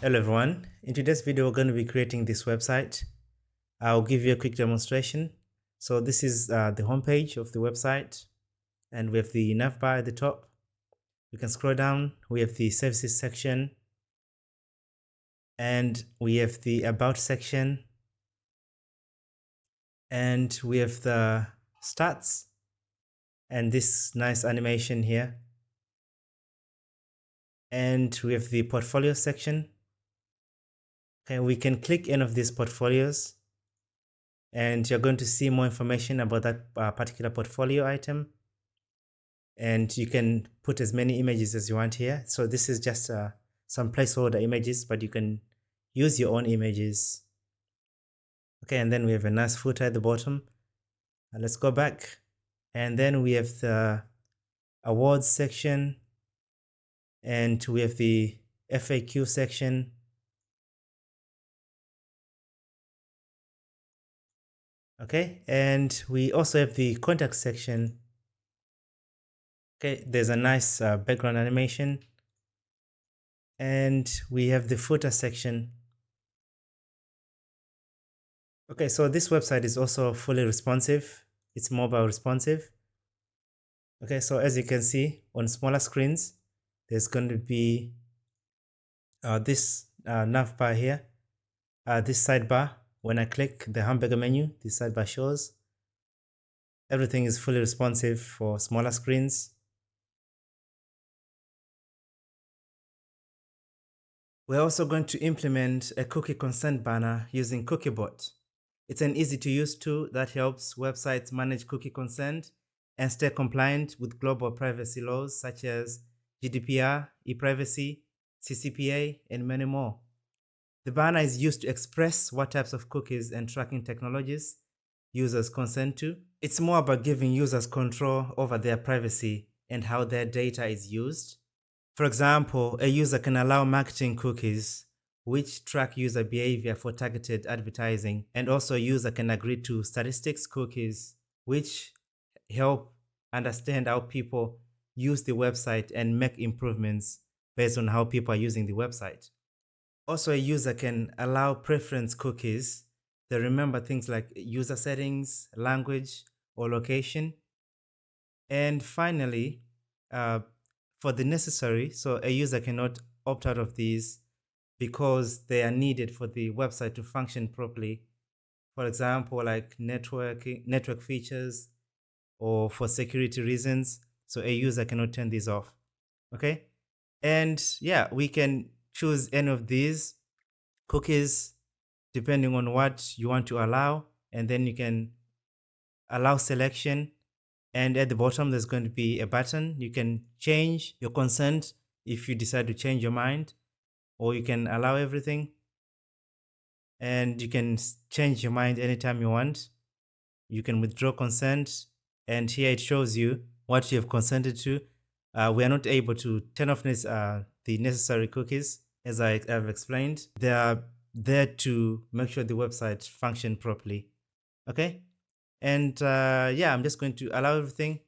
Hello everyone, in today's video we're going to be creating this website. I'll give you a quick demonstration. So this is the home page of the website, and we have the navbar at the top. We can scroll down, we have the services section, and we have the about section, and we have the stats and this nice animation here, and we have the portfolio section. Okay, we can click any of these portfolios and you're going to see more information about that particular portfolio item, and you can put as many images as you want here. So this is just some placeholder images, but you can use your own images. Okay, and then we have a nice footer at the bottom. Let's go back, and then we have the awards section, and we have the FAQ section. Okay, and we also have the contact section. Okay, there's a nice background animation, and we have the footer section. Okay, so this website is also fully responsive. It's mobile responsive. Okay, so as you can see on smaller screens, there's going to be this navbar here, this sidebar. When I click the hamburger menu, this sidebar shows. Everything is fully responsive for smaller screens. We're also going to implement a cookie consent banner using CookieBot. It's an easy to use tool that helps websites manage cookie consent and stay compliant with global privacy laws such as GDPR, ePrivacy, CCPA, and many more. The banner is used to express what types of cookies and tracking technologies users consent to. It's more about giving users control over their privacy and how their data is used. For example, a user can allow marketing cookies which track user behavior for targeted advertising, and also a user can agree to statistics cookies which help understand how people use the website and make improvements based on how people are using the website. Also, a user can allow preference cookies that remember things like user settings, language, or location. And finally, for the necessary, so a user cannot opt out of these because they are needed for the website to function properly. For example, like network features, or for security reasons. So a user cannot turn these off. Okay. And yeah, we can choose any of these cookies depending on what you want to allow. And then you can allow selection. And at the bottom, there's going to be a button. You can change your consent if you decide to change your mind, or you can allow everything. And you can change your mind anytime you want. You can withdraw consent. And here it shows you what you have consented to. We are not able to turn off the necessary cookies, as I have explained. They are there to make sure the website functions properly. Okay. And yeah, I'm just going to allow everything.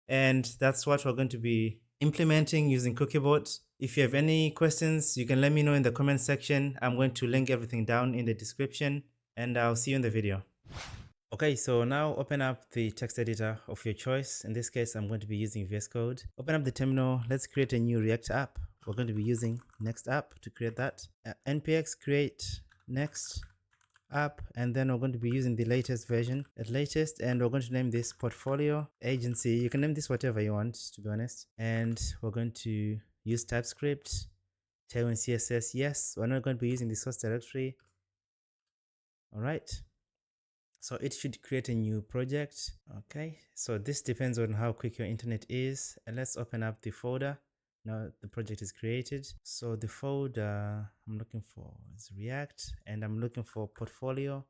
And that's what we're going to be implementing using CookieBot. If you have any questions, you can let me know in the comment section. I'm going to link everything down in the description, and I'll see you in the video. Okay, so now open up the text editor of your choice. In this case, I'm going to be using VS Code. Open up the terminal. Let's create a new React app. We're going to be using Next app to create that. npx create Next app, and then we're going to be using the latest version at latest, and we're going to name this portfolio agency. You can name this whatever you want, to be honest. And we're going to use TypesCrypt, tailwind CSS. Yes, we're not going to be using the source directory. All right, so it should create a new project. Okay, so this depends on how quick your internet is. And let's open up the folder. Now the project is created. So the folder I'm looking for is React, and I'm looking for portfolio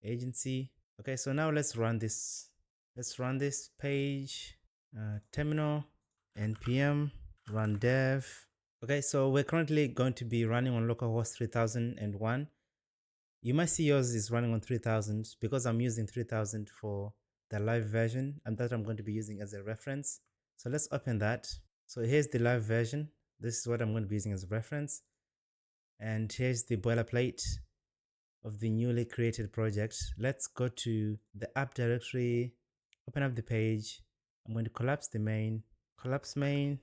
agency. Okay, so now let's run this. Let's run this page. Terminal npm run dev. Okay, so we're currently going to be running on localhost 3001. You might see yours is running on 3000 because I'm using 3000 for the live version, and that I'm going to be using as a reference. So let's open that. So here's the live version. This is what I'm going to be using as a reference. And here's the boilerplate of the newly created project. Let's go to the app directory, open up the page. I'm going to collapse the main, collapse main,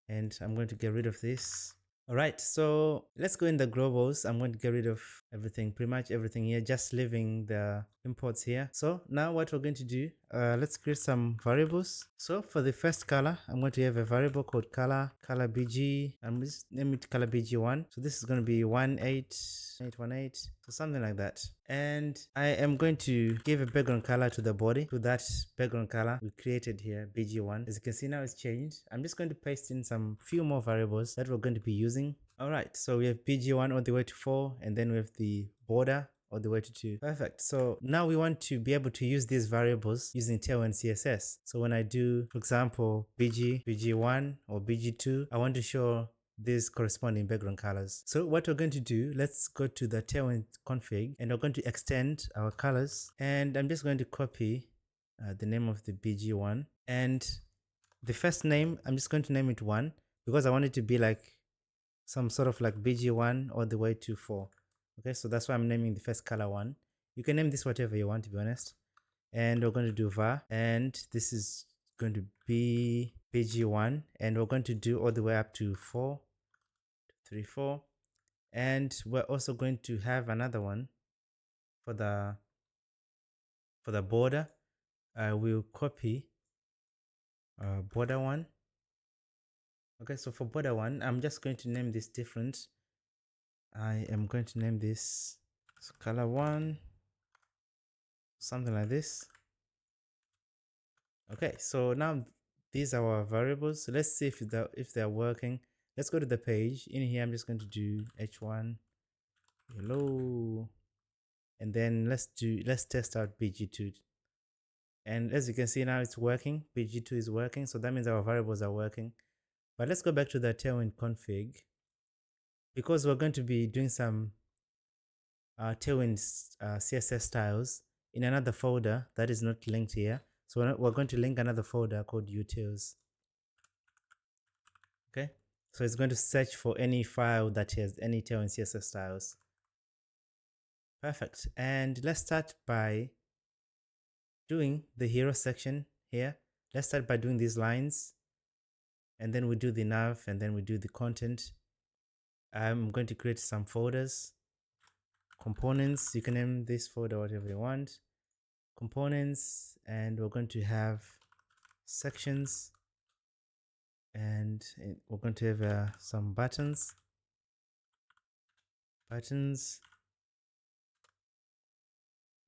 and I'm going to get rid of this. All right, so let's go in the globals. I'm going to get rid of everything, pretty much everything here, just leaving the imports here. So now what we're going to do, let's create some variables. So for the first color, I'm going to have a variable called color bg. I'm just name it color bg1. So this is going to be 18818, so something like that. And I am going to give a background color to the body, to that background color we created here, bg1. As you can see now, it's changed. I'm just going to paste in some few more variables that we're going to be using. All right, so we have bg1 all the way to 4, and then we have the border all the way to 2. Perfect. So now we want to be able to use these variables using Tailwind CSS. So when I do, for example, bg1 or bg2, I want to show these corresponding background colors. So what we're going to do, let's go to the Tailwind config, and we're going to extend our colors. And I'm just going to copy the name of the bg1, and the first name, I'm just going to name it 1 because I want it to be like some sort of like bg1 all the way to 4. Okay, so that's why I'm naming the first color 1. You can name this whatever you want, to be honest. And we're going to do var, and this is going to be bg1, and we're going to do all the way up to 4, 3, 4. And we're also going to have another one for the border. We'll copy border 1. Okay, so for border 1, I'm just going to name this different. I am going to name this color 1, something like this. Okay, so now these are our variables. So let's see if they're working. Let's go to the page. In here, I'm just going to do h1 hello, and then let's test out bg2. And as you can see now, it's working. bg2 is working, so that means our variables are working. But let's go back to the Tailwind config, because we're going to be doing some Tailwind CSS styles in another folder that is not linked here. So we're going to link another folder called utils. Okay, so it's going to search for any file that has any Tailwind CSS styles. Perfect. And let's start by doing the hero section here. Let's start by doing these lines, and then we do the nav, and then we do the content. I'm going to create some folders. Components, you can name this folder whatever you want. Components, and we're going to have sections, and we're going to have some buttons.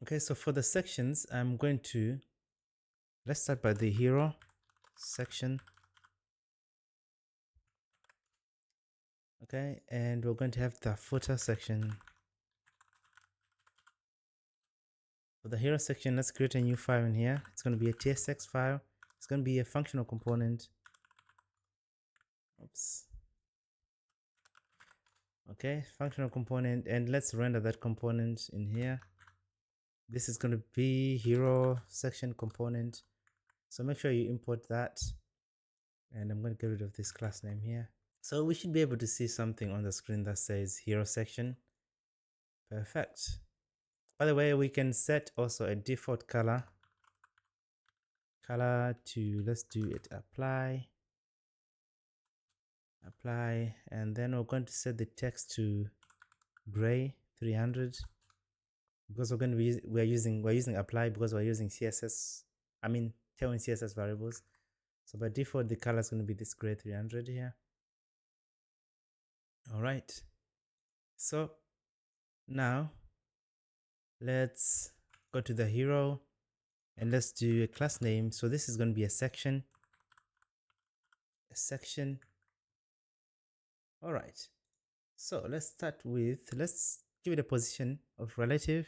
Okay, so for the sections, I'm going to, let's start by the hero section. Okay, and we're going to have the footer section. For the hero section, let's create a new file in here. It's going to be a tsx file. It's going to be a functional component. Oops. Okay, functional component, and let's render that component in here. This is going to be hero section component. So make sure you import that. And I'm going to get rid of this class name here. So we should be able to see something on the screen that says hero section. Perfect. By the way, we can set also a default color to, let's do it apply, and then we're going to set the text to gray 300, because we're going to be we're using apply because we're using CSS, I mean Tailwind CSS variables. So by default the color is going to be this gray 300 here. All right, so now let's go to the hero and let's do a class name. So this is going to be a section. All right, so let's start with, let's give it a position of relative,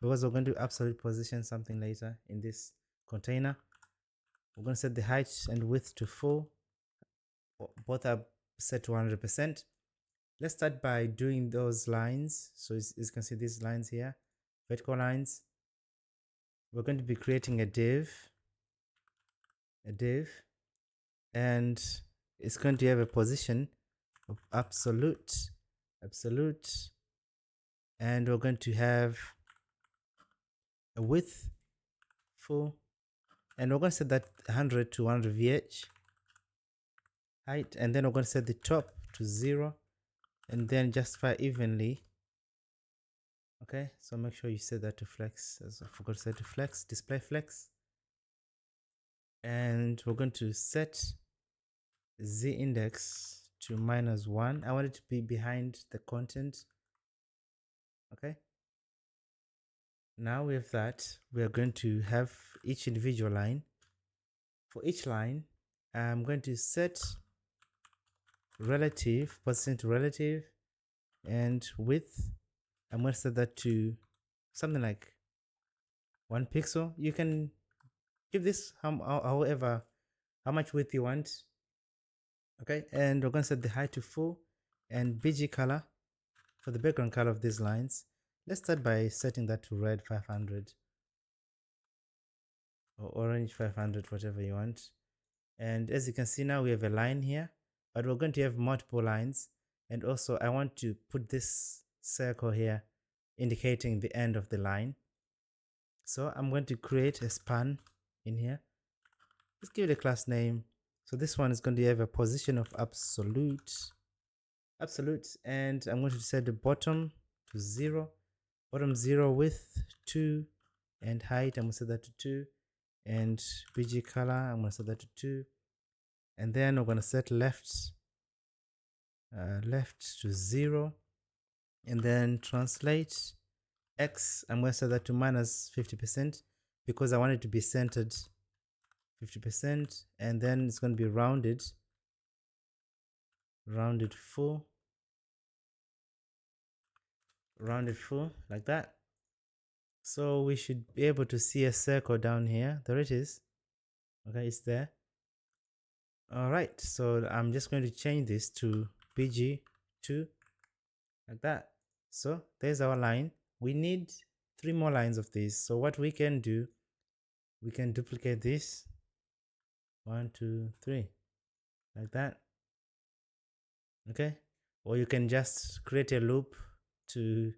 because we're going to absolute position something later in this container. We're going to set the height and width to 4. Both are set to 100%. Let's start by doing those lines. So as you can see, these lines here, vertical lines. We're going to be creating a div, and it's going to have a position of absolute. absolute, and we're going to have a width full, and we're going to set that 100 to 100 VH height, and then we're going to set the top to 0, and then justify evenly. Okay, so make sure you set that to flex, as I forgot to set to flex, display flex. And we're going to set z index to -1. I want it to be behind the content. Okay, now with that, we are going to have each individual line. For each line, I'm going to set relative, percent relative, and width. I'm going to set that to something like 1 pixel. You can give this however, how much width you want. Okay, and we're going to set the height to full, and BG color for the background color of these lines. Let's start by setting that to red 500 or orange 500, whatever you want. And as you can see, now we have a line here, but we're going to have multiple lines. And also I want to put this circle here indicating the end of the line. So I'm going to create a span in here. Let's give it a class name. So this one is going to have a position of absolute, and I'm going to set the bottom to 0, bottom 0, width 2, and height I'm going to set that to 2, and BG color I'm going to set that to 2, and then we're going to set left to 0, and then translate X I'm going to set that to -50% because I want it to be centered 50%, and then it's going to be rounded full, like that. So we should be able to see a circle down here. There it is. Okay, it's there. All right, so I'm just going to change this to BG2, like that. So there's our line. We need 3 more lines of this. So what we can do, we can duplicate this 1 2 3, like that. Okay, or you can just create a loop to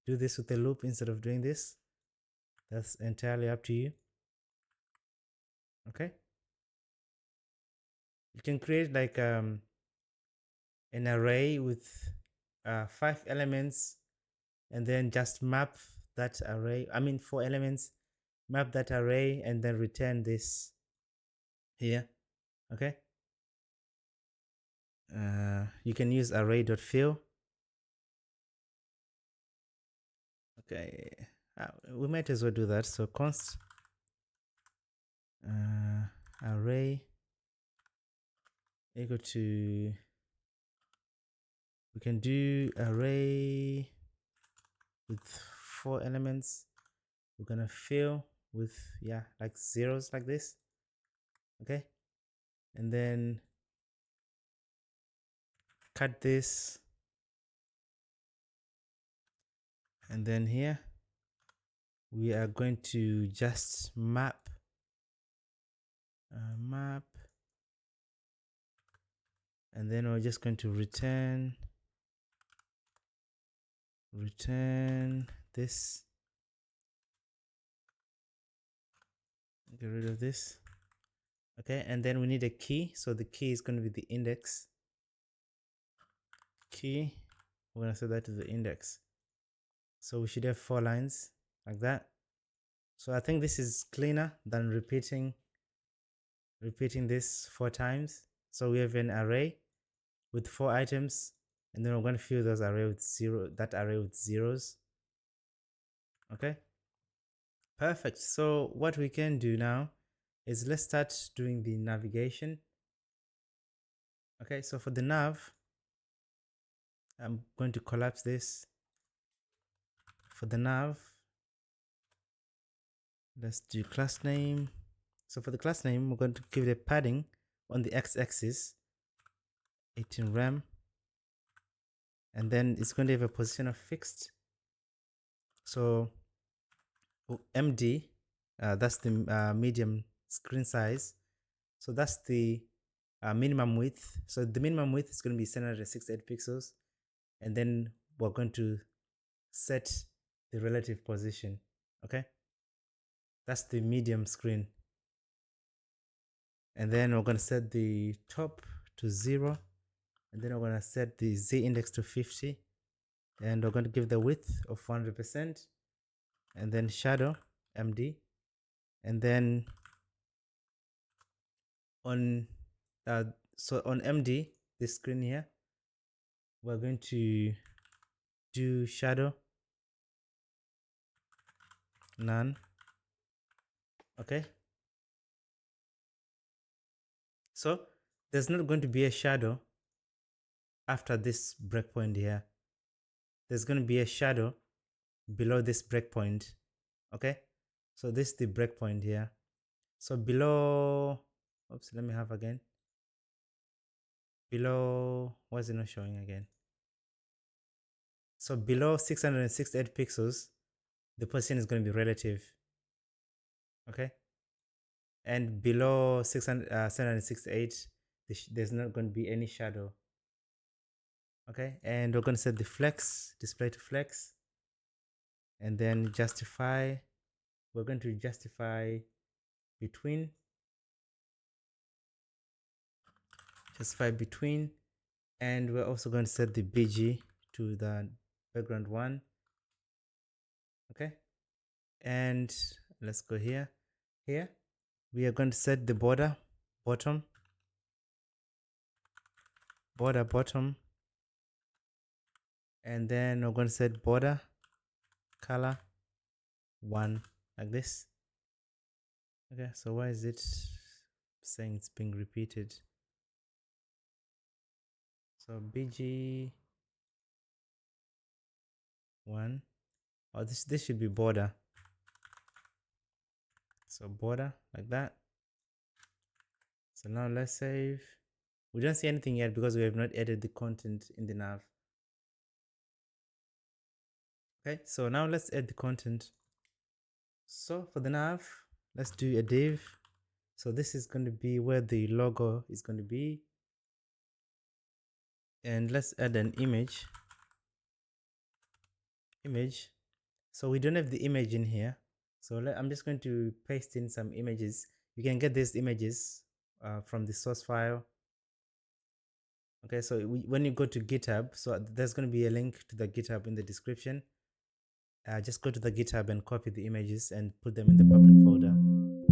do this with a loop instead of doing this. That's entirely up to you. Okay, you can create like an array with 5 elements, and then just map that array, 4 elements, map that array, and then return this here. Okay, you can use array.fill. Okay, we might as well do that. So const array equal to, we can do array with 4 elements. We're gonna fill with like zeros, like this. Okay, and then cut this, and then here we are going to just map and then we're just going to return this. Get rid of this. Okay, and then we need a key. So the key is going to be the index key. We're going to set that to the index. So we should have 4 lines like that. So I think this is cleaner than repeating this 4 times. So we have an array with 4 items, and then we're going to fill that array with zeros. Okay, perfect. So what we can do now is let's start doing the navigation. Okay, so for the nav, I'm going to collapse this. For the nav, let's do class name. So for the class name, we're going to give it a padding on the x-axis, 18 rem, and then it's going to have a position of fixed. So MD, that's the medium screen size. So that's the minimum width. So the minimum width is going to be 768 pixels, and then we're going to set the relative position. Okay, that's the medium screen. And then we're going to set the top to 0, and then we're going to set the z index to 50, and we're going to give the width of 100%, and then shadow md, and then on so on md, this screen here, we're going to do shadow none. Okay, so there's not going to be a shadow after this breakpoint here. There's going to be a shadow below this breakpoint. Okay, so this is the breakpoint here. So below, oops, let me have again. Below, why is it not showing again? So below 668 pixels, the position is going to be relative. Okay, and below 768, there's not going to be any shadow. Okay, and we're going to set the flex, display to flex, and then justify. We're going to justify between, and we're also going to set the bg to the background 1. Okay, and let's go here. We are going to set the border bottom, and then we're going to set border color 1, like this. Okay, so why is it saying it's being repeated? So bg 1, oh, this should be border. So border, like that. So now let's save. We don't see anything yet because we have not added the content in the nav. Okay, so now let's add the content. So for the nav, let's do a div. So this is going to be where the logo is going to be, and let's add an image. So we don't have the image in here, so I'm just going to paste in some images. You can get these images from the source file. Okay, so when you go to GitHub, so there's going to be a link to the GitHub in the description. Just go to the GitHub and copy the images and put them in the public folder.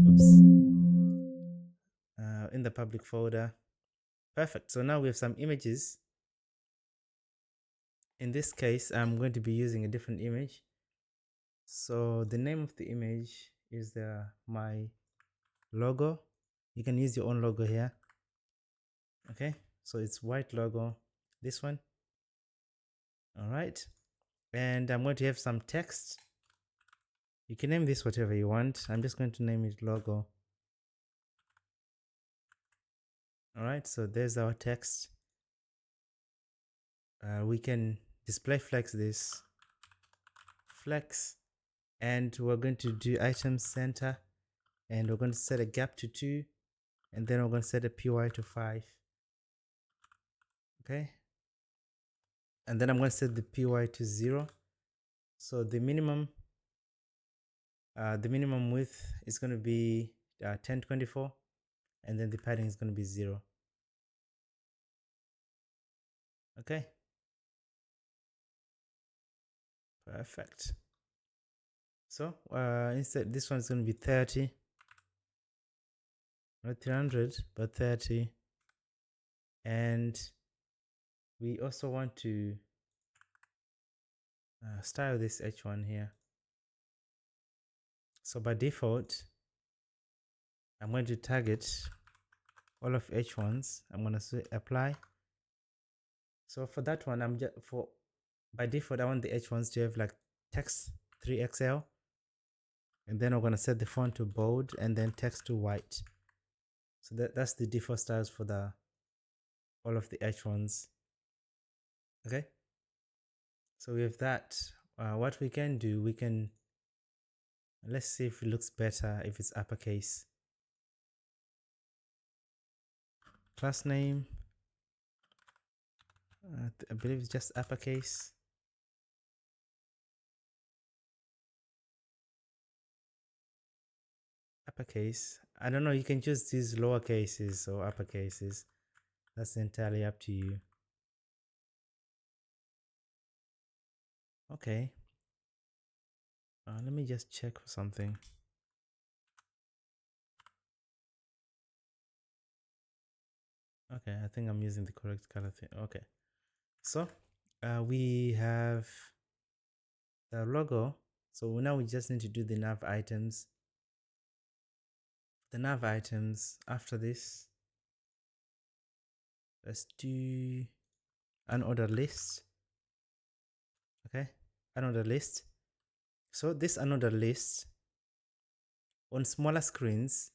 Oops. In the public folder. Perfect. So now we have some images. In this case, I'm going to be using a different image. So the name of the image is my logo. You can use your own logo here. Okay, so it's white logo, this one. All right, and I'm going to have some text. You can name this whatever you want. I'm just going to name it logo. All right, so there's our text. We can display flex this, and we're going to do item center, and we're going to set a gap to 2, and then we're going to set a py to 5. Okay, and then I'm going to set the py to 0. So the minimum width is going to be 1024, and then the padding is going to be 0. Okay, perfect. So instead, this one's going to be 30, not 300, but 30. And we also want to style this h1 here. So by default, I'm going to target all of h1s. I'm going to say apply. So for that one, by default, I want the h1s to have like text 3XL. And then we're going to set the font to bold and then text to white. So that's the default styles for all of the h1s. Okay, so we have that. What we can do, let's see if it looks better if it's uppercase. Class name, I believe it's just uppercase. uppercase. I don't know, you can choose these lower cases or upper cases. That's entirely up to you. Okay. Let me just check for something. Okay, I think I'm using the correct color thing. Okay. So we have the logo. So now we just need to do the nav items. The nav items after this, let's do an order list. Okay, another list. So this another list on smaller screens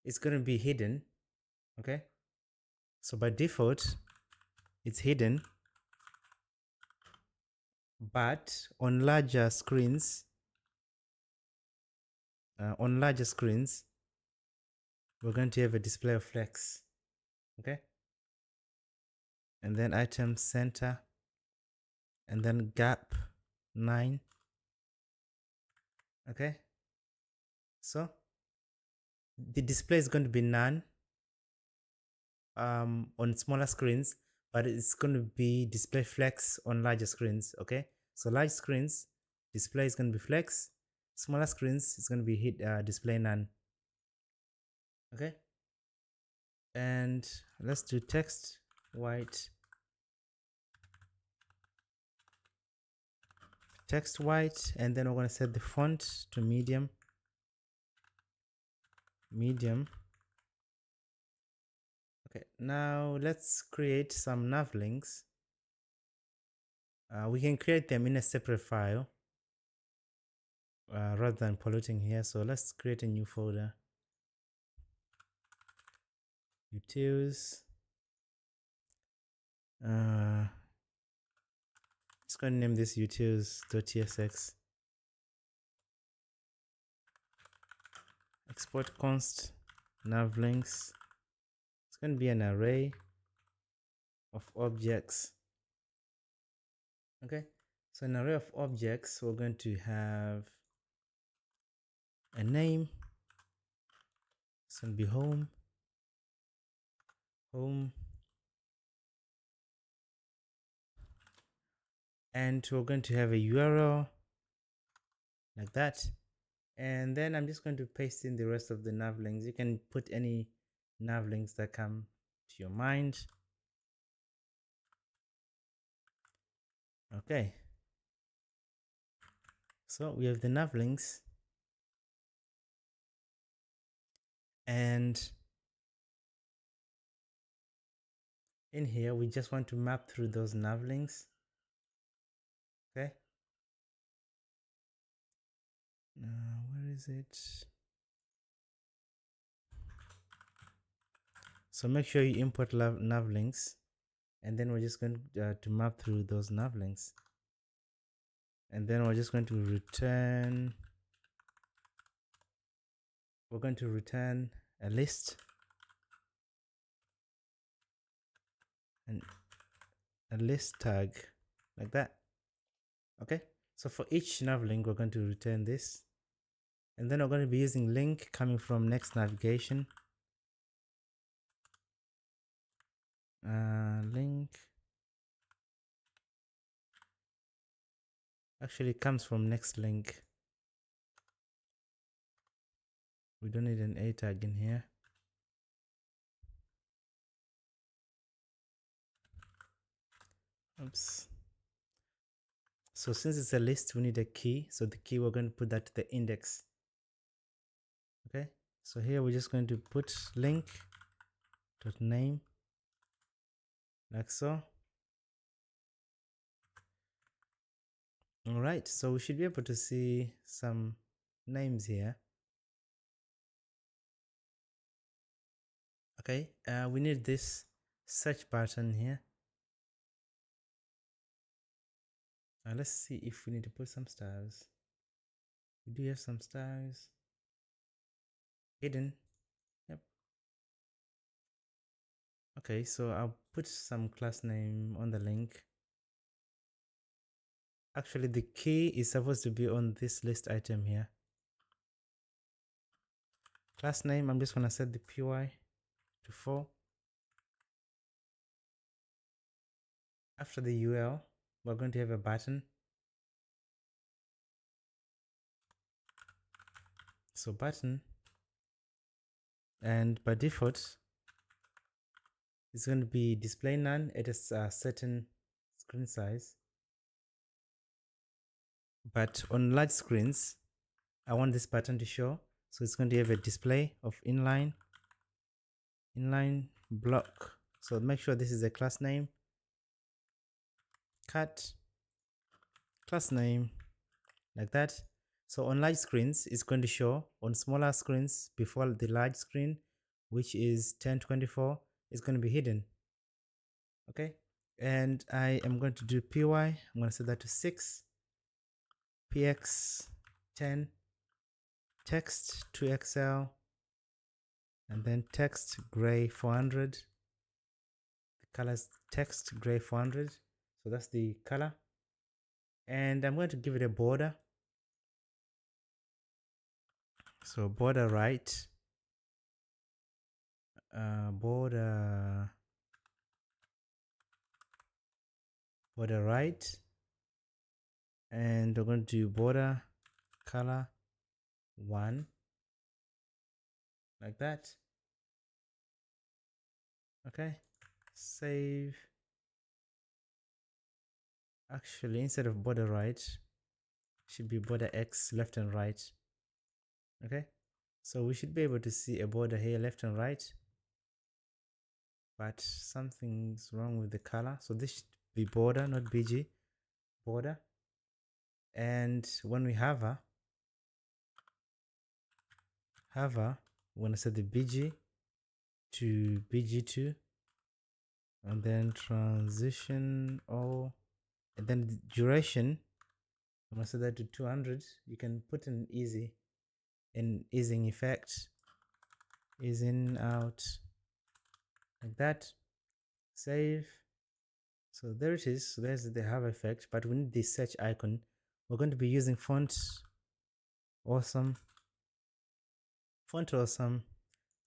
is going to be hidden. Okay, so by default it's hidden, but on larger screens we're going to have a display of flex. Okay, and then item center, and then gap 9. Okay, so the display is going to be none on smaller screens, but it's going to be display flex on larger screens. Okay, so large screens display is going to be flex, smaller screens is going to be display none. Okay, and let's do text white, and then we're going to set the font to medium. Okay, now let's create some nav links. We can create them in a separate file rather than polluting here. So let's create a new folder. Utils. Just going to name this utils.tsx. Export const nav links. It's going to be an array of objects. Okay, so an array of objects, we're going to have a name. It's going to be home, and we're going to have a URL like that. And then I'm just going to paste in the rest of the nav links. You can put any nav links that come to your mind. Okay, so we have the nav links, and in here we just want to map through those nav links. Okay, where is it? So make sure you import nav links, and then we're just going to map through those nav links, and then we're just going to return, a list and a list tag like that. Okay, so for each nav link we're going to return this, and then we're going to be using link coming from next navigation. Link actually comes from next link. We don't need an a tag in here. Oops. So since it's a list, we need a key. So the key, we're going to put that to the index. Okay, so here we're just going to put link.name like so. All right, so we should be able to see some names here. Okay, we need this search button here. Let's see if we need to put some styles. We do have some styles hidden. Yep. Okay, so I'll put some class name on the link. Actually, the key is supposed to be on this list item here. Class name, I'm just going to set the py to 4. After the UL, we're going to have a button. So button, and by default, it's going to be display none at a certain screen size. But on large screens, I want this button to show. So it's going to have a display of inline block. So make sure this is a class name. Cut class name like that. So on large screens, it's going to show. On smaller screens before the large screen, which is 1024, it's going to be hidden. Okay. And I am going to do py. I'm going to set that to 6. px 10. Text to Excel. And then text gray 400. The color is text gray 400. So that's the color. And I'm going to give it a border. So border right. Border right. And we're going to do border color 1. Like that. Okay. Save. Actually, instead of border right, should be border X left and right. Okay. So we should be able to see a border here left and right. But something's wrong with the color. So this should be border, not BG. Border. And when we hover, we're going to set the BG to BG2. And then transition all. And then the duration, I'm going to set that to 200. You can put an easing effect. Ease in, out. Like that. Save. So there it is. So there's the hover effect, but we need the search icon. We're going to be using font awesome.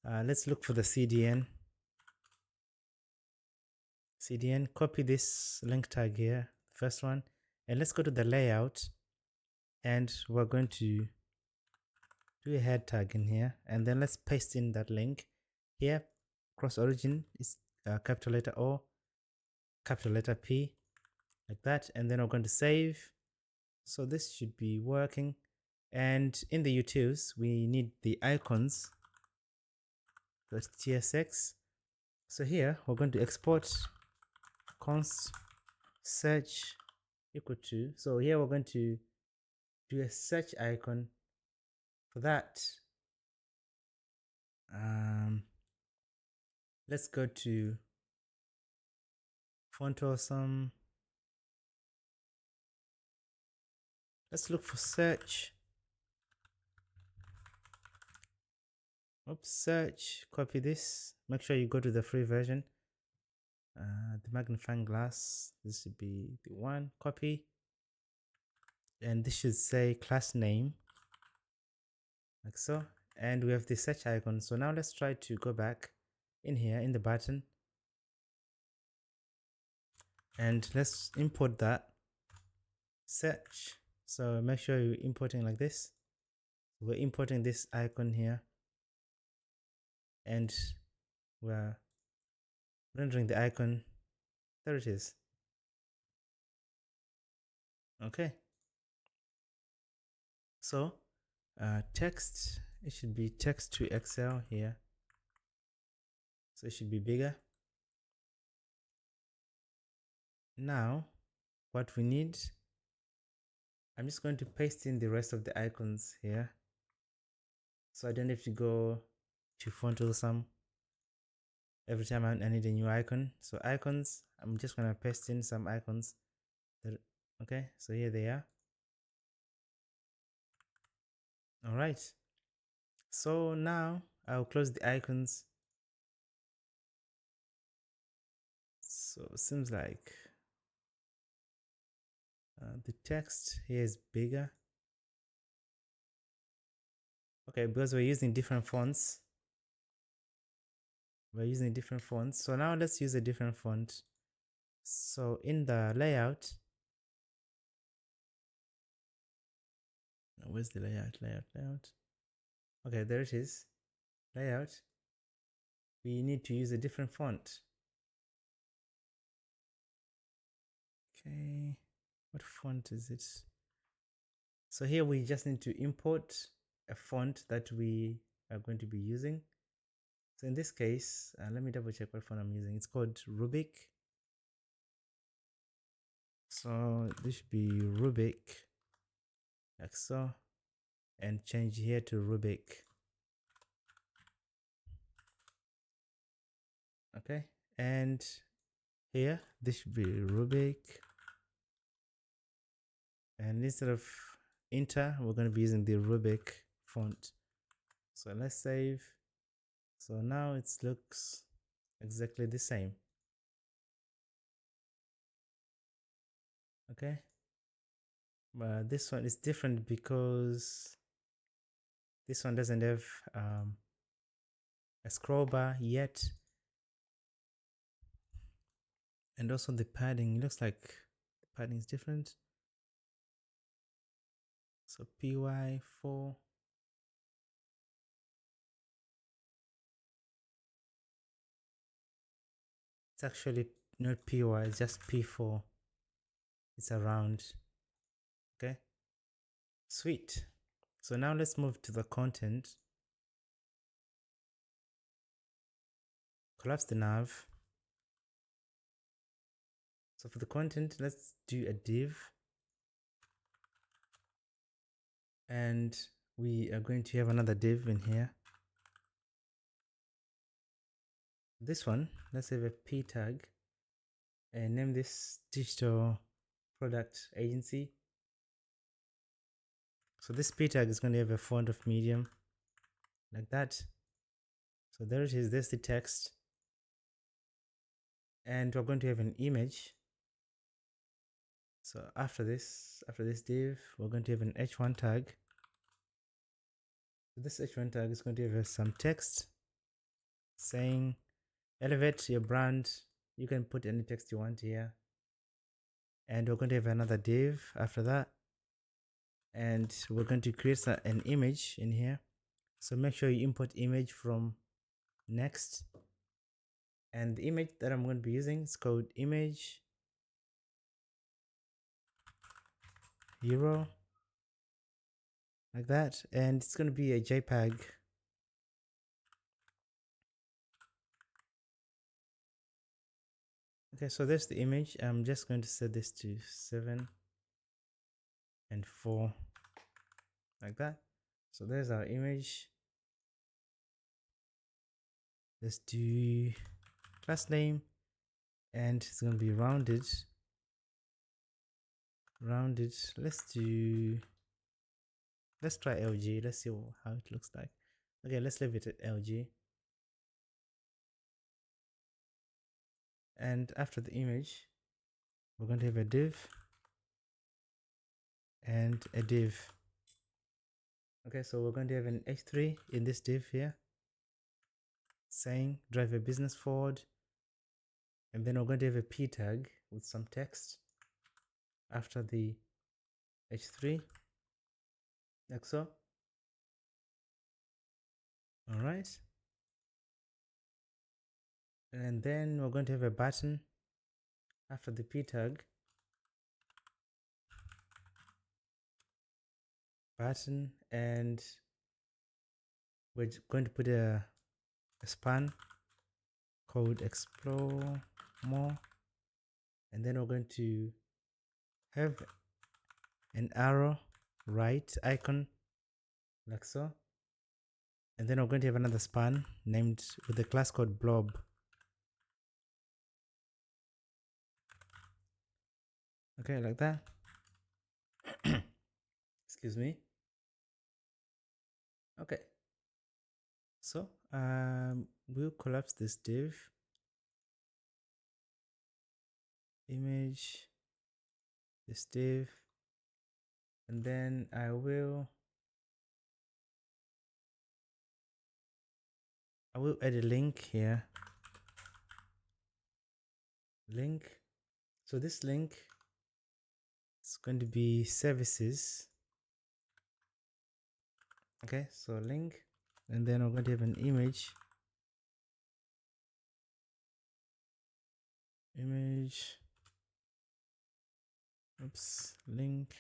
Let's look for the CDN. Copy this link tag here, first one, and let's go to the layout, and we're going to do a head tag in here, and then let's paste in that link here. Cross origin is capital letter O, capital letter P, like that, and then we're going to save. So this should be working. And in the utils, we need the icons. That's JSX. So here we're going to export const search equal to. So here we're going to do a search icon. For that, let's go to font awesome. Let's look for search. Oops, search, copy this. Make sure you go to the free version. The magnifying glass, this should be the one. Copy. And this should say class name. Like so. And we have the search icon. So now let's try to go back in here in the button. And let's import that search. So make sure you're importing like this. We're importing this icon here. And we're rendering the icon. There it is. Okay. So text, it should be text to Excel here. So it should be bigger. Now, what we need, I'm just going to paste in the rest of the icons here. So I don't have to go to font awesome every time I need a new icon. So icons, I'm just going to paste in some icons. Okay, so here they are. All right. So now I'll close the icons. So it seems like the text here is bigger. Okay, because we're using different fonts. So now let's use a different font. So in the layout, where's the layout? Okay, there it is. Layout. We need to use a different font. Okay, what font is it? So here we just need to import a font that we are going to be using. So in this case, let me double check what font I'm using. It's called Rubik. So this should be Rubik, like so, and change here to Rubik. Okay, and here this should be Rubik, and instead of Inter, we're going to be using the Rubik font. So let's save. So now it looks exactly the same. Okay, but this one is different because this one doesn't have a scroll bar yet, and also the padding, it looks like the padding is different. So PY4. It's actually not PY, it's just P4. It's around. Okay, sweet. So now let's move to the content. Collapse the nav. So for the content, let's do a div. And we are going to have another div in here. This one, let's have a P tag and name this digital product agency. So this P tag is going to have a font of medium like that. So there it is, there's the text. And we're going to have an image. So after this div, we're going to have an h1 tag. So this h1 tag is going to have some text saying elevate your brand. You can put any text you want here. And we're going to have another div after that. And we're going to create an image in here. So make sure you import image from Next. And the image that I'm going to be using is called image hero, like that, and it's going to be a JPEG. Okay, so there's the image. I'm just going to set this to 7 and 4, like that. So there's our image. Let's do class name, and it's going to be rounded. Let's try LG. Let's see how it looks like. Okay, let's leave it at LG. And after the image, we're going to have a div and a div. Okay, so we're going to have an h3 in this div here saying drive a business forward, and then we're going to have a p tag with some text after the h3, like so. All right, and then we're going to have a button after the p tag, and we're going to put a span called explore more, and then we're going to have an arrow right icon, like so. And then we're going to have another span named with the class called blob. Okay, like that. Excuse me. Okay, so we'll collapse this div, image, this div, and then I will I will add a link here. Link. So this link is going to be services. Okay, so link, and then we're going to have an image. Oops, link,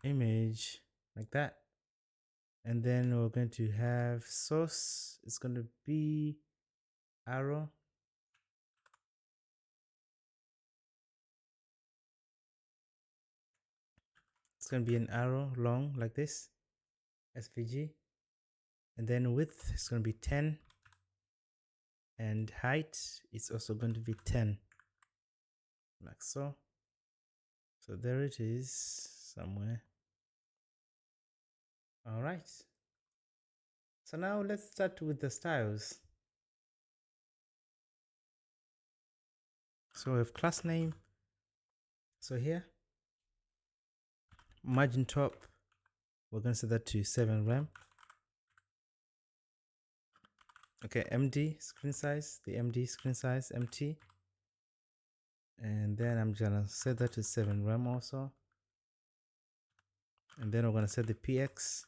image, like that. And then we're going to have source. It's going to be arrow. It's going to be an arrow long like this, SVG. And then width is going to be 10. And height is also going to be 10, like so. So there it is somewhere. All right. So now let's start with the styles. So we have class name. So here, margin top, we're going to set that to 7 rem. Okay, MD screen size, the MD screen size, MT. And then I'm gonna set that to 7 rem also. And then we're gonna set the PX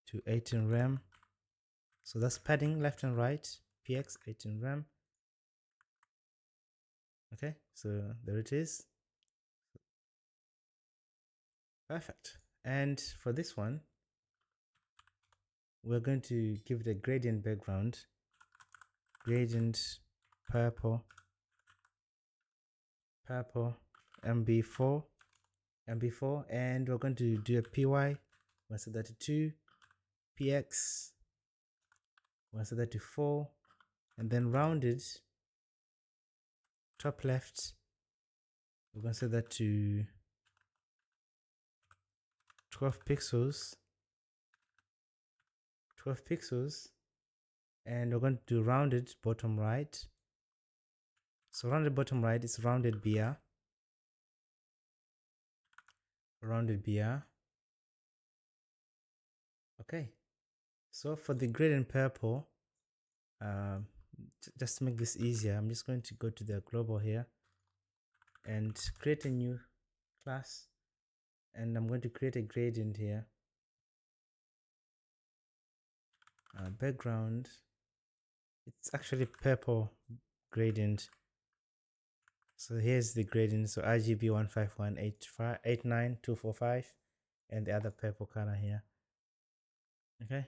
to 18 rem. So that's padding left and right, PX 18 rem. Okay, so there it is. Perfect. And for this one, we're going to give it a gradient background. Gradient purple MB4, and we're going to do a PY. We'll set that to 2, PX, we'll set that to 4, and then rounded top left, we're going to set that to 12 pixels, and we're going to do rounded bottom right. So rounded bottom right is rounded BR. Okay, so for the gradient purple, just to make this easier, I'm just going to go to the global here and create a new class, and I'm going to create a gradient here. Background, it's actually purple gradient. So here's the gradient. So RGB 151.89245, and the other purple color here. Okay,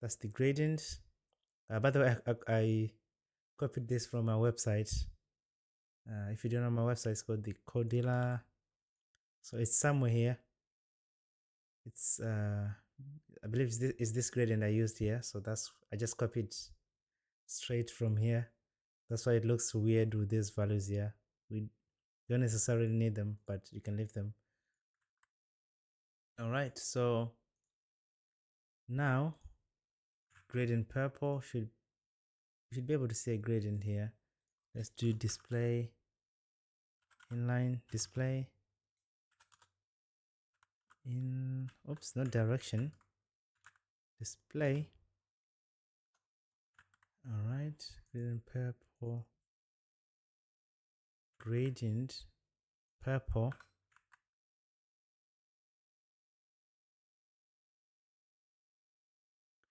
that's the gradient. By the way, I copied this from my website. If you don't know my website, it's called thecodedealer. So it's somewhere here. It's I believe it's this gradient I used here. So I just copied straight from here. That's why it looks weird with these values here. We don't necessarily need them, but you can leave them. All right, so now gradient purple should be able to see a gradient here. Let's do display inline display in not direction, display. All right, gradient purple, gradient purple,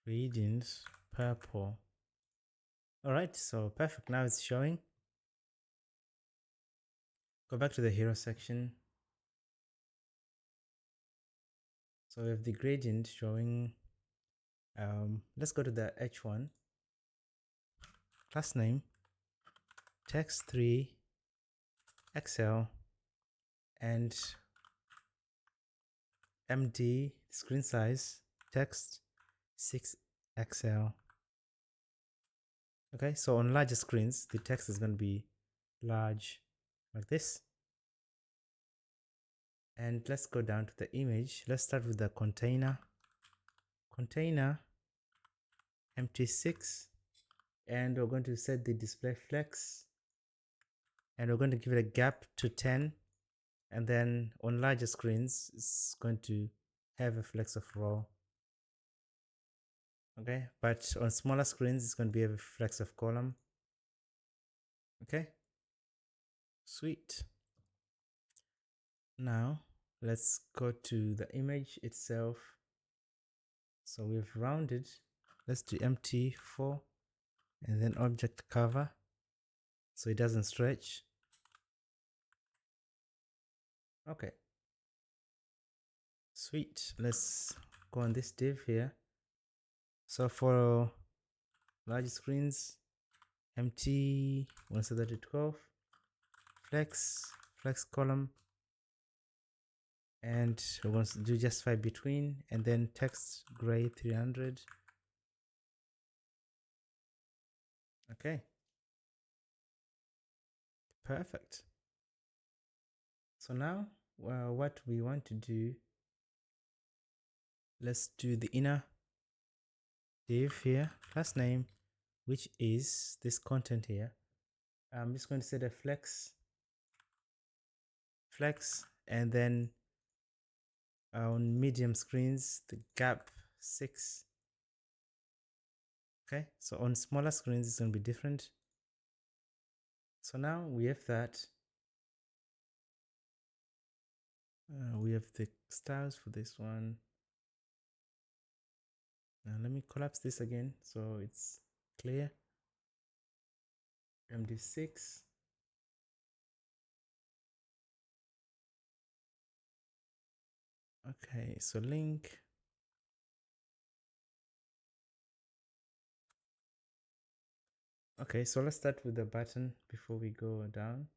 gradient purple. All right, so perfect. Now it's showing. Go back to the hero section. So we have the gradient showing. Let's go to the H1. Class name, text3 XL, and MD screen size text 6XL. Okay, so on larger screens, the text is going to be large like this. And let's go down to the image. Let's start with the container MT6, and we're going to set the display flex, and we're going to give it a gap to 10, and then on larger screens it's going to have a flex of row. Okay, but on smaller screens, it's going to be a flex of column. Okay, sweet. Now let's go to the image itself. So we've rounded. Let's do empty 4 and then object cover so it doesn't stretch. Okay, sweet. Let's go on this div here. So for large screens, empty 1 set that to 12, flex column, and we want to do just 5 between, and then text gray 300. Okay, perfect. So now what we want to do, let's do the inner div here, class name, which is this content here. I'm just going to set a flex, and then on medium screens, the gap 6. Okay, so on smaller screens, it's going to be different. So now we have that. We have the styles for this one. Now let me collapse this again so it's clear. MD6. Okay, so link. Okay, so let's start with the button before we go down.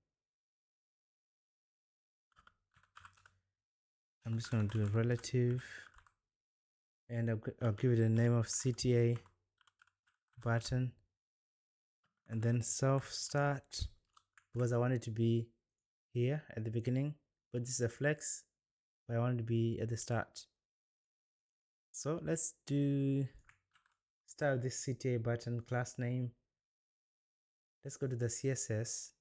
I'm just going to do a relative, and I'll give it a name of CTA button, and then self start, because I want it to be here at the beginning, but this is a flex, but I want it to be at the start. So let's start this CTA button class name. Let's go to the CSS.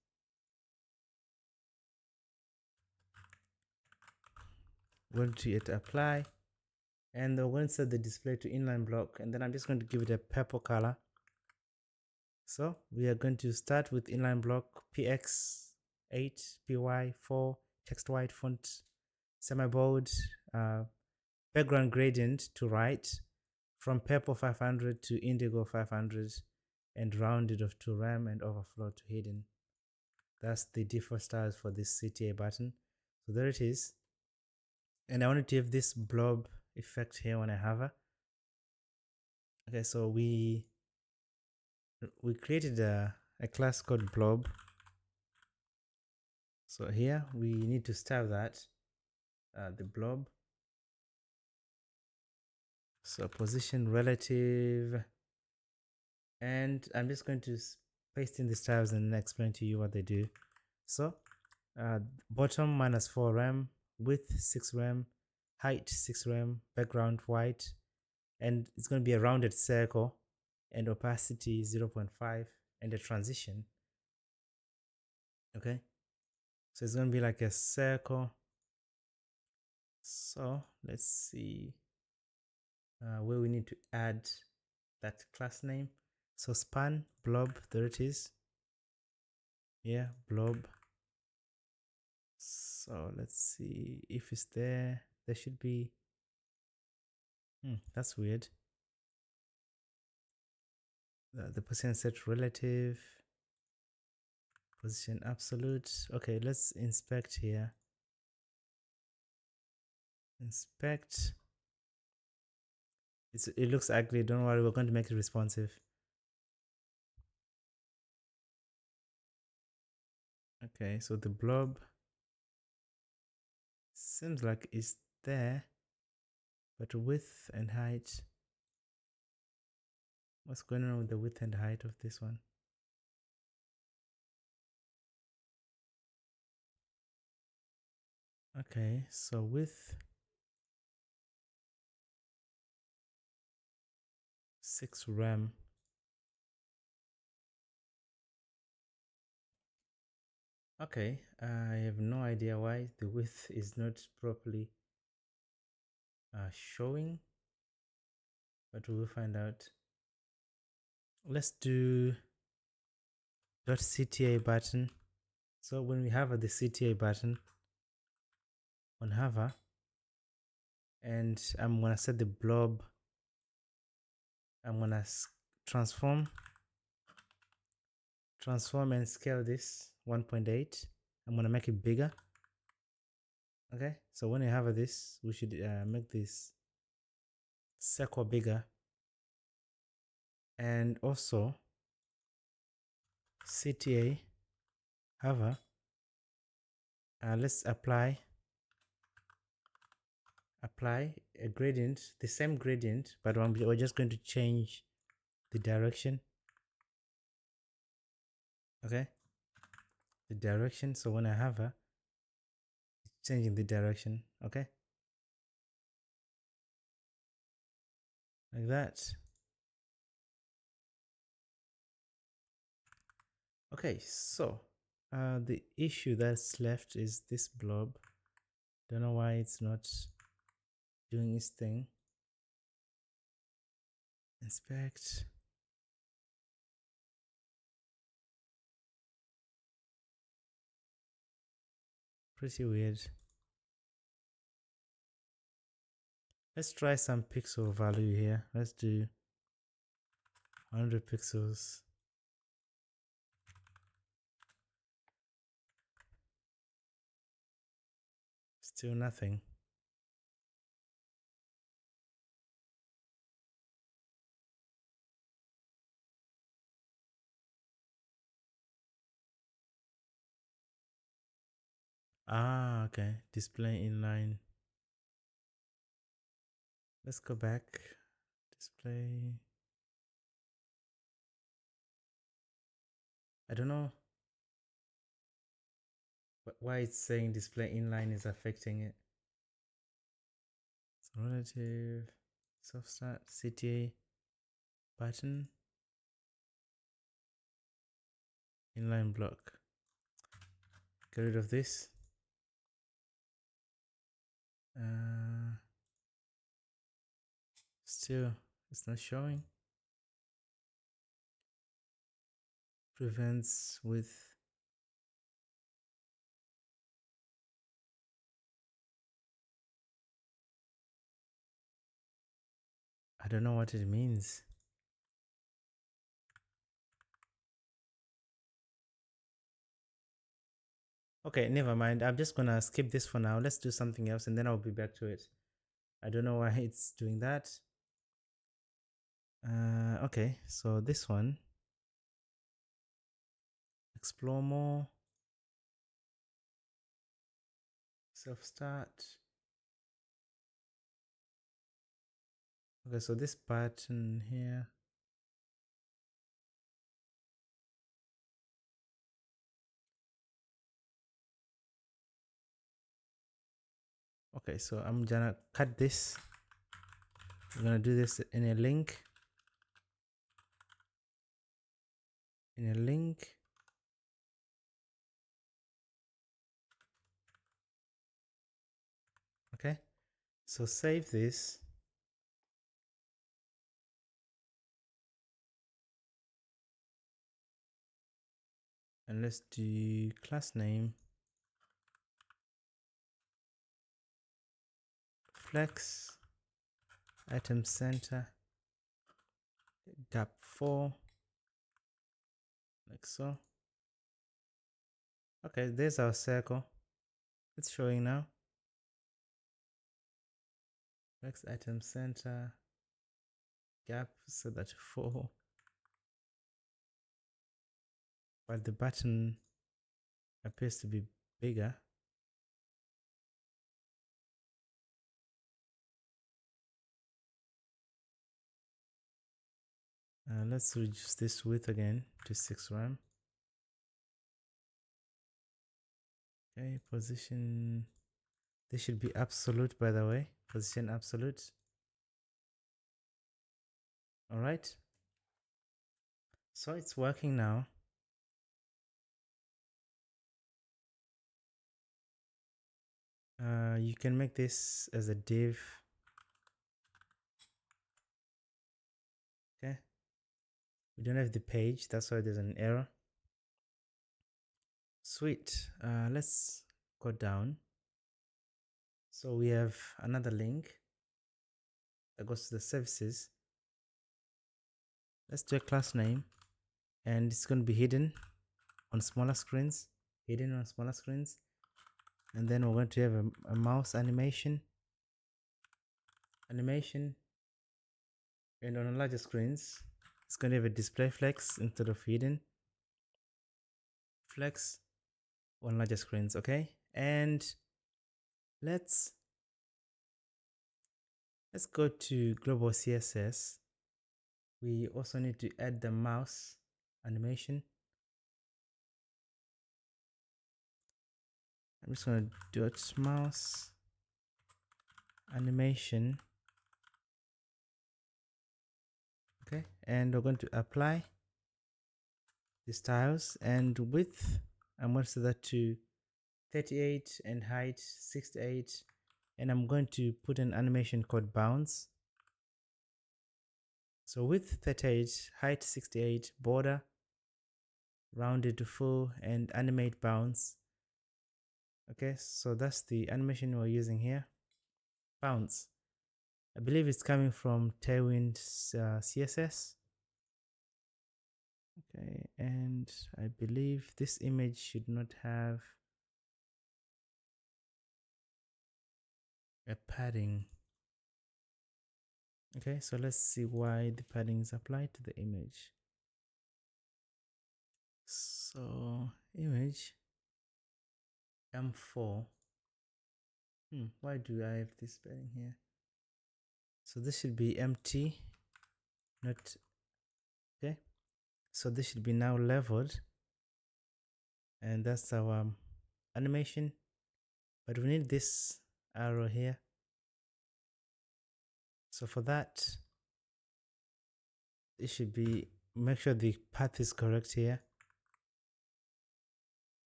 We're going to hit apply, and we're going to set the display to inline block, and then I'm just going to give it a purple color. So we are going to start with inline block px8 py4 text white font semi-bold, background gradient to right from purple 500 to indigo 500, and rounded off to rem and overflow to hidden. That's the default styles for this CTA button. So there it is. And I wanted to have this blob effect here when I hover. Okay, so we created a class called blob. So here we need to style that, the blob. So position relative, and I'm just going to paste in the styles and then explain to you what they do. So bottom -4 rem, width 6 rem, height 6 rem, background white, and it's going to be a rounded circle, and opacity 0.5, and a transition. Okay, so it's going to be like a circle. So let's see where we need to add that class name. So span blob, there it is. Yeah, blob. So let's see if it's there. There should be. That's weird. The position set relative, position absolute. Okay, let's inspect here. Inspect. It looks ugly. Don't worry, we're going to make it responsive. Okay, so the blob seems like it's there, but width and height. What's going on with the width and height of this one? Okay, so width 6 rem. Okay, I have no idea why the width is not properly showing. but we will find out. Let's do .cta button. So when we hover the CTA button on hover, and I'm gonna set the blob, I'm gonna transform and scale this 1.8. I'm gonna make it bigger. Okay, so when you hover this, we should make this circle bigger, and also CTA hover. Let's apply a gradient, the same gradient, but we're just going to change the direction. Okay, the direction. So when I hover, it's changing the direction. Okay, like that. Okay, so the issue that's left is this blob. Don't know why it's not doing its thing. Inspect. Pretty weird. Let's try some pixel value here. Let's do 100 pixels. Still nothing. Ah, okay. Display inline. Let's go back. Display. I don't know why it's saying display inline is affecting it. So relative soft start CTA button inline block. Get rid of this. Still, it's not showing. Prevents with. I don't know what it means. Okay, never mind. I'm just gonna skip this for now. Let's do something else and then I'll be back to it. I don't know why it's doing that. Okay, so this one. Explore more. Self-start. Okay, so this button here. Okay, so I'm gonna cut this. I'm gonna do this in a link. Okay, so save this. And let's do class name flex item center gap 4, like so. Okay, there's our circle. It's showing now. Flex item center gap, so that's 4. But the button appears to be bigger. Let's reduce this width again to 6 RAM. Okay, position. This should be absolute, by the way. Position absolute. All right. So it's working now. You can make this as a div. We don't have the page, that's why there's an error. Sweet. Let's go down. So we have another link that goes to the services. Let's do a class name, and it's going to be hidden on smaller screens. And then we're going to have a mouse animation, and on larger screens it's going to have a display flex instead of hidden flex on larger screens. Okay, and let's go to global CSS. We also need to add the mouse animation. I'm just going to do it mouse animation. Okay, and we're going to apply the styles, and width I'm going to set that to 38 and height 68, and I'm going to put an animation called bounce. So width 38, height 68, border rounded to full, and animate bounce. Okay, so that's the animation we're using here. Bounce, I believe it's coming from Tailwind CSS. Okay, and I believe this image should not have a padding. Okay, so let's see why the padding is applied to the image. So image M4. Why do I have this padding here? So this should be empty, not okay. So this should be now leveled, and that's our animation. But we need this arrow here. So for that, it should be, make sure the path is correct here.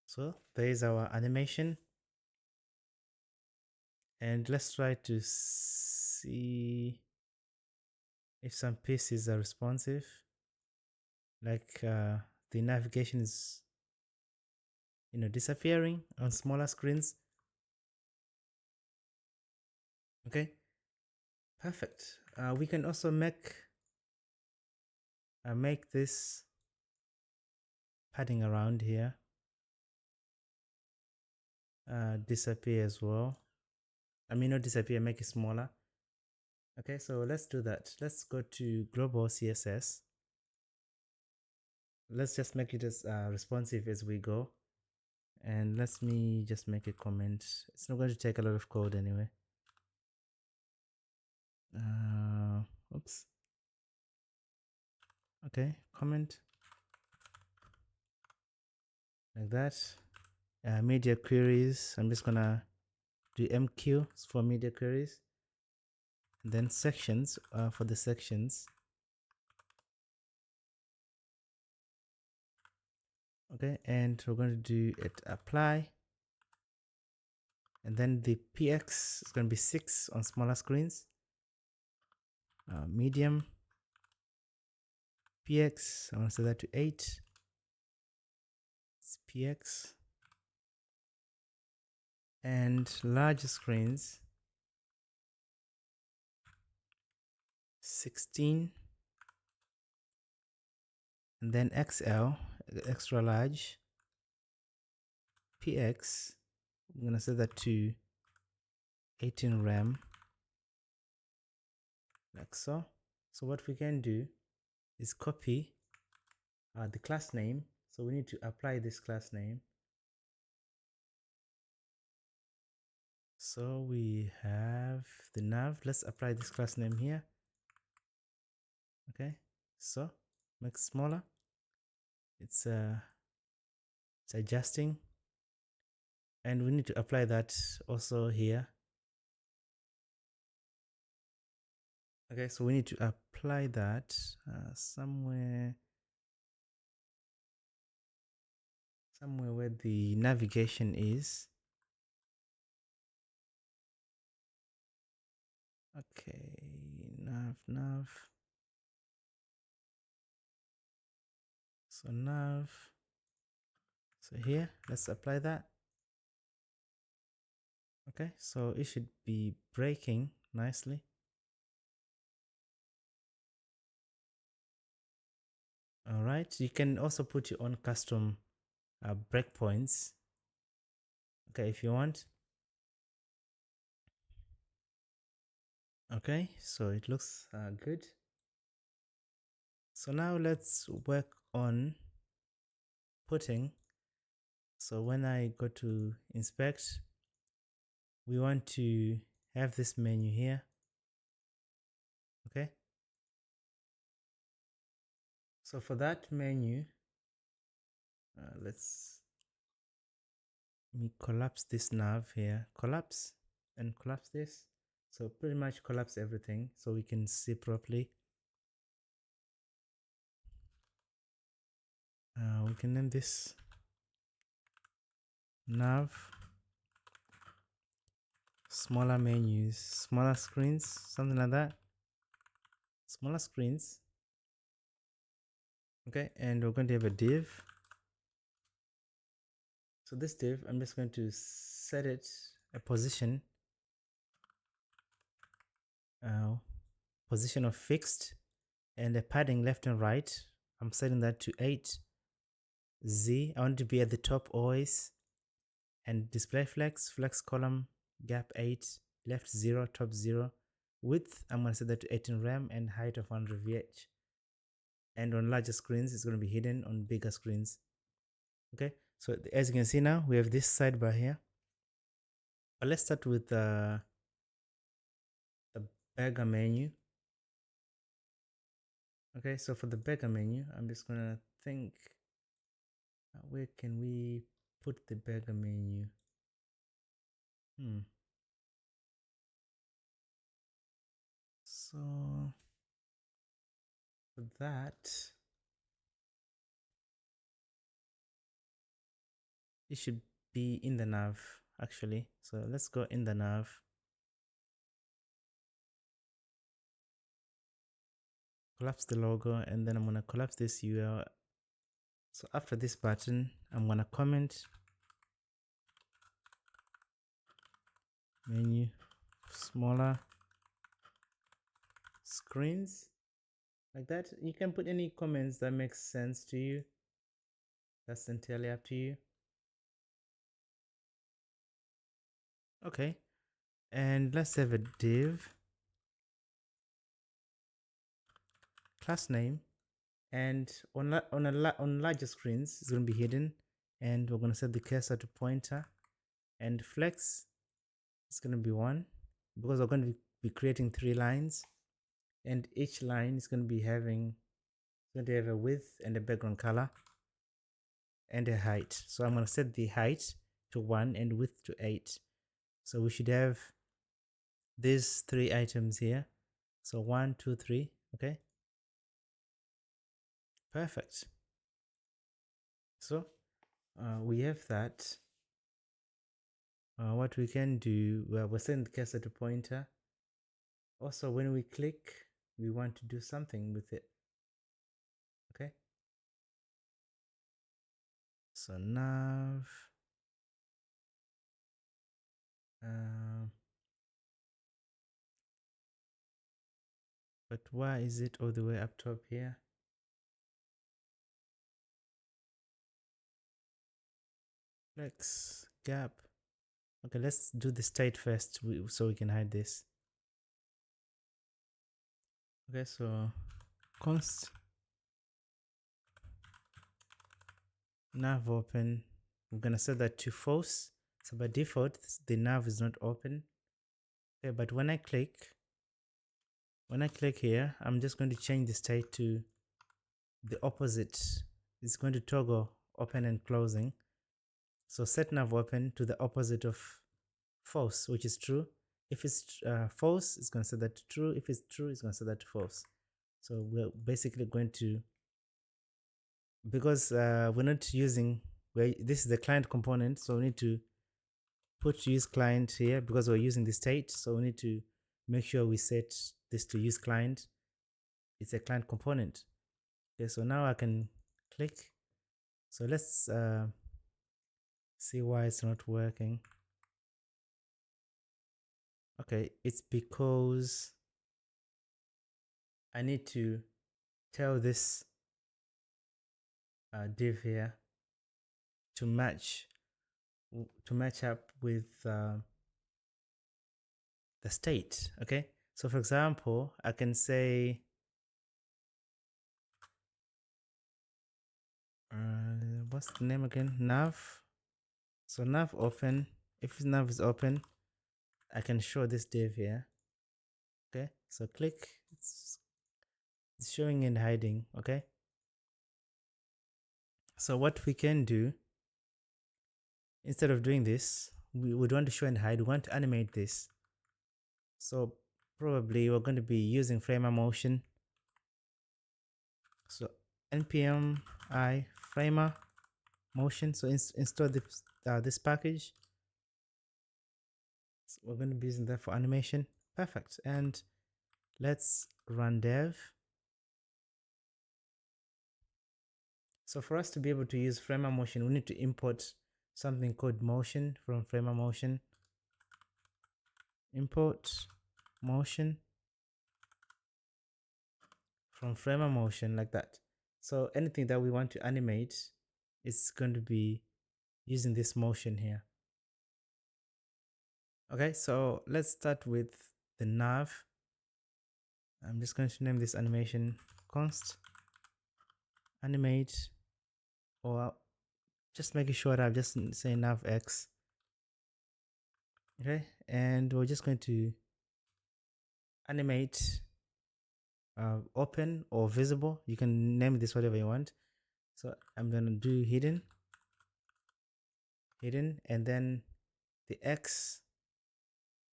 So there is our animation, and let's try to see if some pieces are responsive, like the navigation is disappearing on smaller screens. Okay, perfect. We can also make this padding around here disappear as well. I mean, not disappear, make it smaller. Okay, so let's do that. Let's go to global CSS. Let's just make it as responsive as we go. And let me just make a comment. It's not going to take a lot of code anyway. Oops. Okay, comment like that. Media queries, I'm just gonna do MQ for media queries, and then sections for the sections. Okay, and we're going to do it apply, and then the px is going to be 6 on smaller screens. Medium px, I want to set that to 8. It's px. And larger screens 16, and then XL, extra large, px, I'm going to set that to 18 rem, like so. So what we can do is copy the class name. So we need to apply this class name. So we have the nav. Let's apply this class name here. Okay, so make it smaller. It's adjusting, and we need to apply that also here. Okay, so we need to apply that somewhere where the navigation is. Okay, nav. So nav, so here, let's apply that. Okay, so it should be breaking nicely. All right, you can also put your own custom breakpoints. Okay, if you want. Okay, so it looks good. So now let's work on putting. So when I go to inspect, we want to have this menu here. Okay. So for that menu, let me collapse this nav here, collapse and collapse this. So pretty much collapse everything so we can see properly. We can name this nav, smaller menus, smaller screens, something like that. Smaller screens. Okay, and we're going to have a div. So this div, I'm just going to set it a position, position of fixed, and a padding left and right. I'm setting that to 8. Z, I want to be at the top always, and display flex column gap 8, left 0, top 0. Width, I'm going to set that to 18 rem, and height of 100 VH. And on larger screens, it's going to be hidden on bigger screens. Okay, so as you can see now, we have this sidebar here. But let's start with the beggar menu. Okay, so for the beggar menu, I'm just gonna think, where can we put the beggar menu? So for that, it should be in the nav actually. So let's go in the nav. Collapse the logo, and then I'm gonna collapse this URL. So after this button, I'm gonna comment menu smaller screens, like that. You can put any comments that makes sense to you. That's entirely up to you. Okay, and let's have a div class name, and on larger screens it's going to be hidden, and we're going to set the cursor to pointer, and flex is going to be 1 because we're going to be creating 3 lines, and each line is going to be having a width and a background color and a height. So I'm going to set the height to 1 and width to 8. So we should have these 3 items here. So 1, 2, 3. Okay, perfect. So we have that. What we can do, we're setting the cursor to pointer. Also, when we click, we want to do something with it. Okay, so nav, but why is it all the way up top here? Flex gap. Okay, let's do the state first so we can hide this. Okay, so const nav open, I'm gonna set that to false. So by default the nav is not open. Okay, but when I click here, I'm just going to change the state to the opposite. It's going to toggle open and closing. So set nav open to the opposite of false, which is true. If it's false, it's going to set that to true. If it's true, it's going to set that to false. So we're basically going to, because we're not using, this is the client component, so we need to put use client here because we're using the state. So we need to make sure we set this to use client. It's a client component. Okay, so now I can click So let's see why it's not working. Okay, it's because I need to tell this div here to match up with the state. Okay, so for example, I can say what's the name again? Nav. So nav open. If nav is open, I can show this div here. Okay, so click. It's showing and hiding. Okay, so what we can do, instead of doing this, we would want to show and hide. We want to animate this. So probably we're going to be using Framer motion. So npm I Framer motion. So install this package. So we're going to be using that for animation. Perfect. And let's run dev. So for us to be able to use Framer motion, we need to import something called motion from Framer motion. Import motion from Framer motion, like that. So anything that we want to animate is going to be using this motion here. Okay, so let's start with the nav. I'm just going to name this animation const animate, or just making sure that I'm just saying nav x. Okay, and we're just going to animate open or visible. You can name this whatever you want. So I'm going to do hidden, and then the x,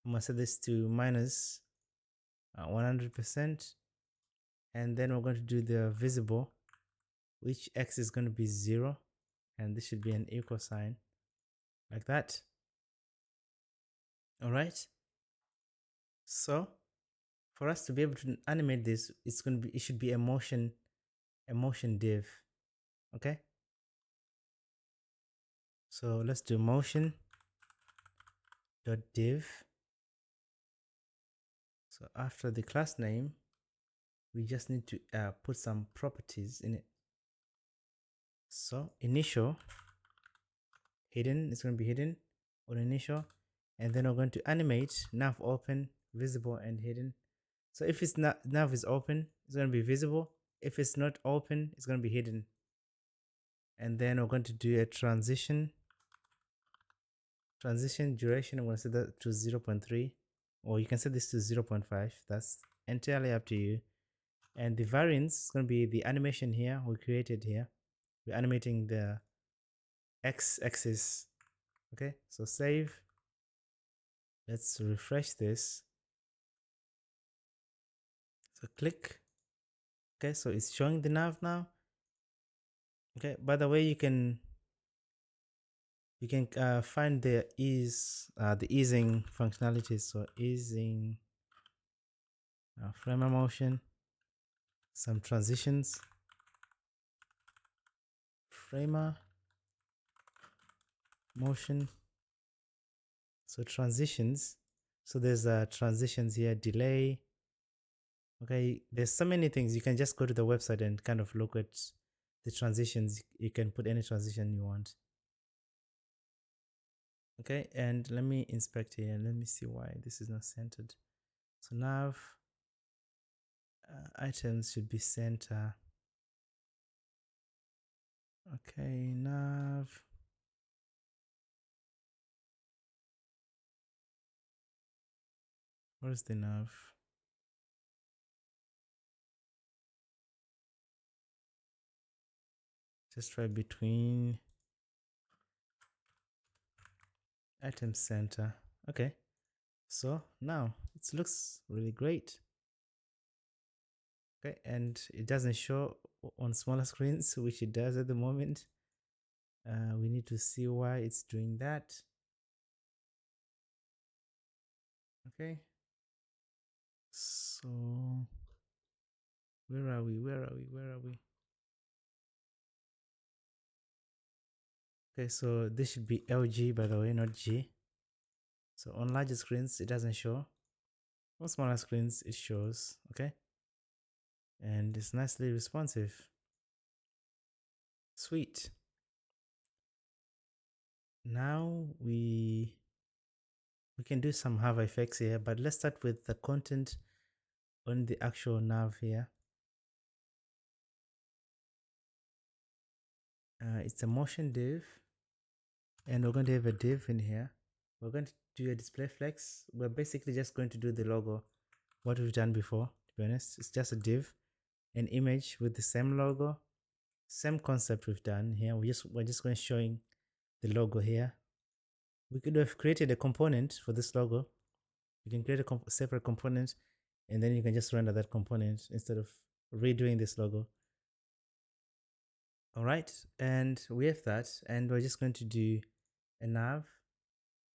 I'm going to set this to minus 100%, and then we're going to do the visible, which x is going to be 0, and this should be an equal sign, like that. All right, so for us to be able to animate this, it should be a motion div. Okay, so let's do motion dot div. So after the class name, we just need to put some properties in it. So initial hidden, it's going to be hidden on initial, and then we're going to animate nav open, visible, and hidden. So if it's not, nav is open, it's going to be visible. If it's not open, it's going to be hidden. And then we're going to do a transition duration. I'm going to set that to 0.3, or you can set this to 0.5. That's entirely up to you. And the variance is going to be the animation here we created here. We're animating the x-axis. Okay, so save. Let's refresh this. So click. Okay, so it's showing the nav now. Okay, by the way, you can find the easing functionalities. So easing, Framer motion, some transitions, Framer motion. So transitions. So there's transitions here, delay. Okay, there's so many things. You can just go to the website and kind of look at the transitions. You can put any transition you want. Okay, and let me inspect here. Let me see why this is not centered. So nav items should be center. Okay, nav. Where's the nav? Just right between item center. Okay, so now it looks really great. Okay, and it doesn't show on smaller screens, which it does at the moment. We need to see why it's doing that. Okay, so where are we? Okay, so this should be LG, by the way, not G. So on larger screens, it doesn't show. On smaller screens, it shows, okay? And it's nicely responsive. Sweet. Now we can do some hover effects here, but let's start with the content on the actual nav here. It's a motion div, and we're going to have a div in here. We're going to do a display flex. We're basically just going to do the logo, what we've done before, to be honest. It's just a div, an image with the same logo, same concept we've done here. We're just going to showing the logo here. We could have created a component for this logo. You can create a separate component, and then you can just render that component instead of redoing this logo. All right, and we have that, and we're just going to do a nav.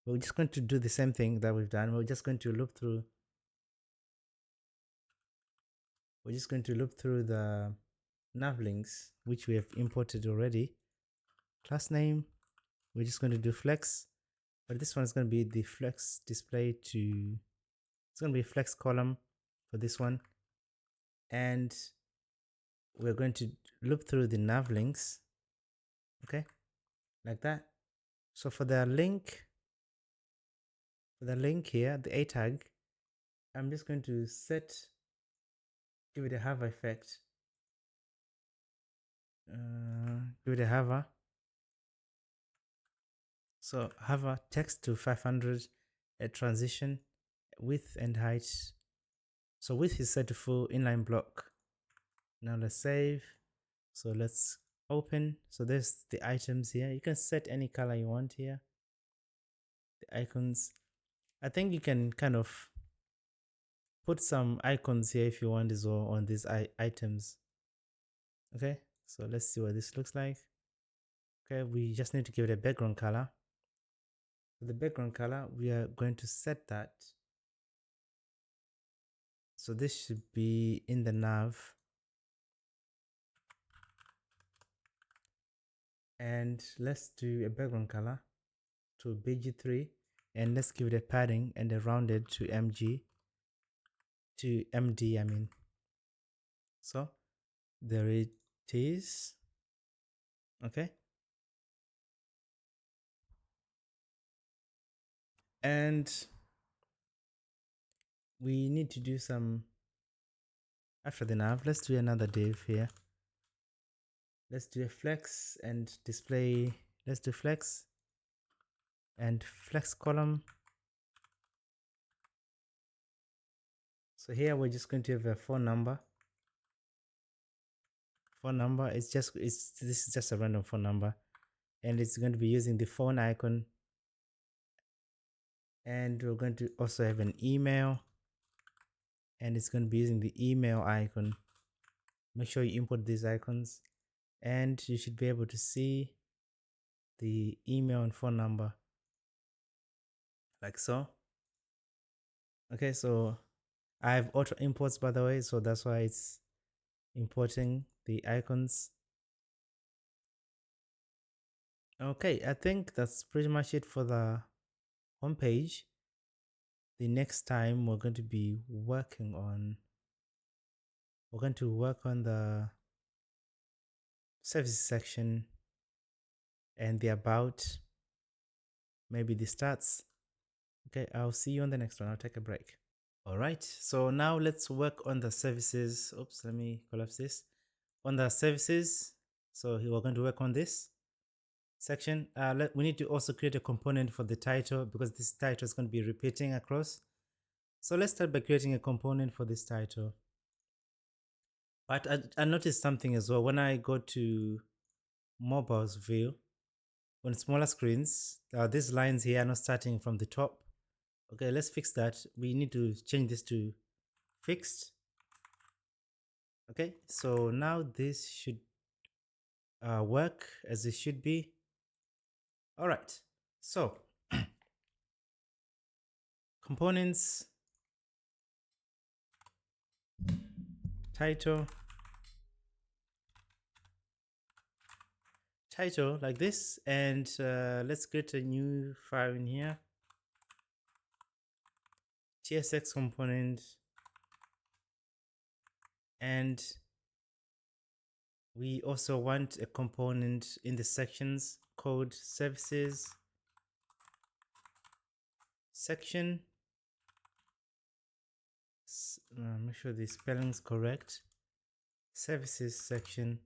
We're just going to do the same thing that we've done. We're just going to loop through. We're just going to loop through the nav links, which we have imported already. Class name, we're just going to do flex, but this one is going to be the flex display to, it's going to be flex column for this one. And we're going to loop through the nav links, okay, like that. So for the link here, the A tag, I'm just going to give it a hover effect, give it a hover. So hover text to 500, a transition, width and height. So width is set to full inline block. Now let's save. So let's open. So there's the items here. You can set any color you want here. The icons. I think you can kind of put some icons here if you want as well on these items. Okay, so let's see what this looks like. Okay, we just need to give it a background color. For the background color, we are going to set that. So this should be in the nav. And let's do a background color to BG3, and let's give it a padding and a rounded to MD, I mean. So there it is. Okay. And we need to do some, after the nav, let's do another div here. Let's do a flex and display. Let's do flex and flex column. So here we're just going to have a phone number. Phone number, this is just a random phone number, and it's going to be using the phone icon. And we're going to also have an email, and it's going to be using the email icon. Make sure you import these icons, and you should be able to see the email and phone number like so. Okay, so I have auto imports, by the way, so that's why it's importing the icons. Okay, I think that's pretty much it for the homepage. The next time we're going to be working on, the services section and the about, maybe the stats. Okay, I'll see you on the next one. I'll take a break. All right, so now let's work on the services. Oops, let me collapse this. On the services, so we're going to work on this section. We need to also create a component for the title, because this title is going to be repeating across. So let's start by creating a component for this title. But I noticed something as well. When I go to mobile's view, on smaller screens, these lines here are not starting from the top. Okay, let's fix that. We need to change this to fixed. Okay, so now this should work as it should be. All right, so components, title, title like this, and let's create a new file in here. JSX component, and we also want a component in the sections code services section. Make sure the spelling is correct. Services section.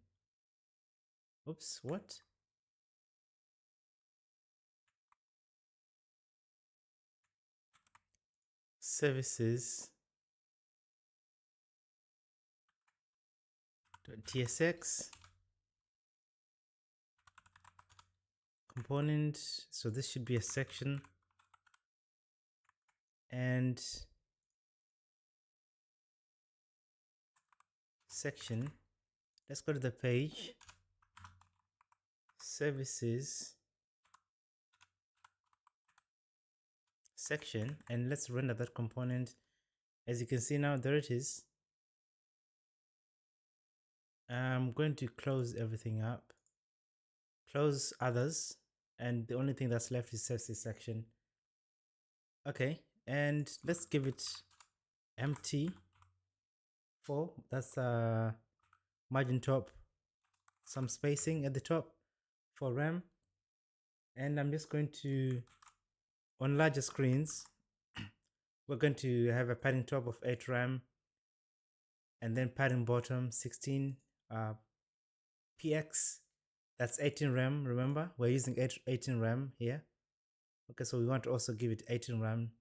Oops, what? Services .tsx component. So this should be a section, and section. Let's go to the page. Services section, and let's render that component. As you can see now, there it is. I'm going to close everything up, close others, and the only thing that's left is services section. Okay, and let's give it empty 4. That's margin top, some spacing at the top for RAM, and I'm just going to, on larger screens, we're going to have a padding top of 8 RAM, and then padding bottom 16 px. That's 18 RAM. Remember, we're using 18 RAM here. Okay, so we want to also give it 18 RAM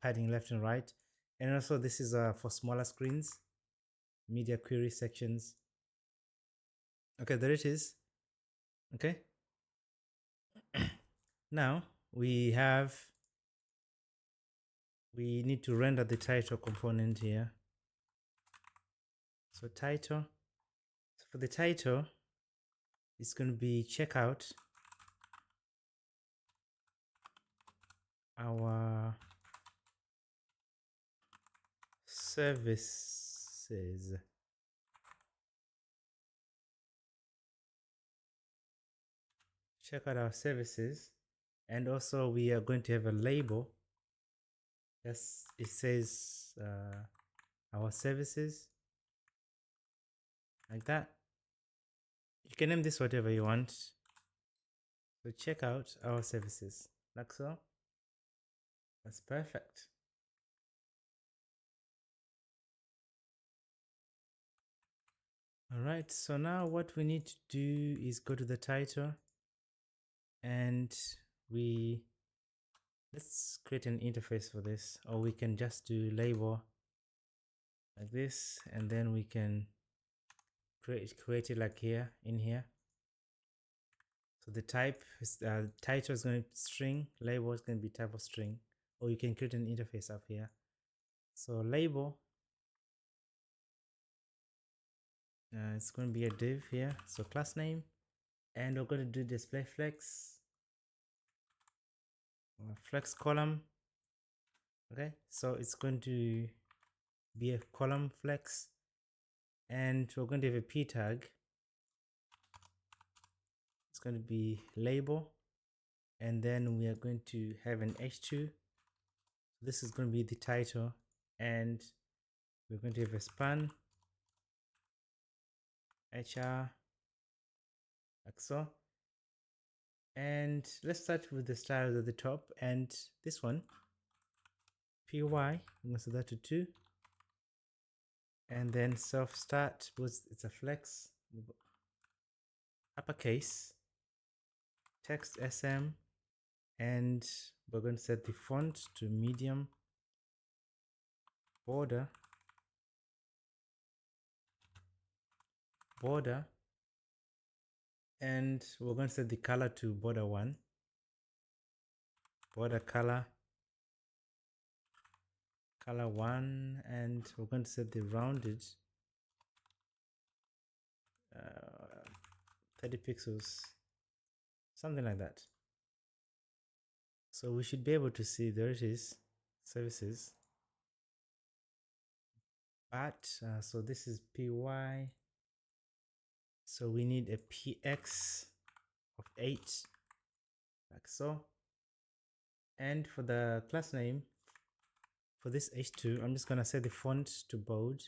padding left and right, and also this is for smaller screens, media query sections. Okay, there it is. Okay, now we need to render the title component here. So title, so for the title, it's going to be checkout our services. Check out our services, and also we are going to have a label. Yes, it says our services, like that. You can name this whatever you want. So check out our services, like so. That's perfect. All right, so now what we need to do is go to the title, and let's create an interface for this, or we can just do label like this, and then we can create it like here, in here. So the type is title is going to be string, label is going to be type of string, or you can create an interface up here. So label, it's going to be a div here, so class name, and we're going to do display flex, flex column. Okay, so it's going to be a column flex, and we're going to have a p tag. It's going to be label, and then we are going to have an h2. This is going to be the title, and we're going to have a span hr, like so. And let's start with the styles at the top, and this one py, I'm going to set that to 2, and then self start was, it's a flex, uppercase, text sm, and we're going to set the font to medium, border, and we're going to set the color to border 1, border color 1, and we're going to set the rounded 30 pixels, something like that. So we should be able to see, there it is, services. But so this is py, so we need a px of 8, like so. And for the class name, for this h2, I'm just going to set the font to bold.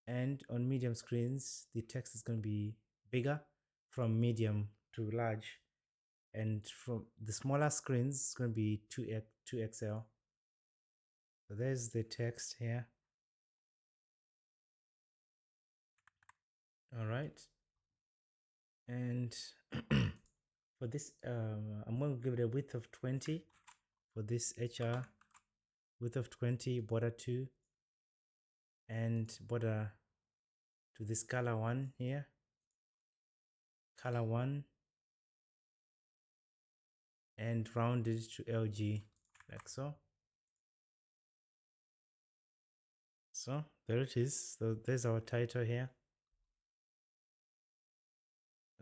And on medium screens, the text is going to be bigger from medium to large. And from the smaller screens, it's going to be 2XL. So there's the text here. All right. And for this, I'm going to give it a width of 20 for this HR, width of 20, border 2, and border to this color 1 here, color 1, and rounded to LG, like so. So there it is. So there's our title here.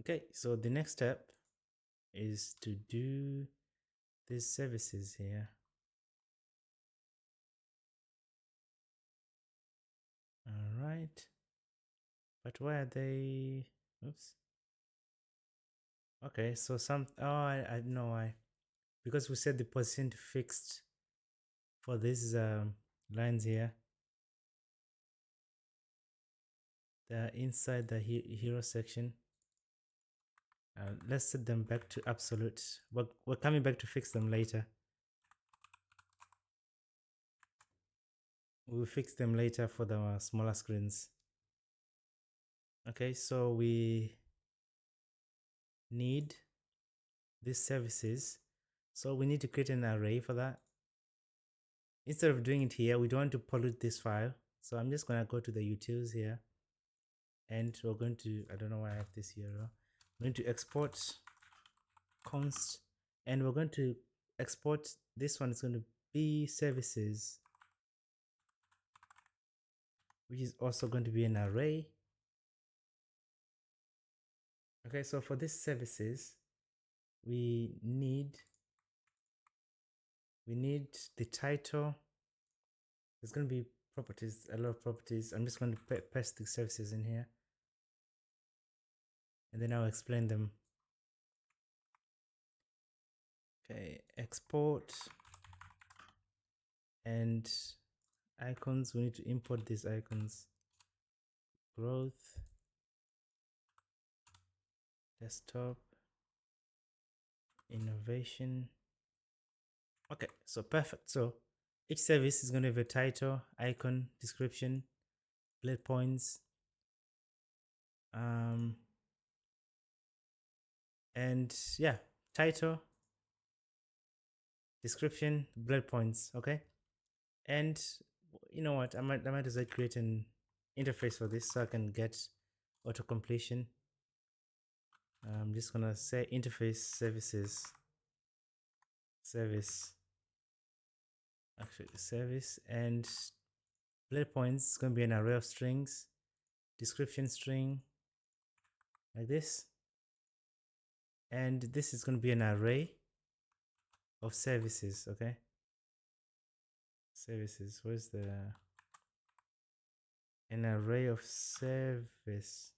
Okay, so the next step is to do these services here. All right, but why are they? Oops. Okay, so I know why, because we set the position to fixed for these lines here. They're inside the hero section. Let's set them back to absolute. We're coming back to fix them later. We'll fix them later for the smaller screens. Okay, so we need these services. So we need to create an array for that. Instead of doing it here, we don't want to pollute this file. So I'm just going to go to the utils here. And we're going to, I don't know why I have this here. We're going to export const. And we're going to export, this one is going to be services, which is also going to be an array. Okay, so for this services, we need the title. There's going to be properties, a lot of properties. I'm just going to paste the services in here, and then I'll explain them. Okay, export and icons. We need to import these icons. Growth, desktop, innovation. Okay, so perfect. So each service is going to have a title, icon, description, bullet points, and yeah, title, description, bullet points. Okay, and you know what, I might as well create an interface for this so I can get auto completion. I'm just gonna say interface services, service, actually service, and bullet points is going to be an array of strings, description string, like this, and this is going to be an array of services. Okay, services, where's the an array of service?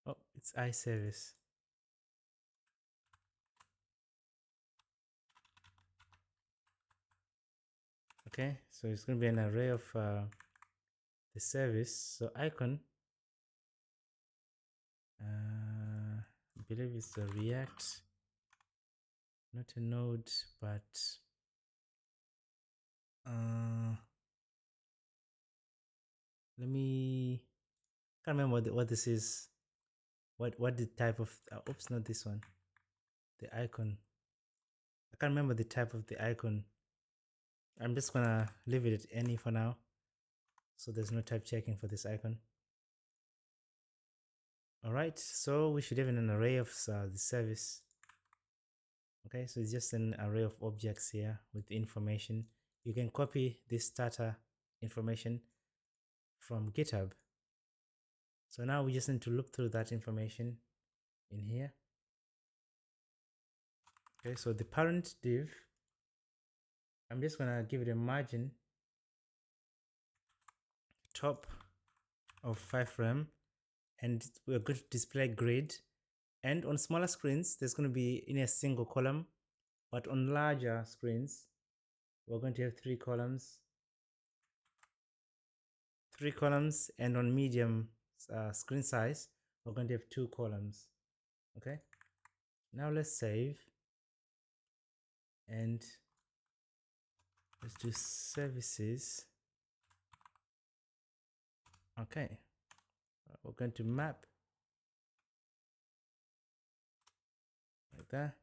Oh, it's iService. Okay, so it's going to be an array of the service. So icon, I believe it's a React, not a Node, but let me, can't remember what this is. What the type of oops, not this one, the icon. I can't remember the type of the icon. I'm just gonna leave it at any for now, so there's no type checking for this icon. All right, so we should have an array of the service. Okay, so it's just an array of objects here with information. You can copy this starter information from GitHub. So now we just need to look through that information in here. Okay, so the parent div, I'm just gonna give it a margin top of 5 rem, and we're going to display grid. And on smaller screens, there's going to be in a single column, but on larger screens, we're going to have three columns, and on medium screen size, we're going to have 2 columns. Okay, now let's save, and let's do services. Okay, we're going to map like that.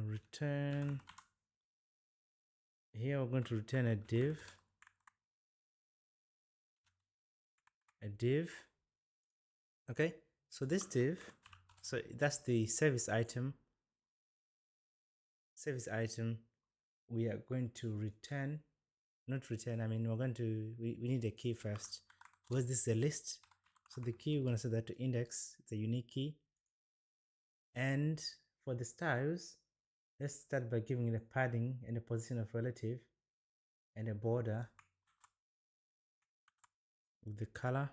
Return. Here we're going to return a div. Okay, so this div, so that's the service item. We are going to return, not return, I mean we're going to, we need a key first, because this is a list. So the key, we're going to set that to index. It's a unique key. And for the styles, let's start by giving it a padding and a position of relative and a border with the color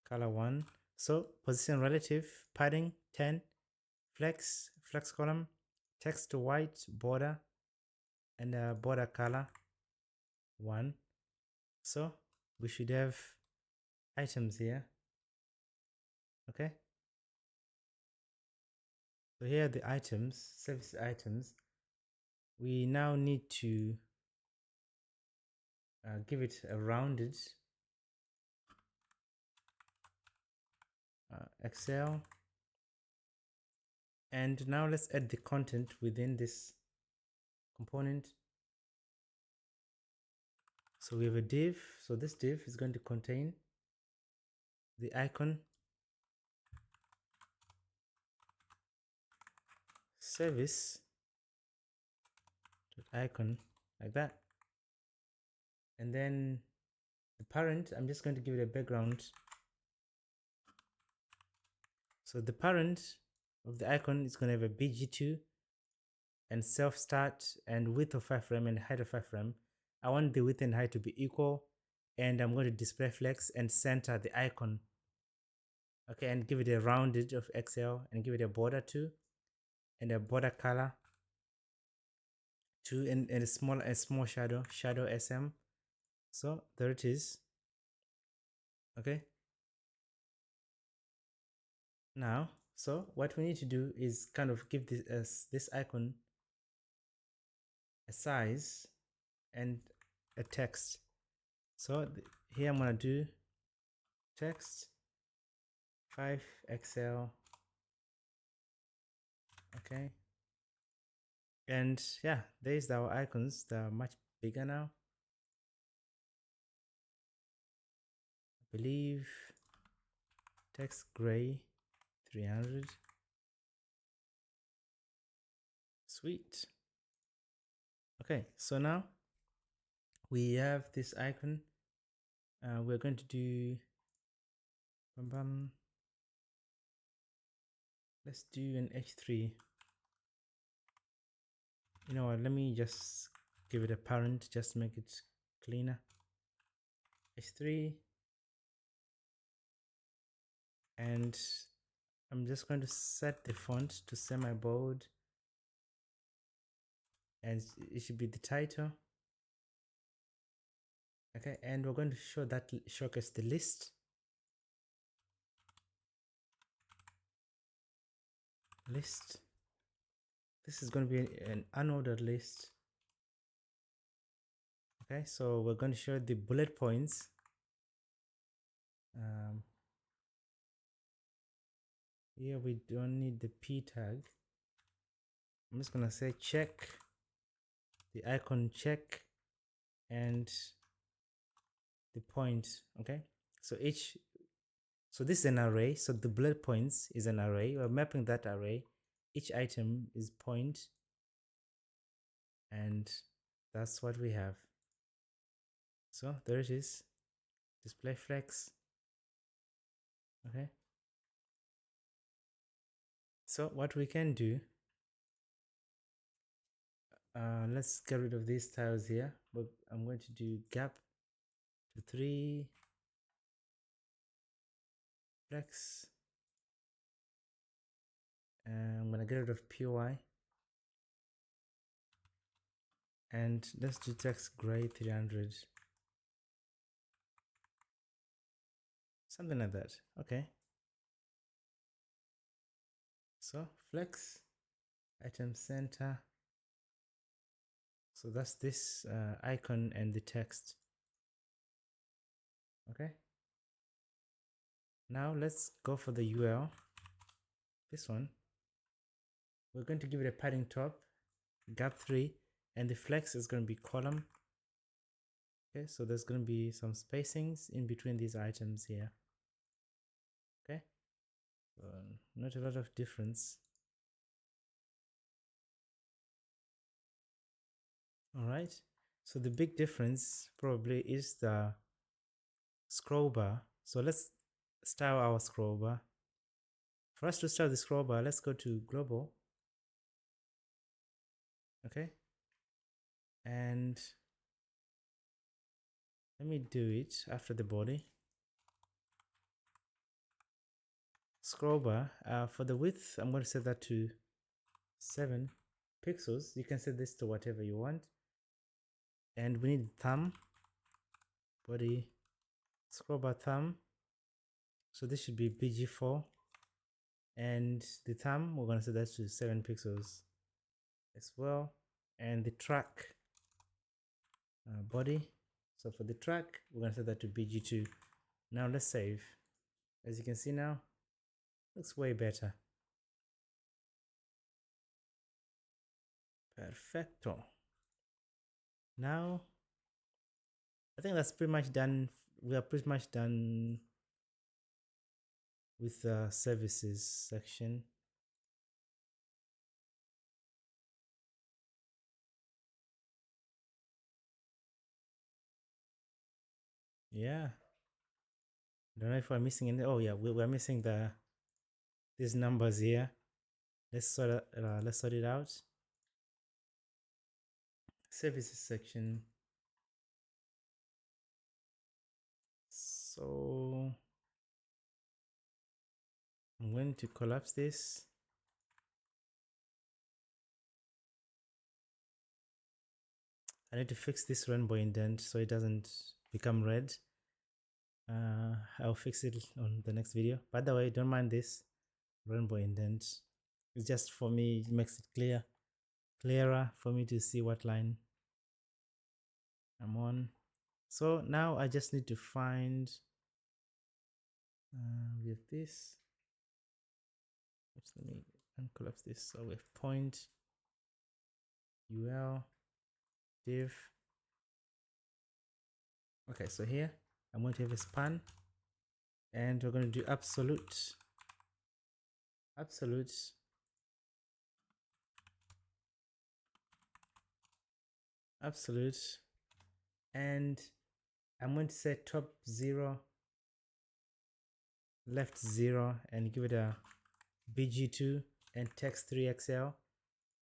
1. So position relative, padding 10, flex column, text to white, border, and a border color 1. So we should have items here. Okay, so here are the items, service items. We now need to give it a rounded Excel. And now let's add the content within this component. So we have a div. So this div is going to contain the icon, service icon, like that. And then the parent, I'm just going to give it a background. So the parent of the icon is going to have a bg2 and self start and width of 5 rem and height of 5 rem. I want the width and height to be equal, and I'm going to display flex and center the icon. Okay, and give it a rounded of XL and give it a border 2 and a border color 2 and a small shadow SM. So there it is. Okay, now so what we need to do is kind of give this icon a size and a text. So here I'm gonna do text 5XL. Okay, and yeah, there's our icons. They're much bigger now, I believe. Text gray 300. Sweet. Okay, so now we have this icon. We're going to do let's do an H3. You know what, let me just give it a parent, just to make it cleaner. H3, and I'm just going to set the font to semi-bold, and it should be the title. Okay, and we're going to showcase the list. This is going to be an unordered list. Okay, so we're going to show the bullet points. Here we don't need the p tag. I'm just gonna say check the icon, check, and the point. Okay, so this is an array, so the bullet points is an array. We're mapping that array. Each item is point, and that's what we have. So there it is, display flex. Okay, so what we can do, let's get rid of these tiles here, but I'm going to do gap 3 flex. I'm gonna get rid of py, and let's do text gray 300, something like that. Okay, so flex item center. So that's this icon and the text. Okay, now let's go for the UL. This one, we're going to give it a padding top, gap 3, and the flex is going to be column. Okay, so there's going to be some spacings in between these items here. Okay, not a lot of difference. All right, so the big difference probably is the scroll bar. So let's style our scroll bar. For us to style the scroll bar, let's go to global. Okay, and let me do it after the body. Scroll bar, for the width, I'm going to set that to 7 pixels. You can set this to whatever you want. And we need thumb, body, scroll bar thumb. So this should be BG4. And the thumb, we're going to set that to 7 pixels as well. And the track body. So for the track, we're going to set that to BG2. Now let's save. As you can see now, looks way better. Perfecto. Now, I think that's pretty much done. We are pretty much done with the services section. Yeah. Don't know if we're missing any. Oh yeah, we're missing these numbers here. Let's sort it out. Services section. So I'm going to collapse this. I need to fix this rainbow indent so it doesn't become red. I'll fix it on the next video. By the way, don't mind this rainbow indent. It's just for me, it makes it clearer for me to see what line I'm on. So now I just need to find with this. Let me uncollapse this. So we have point ul div. Okay, so here I'm going to have a span, and we're going to do absolute, and I'm going to say top 0, left 0, and give it a BG2 and text 3XL.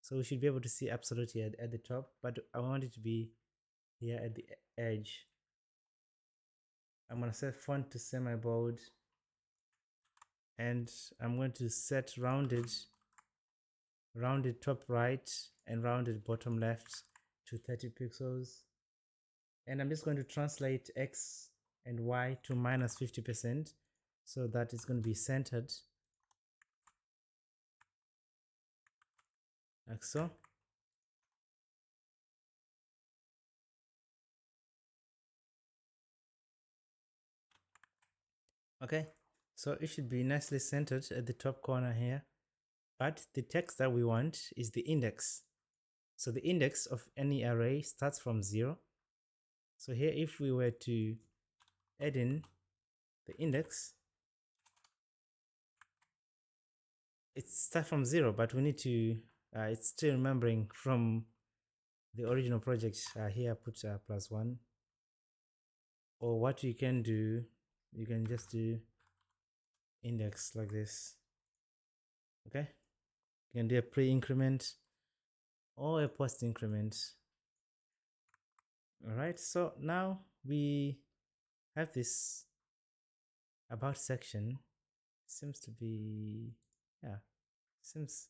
So we should be able to see absolute here at the top, but I want it to be here at the edge. I'm going to set font to semi-bold, and I'm going to set rounded top right and rounded bottom left to 30 pixels. And I'm just going to translate X and Y to minus 50% so that it's going to be centered, like so. Okay, so it should be nicely centered at the top corner here, but the text that we want is the index. So the index of any array starts from 0. So here, if we were to add in the index, it starts from 0, but we need to, it's still remembering from the original project. Here put +1. Or what you can do, you can just do index like this. Okay, you can do a pre-increment or a post-increment. All right, so now we have this about section. Seems to be, yeah, seems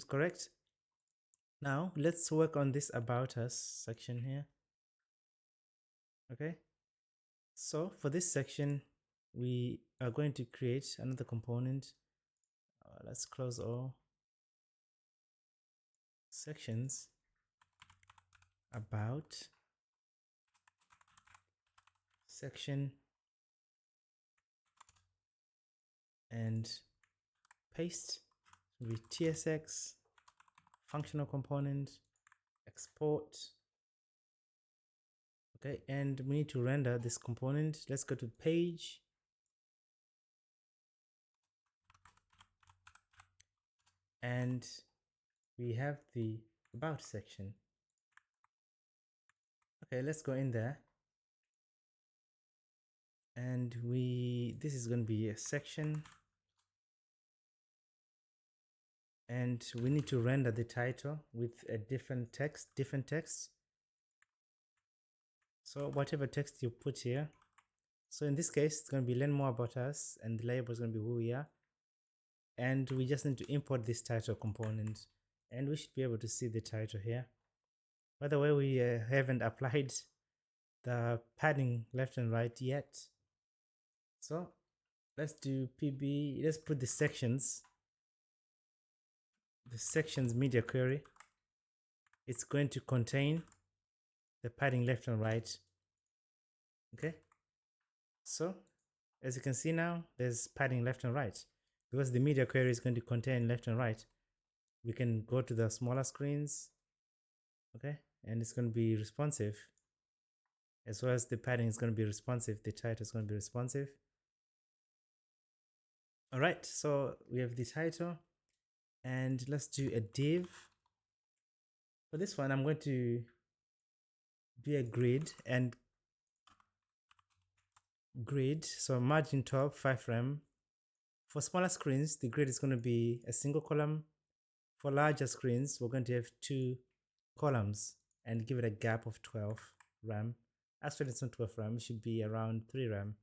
correct. Now let's work on this about us section here. Okay, so for this section we are going to create another component. Let's close all sections. About section and paste with TSX functional component export. Okay, and we need to render this component. Let's go to page, and we have the about section. Okay, let's go in there, and this is going to be a section, and we need to render the title with a different text. So whatever text you put here, so in this case it's going to be learn more about us, and the label is going to be who we are, and we just need to import this title component, and we should be able to see the title here. By the way, we haven't applied the padding left and right yet, so let's do pb. Let's put the sections media query. It's going to contain the padding left and right. Okay, so as you can see now, there's padding left and right because the media query is going to contain left and right. We can go to the smaller screens, okay, and it's going to be responsive, as well as the padding is going to be responsive, the title is going to be responsive. All right, so we have the title, and let's do a div. For this one, I'm going to do a grid, and grid, so margin top 5 rem. For smaller screens, the grid is going to be a single column. For larger screens, we're going to have 2 columns and give it a gap of 12 rem. Actually, it's not 12 rem, it should be around 3 rem.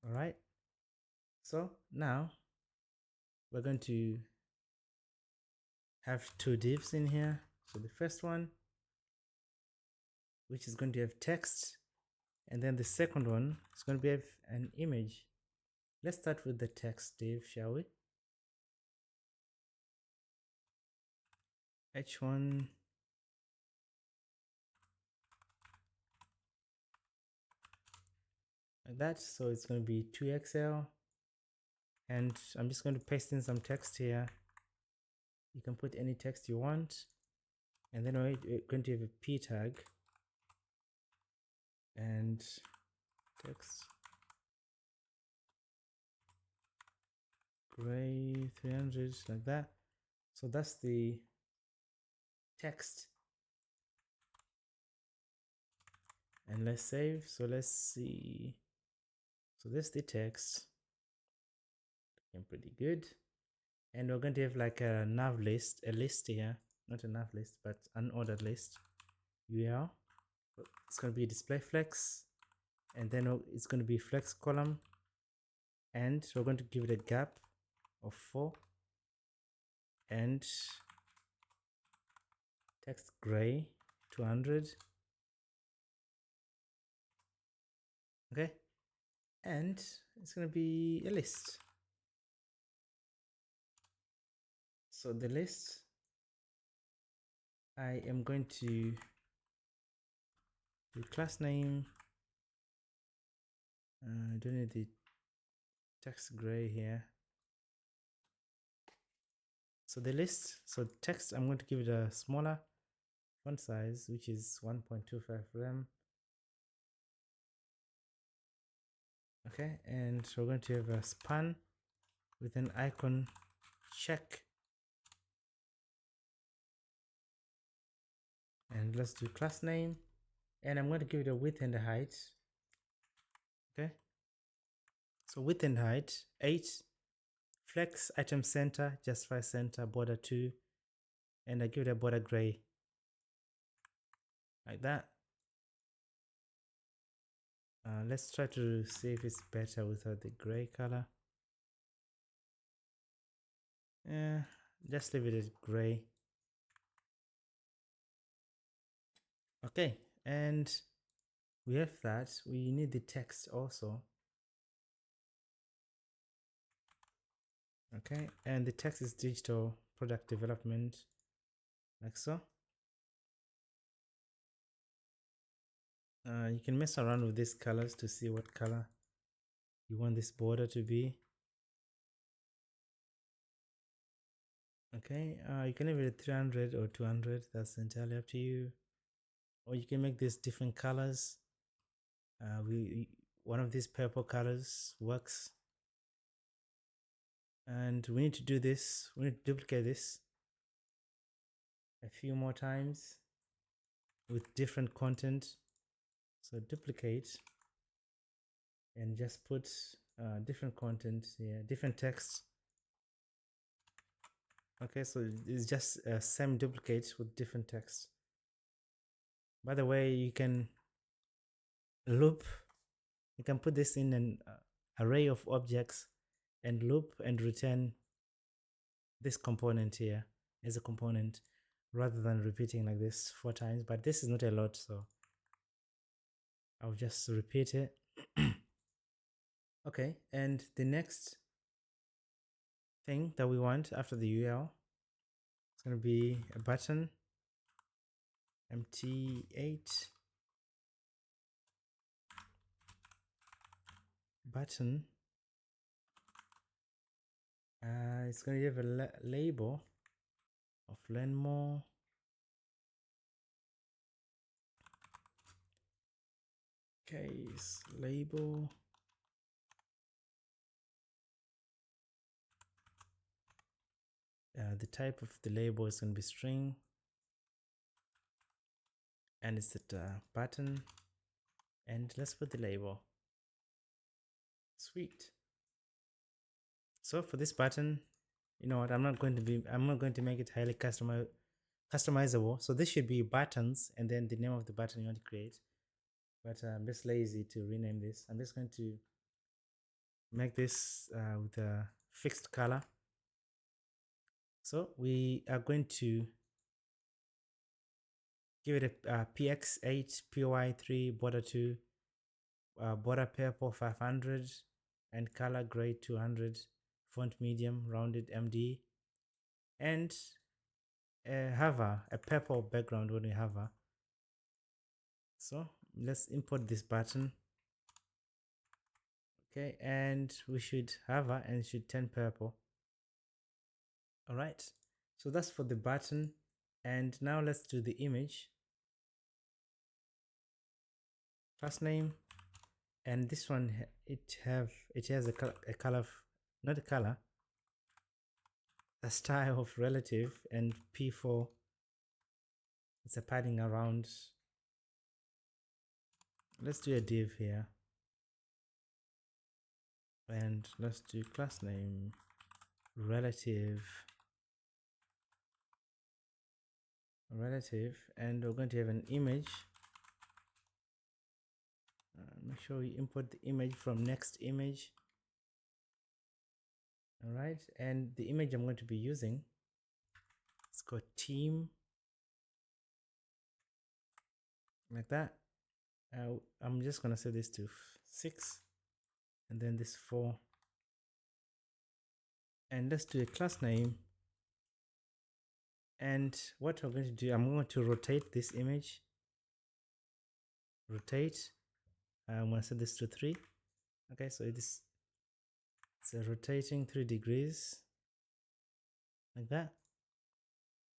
All right, so now we're going to have 2 divs in here. So the first one, which is going to have text, and then the second one is going to have an image. Let's start with the text div, shall we? H1 like that, so it's going to be 2XL, and I'm just going to paste in some text here. You can put any text you want, and then we're going to have a p tag and text gray 300 like that. So that's the text, and let's save. So let's see, so that's the text, looking pretty good. And we're going to have like a nav list, a list here, not a nav list but an ordered list. UL, it's going to be display flex, and then it's going to be flex column, and we're going to give it a gap of 4, and text gray 200. Okay, and it's going to be a list. So the list, I am going to do class name. I don't need the text gray here. So the list, so text, I'm going to give it a smaller font size, which is 1.25 rem. Okay, and we're going to have a span with an icon check, and let's do class name, and I'm going to give it a width and a height. Okay, so width and height 8, flex item center, justify center, border 2, and I give it a border gray like that. Let's try to see if it's better without the gray color. Yeah, just leave it as gray. Okay, and we have that. We need the text also. Okay, and the text is digital product development, like so. You can mess around with these colors to see what color you want this border to be. Okay, you can leave it at 300 or 200, that's entirely up to you. Or you can make these different colors. One of these purple colors works. And we need to do this, we need to duplicate this a few more times with different content. So duplicate and just put different content here, different text. Okay, so it's just a same duplicate with different text. By the way, you can loop, you can put this in an array of objects and loop and return this component here as a component rather than repeating like this 4 times. But this is not a lot, so I'll just repeat it. Okay, and the next thing that we want after the UL is going to be a button, MT8 button. It's going to have a label of learn more. Case label. The type of the label is going to be string, and it's at button, and let's put the label. Sweet. So for this button, you know what, I'm not going to make it highly customizable. So this should be buttons and then the name of the button you want to create. But I'm just lazy to rename this. I'm just going to make this with a fixed color. So we are going to give it a px8 py3 border 2 border purple 500 and color gray 200, font medium rounded MD, and a purple background when we hover. So let's import this button. Okay, and we should hover and it should turn purple. All right, so that's for the button. And now let's do the image. Class name, and this one it has a color, not a color, a style of relative, and p4 it's a padding around. Let's do a div here, and let's do class name relative, and we're going to have an image. Make sure we import the image from next image. All right, and the image I'm going to be using, it's called team, like that. I'm just gonna set this to 6 and then this 4, and let's do a class name. And what we're going to do, I'm going to rotate this image, rotate. I'm going to set this to 3. Okay, so it's rotating 3 degrees, like that.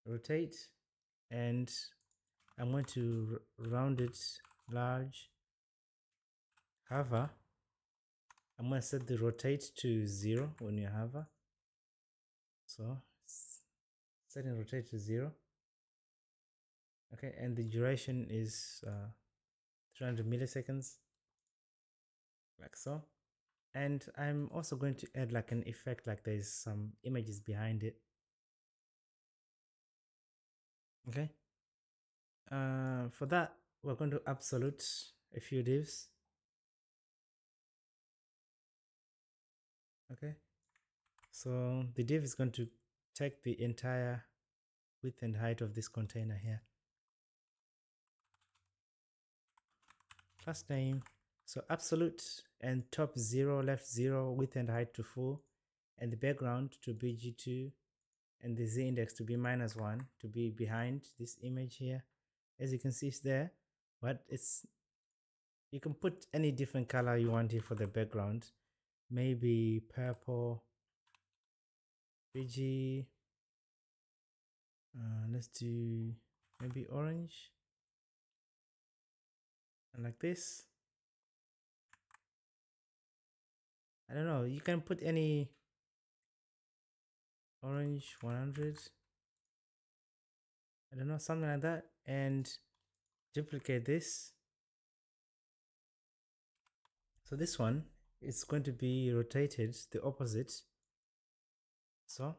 Rotate, and I'm going to round it large. Hover. I'm going to set the rotate to 0 when you hover. So setting rotate to 0. Okay, and the duration is 300 milliseconds, like so. And I'm also going to add like an effect, like there's some images behind it. Okay. For that, we're going to absolute a few divs. Okay, so the div is going to take the entire width and height of this container here. Class name, so absolute and top 0, left 0, width and height to full, and the background to be G2, and the Z index to be -1 to be behind this image here. As you can see, it's there, but you can put any different color you want here for the background. Maybe purple, BG, let's do maybe orange, and like this. I don't know, you can put any orange 100, I don't know, something like that, and duplicate this. So this one is going to be rotated the opposite. So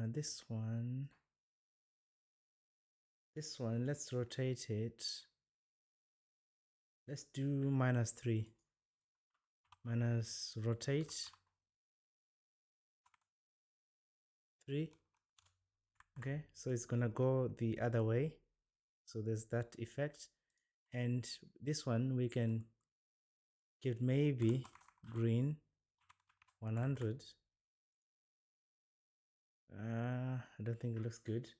this one, let's rotate it. Let's do -3, minus rotate 3. Okay, so it's gonna go the other way. So there's that effect. And this one we can give maybe green 100. I don't think it looks good.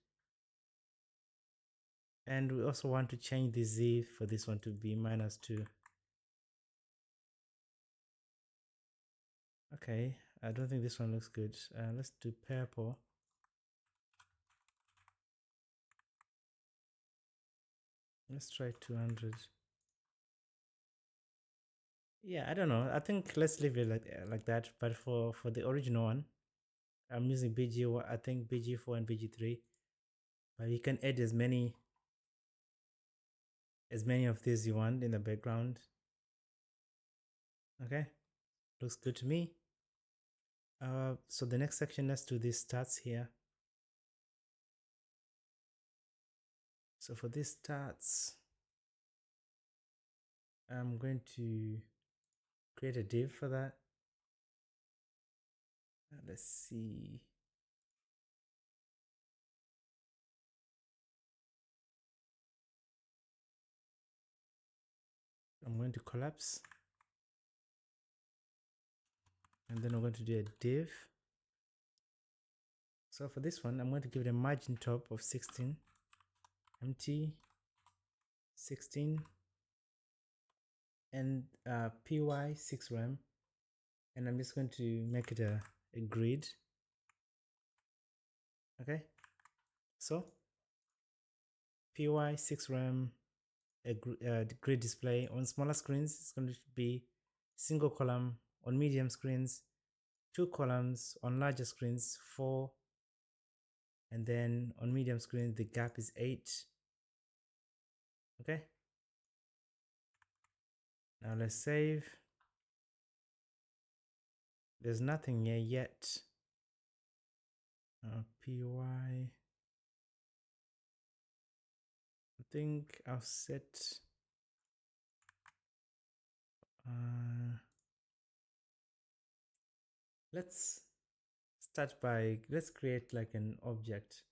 And we also want to change the Z for this one to be -2. Okay, I don't think this one looks good. Let's do purple. Let's try 200. Yeah, I don't know. I think let's leave it like that. But for the original one, I'm using BG1, I think BG4 and BG3. But you can add as many of these you want in the background. Okay, looks good to me. So the next section, let's do these stats here. So for these stats, I'm going to create a div for that. Let's see. I'm going to collapse. And then I'm going to do a div. So for this one, I'm going to give it a margin top of 16, empty 16, and py 6rem, and I'm just going to make it a grid. Okay, so py 6rem, grid display. On smaller screens it's going to be single column, on medium screens 2 columns, on larger screens 4, and then on medium screens the gap is 8. Okay, now let's save. There's nothing here yet. Py, I think I'll set let's start by, let's create like an object.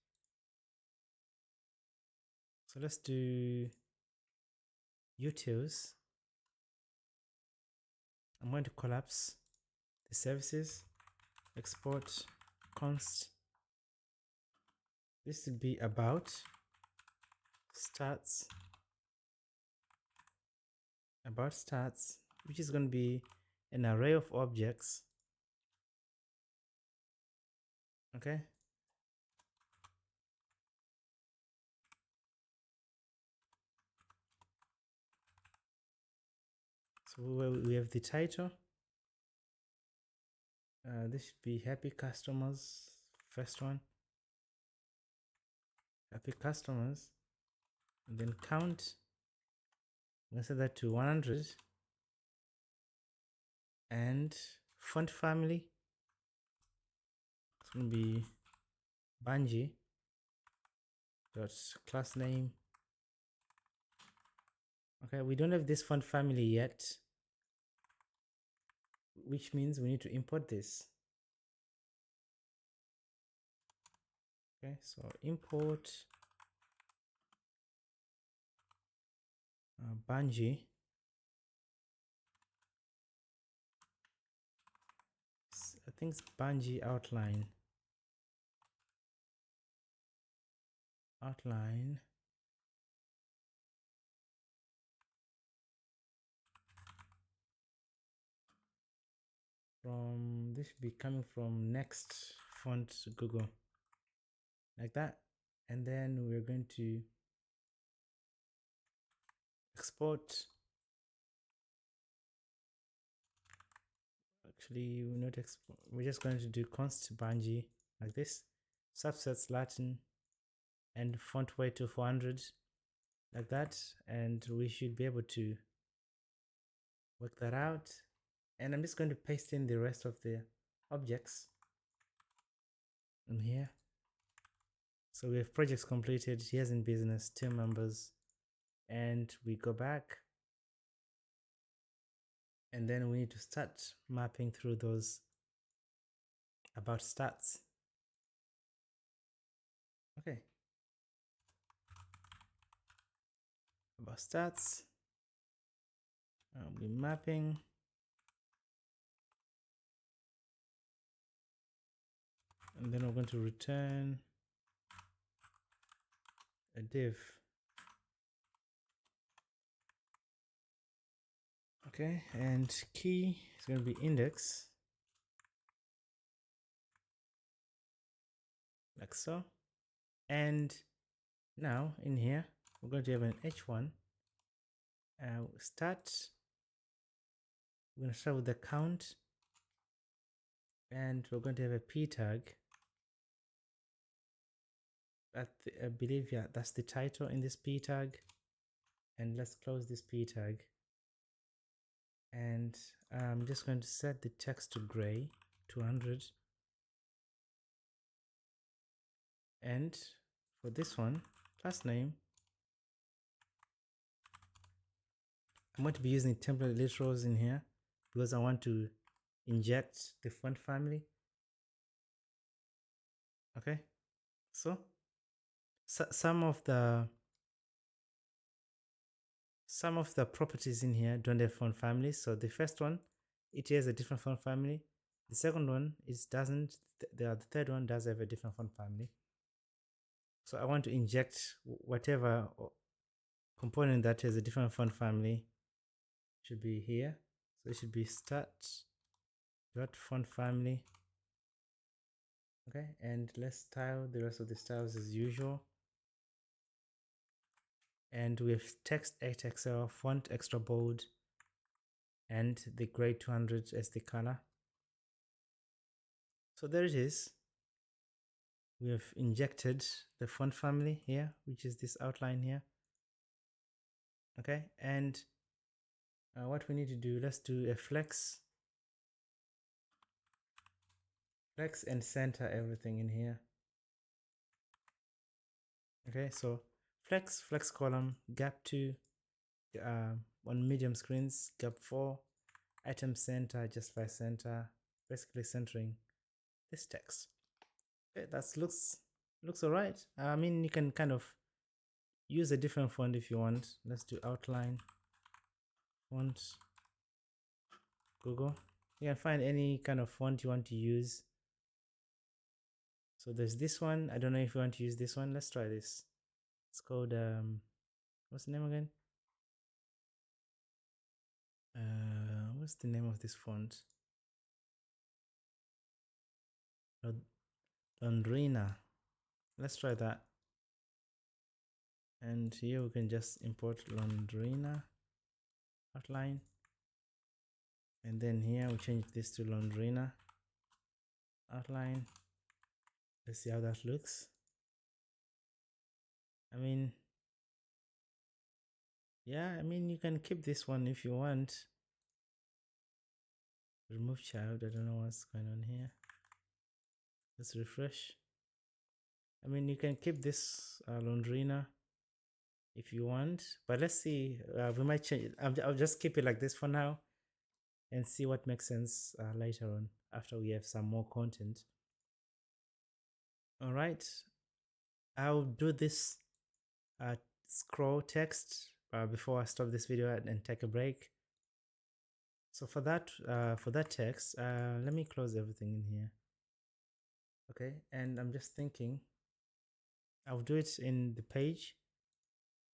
So let's do utils. I'm going to collapse the services, export const. This would be about stats, which is going to be an array of objects. Okay, so we have the title. This should be happy customers, first one, happy customers, and then count. I'm going to set that to 100, and font family, it's going to be Bungie dot class name. Okay, we don't have this font family yet. which means we need to import this. Okay, so import Bungie. I think it's Bungie outline. From this should be coming from Next font Google, like that. And then we're going to export. Actually, we're not export. We're just going to do const Bungie like this. Subsets Latin and font weight to 400, like that. And we should be able to work that out. And I'm just going to paste in the rest of the objects in here. So we have projects completed, here's in business, 2 members, and we go back. And then we need to start mapping through those about stats. Okay. About stats. I'll be mapping. And then we're going to return a div. Okay, and key is going to be index, like so. And now in here, we're going to have an h1. Start. We're going to start with the count, and we're going to have a p tag. I believe, yeah, that's the title in this p tag. And let's close this p tag. And I'm just going to set the text to gray, 200. And for this one, class name, I'm going to be using template literals in here because I want to inject the font family. Okay, so some of the properties in here don't have font families. So the first one, it has a different font family. The second one is doesn't. The third one does have a different font family. So I want to inject whatever component that has a different font family should be here. So it should be start.font family. Okay, and let's style the rest of the styles as usual. And we have text 8XL, font extra bold, and the gray 200 as the color. So there it is. We have injected the font family here, which is this outline here. Okay, and what we need to do, let's do a flex and center everything in here. Okay, so flex column, gap 2 on medium screens, gap 4, item center, justify center, basically centering this text. Okay, that looks all right. I mean, you can kind of use a different font if you want. Let's do outline font Google. You can find any kind of font you want to use. So there's this one. I don't know if you want to use this one. Let's try this. It's called what's the name again? What's the name of this font? Londrina. Let's try that. And here we can just import Londrina outline. And then here we change this to Londrina outline. Let's see how that looks. I mean, yeah, I mean, you can keep this one if you want. Remove child. I don't know what's going on here. Let's refresh. I mean, you can keep this Londrina if you want, but let's see. We might change it. I'll just keep it like this for now. and see what makes sense later on after we have some more content. All right, I'll do this scroll text before I stop this video and take a break. So for that text, let me close everything in here. Okay, and I'm just thinking I'll do it in the page.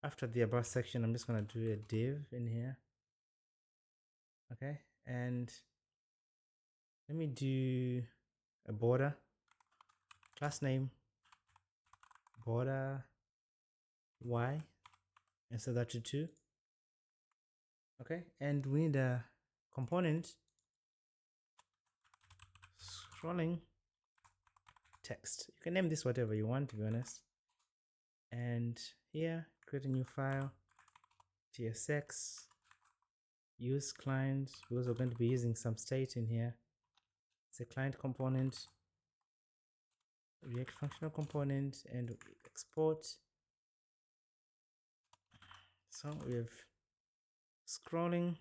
After the about section, I'm just going to do a div in here. Okay, and let me do a border, class name border y, and set that to 2. Okay, and we need a component scrolling text. You can name this whatever you want, to be honest. And here, create a new file, JSX use client, because we're going to be using some state in here. It's a client component, React functional component, and export. So we have scrolling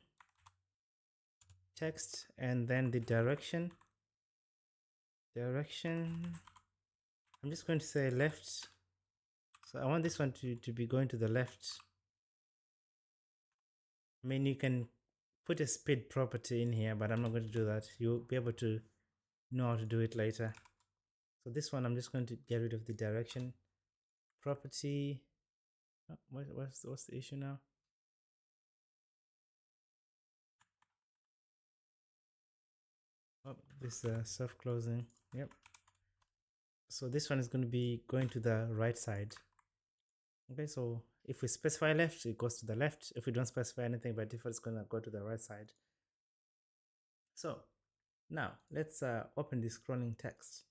text, and then the direction. I'm just going to say left. So I want this one to be going to the left. I mean, you can put a speed property in here, but I'm not going to do that. You'll be able to know how to do it later. So this one, I'm just going to get rid of the direction property. Oh, what's the issue now? Oh, this self-closing. Yep. So this one is going to be going to the right side. Okay, so if we specify left, it goes to the left. If we don't specify anything by default, it's going to go to the right side. So now let's open the scrolling text.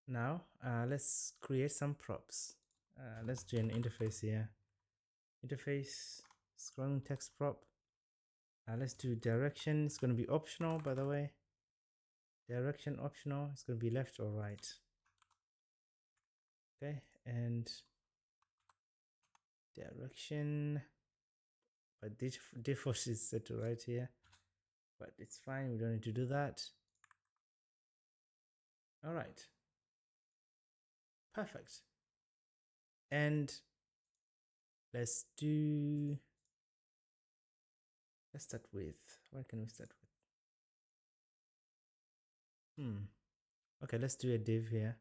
Now let's create some props. Let's do an interface here. Interface scrolling text prop. Let's do direction. It's going to be optional, by the way. Direction optional. It's going to be left or right. Okay, and direction, but default is set to right here, but it's fine, we don't need to do that. All right, perfect. And let's start with, what can we start with? Okay, let's do a div here.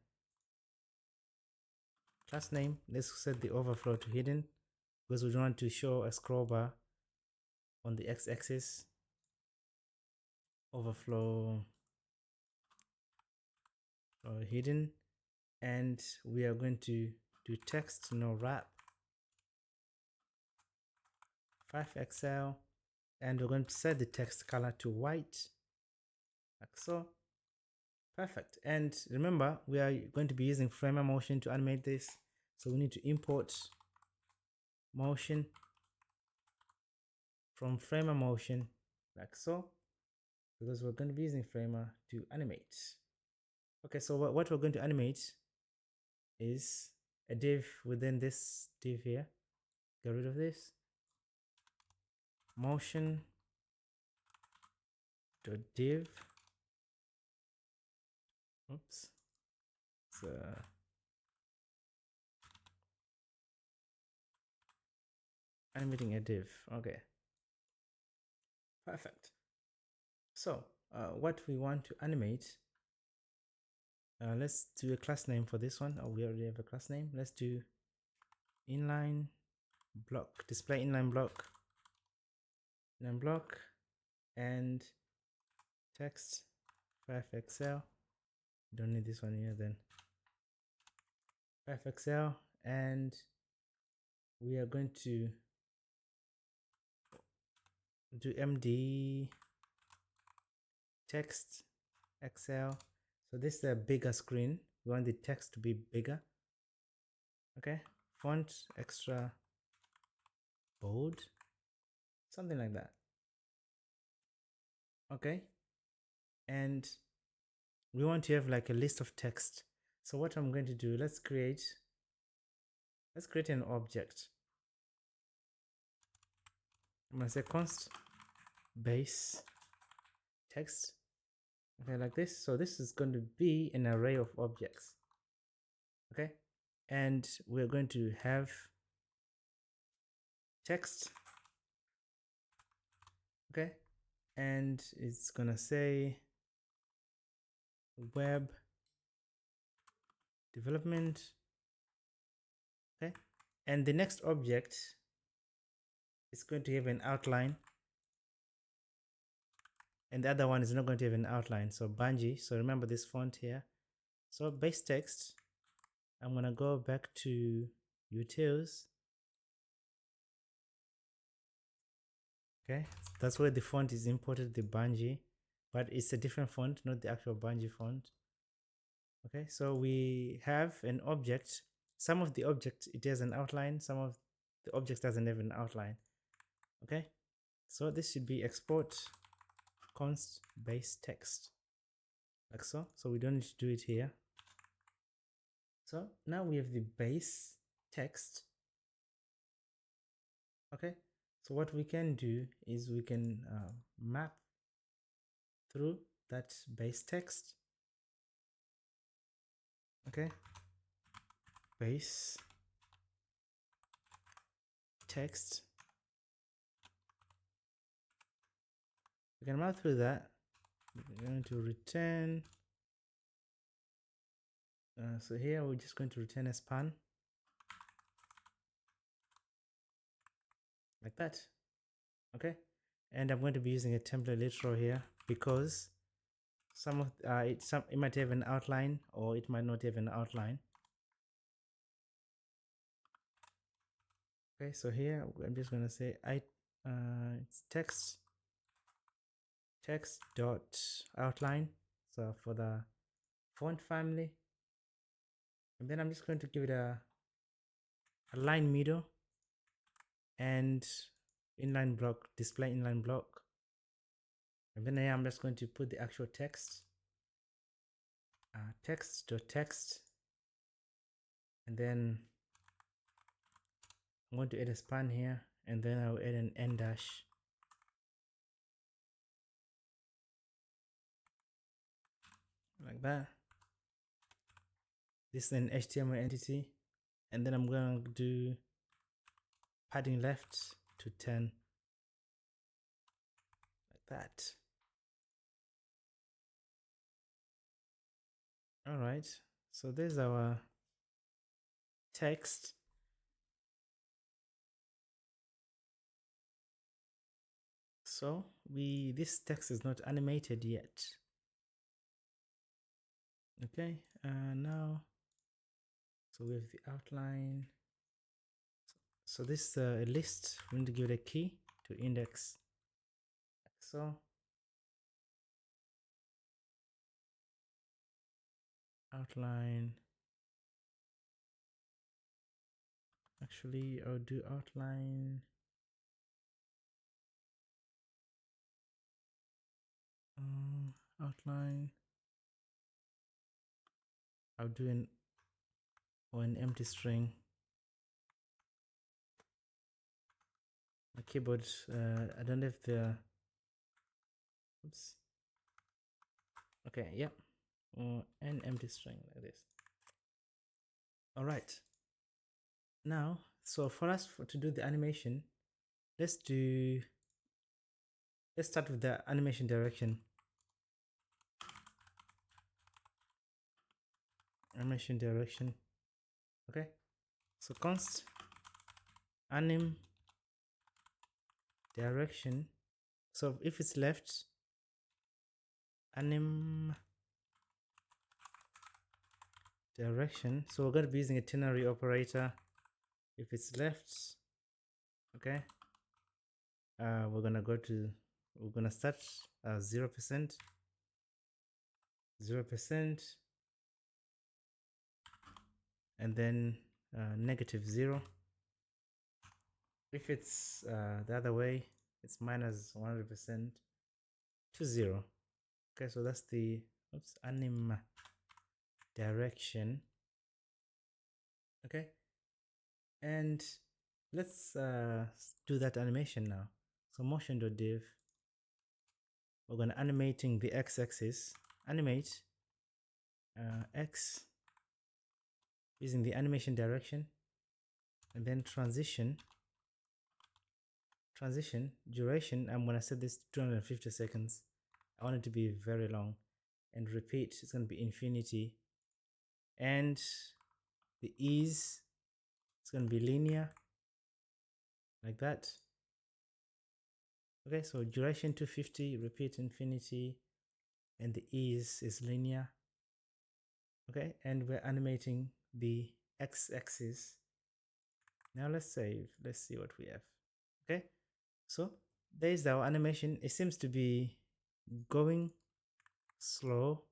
Class name, let's set the overflow to hidden, because we don't want to show a scroll bar on the x-axis. Overflow hidden, and we are going to do text no wrap 5xl, and we're going to set the text color to white, like so. Perfect. And remember, we are going to be using Framer motion to animate this, so we need to import motion from Framer motion, like so, because we're going to be using Framer to animate. Okay, so what we're going to animate is a div within this div here. Get rid of this. Motion dot div. Oops. So animating a div. Okay. Perfect. So what we want to animate, let's do a class name for this one. Oh, we already have a class name. Let's do inline block, display inline block, and text 5xl. Don't need this one here then. 5xl, and we are going to do md text xl. So this is a bigger screen. We want the text to be bigger. Okay, font extra bold, something like that. Okay, and we want to have like a list of text. So what I'm going to do, let's create an object. I'm going to say const base text, okay, like this. So this is going to be an array of objects, okay, and we're going to have text, okay, and it's gonna say web development, okay, and the next object is going to have an outline, and the other one is not going to have an outline. So Bungie, so remember this font here. So base text, I'm gonna go back to utils, okay, that's where the font is imported, the Bungie, but it's a different font, not the actual Bungie font. Okay, so we have an object. Some of the objects it has an outline, some of the objects doesn't have an outline. Okay, so this should be export const base text, like so. So we don't need to do it here. So now we have the base text. Okay, so what we can do is we can map through that base text. Okay, base text, we can map through that. We're going to return, so here we're just going to return a span, like that. Okay, and I'm going to be using a template literal here because some of it might have an outline or it might not have an outline. Okay, so here I'm just going to say it's text dot outline, so for the font family, and then I'm just going to give it a line middle and inline block, display inline block, and then here I'm just going to put the actual text, text, and then I'm going to add a span here, and then I'll add an end dash, like that. This is an HTML entity, and then I'm going to do padding left to 10, like that. All right, so there's our text. So this text is not animated yet. Okay, now, so we have the outline. So this is a list. We need to give it a key to index. So outline. Actually, I'll do outline. Outline. I'll do an empty string. My keyboard, I don't have the, oops. Okay, yep, an empty string like this. All right. Now, so for us to do the animation, let's start with the animation direction. Animation direction. Okay, so const anim direction. So if it's left, anim direction. So we're going to be using a ternary operator. If it's left, okay, we're gonna start 0%, 0%, and then -0. If it's the other way, it's minus 100% to 0. Okay, so that's the anim direction. Okay, and let's do that animation now. So motion.div we're going to animating the x-axis, animate x using the animation direction, and then transition duration. I'm going to set this to 250 seconds. I want it to be very long. And repeat, it's going to be infinity. And the ease, it's going to be linear, like that. Okay, so duration 250, repeat infinity, and the ease is linear. Okay, and we're animating the x-axis. Now let's save. Let's see what we have. Okay, so there's our animation. It seems to be going slow,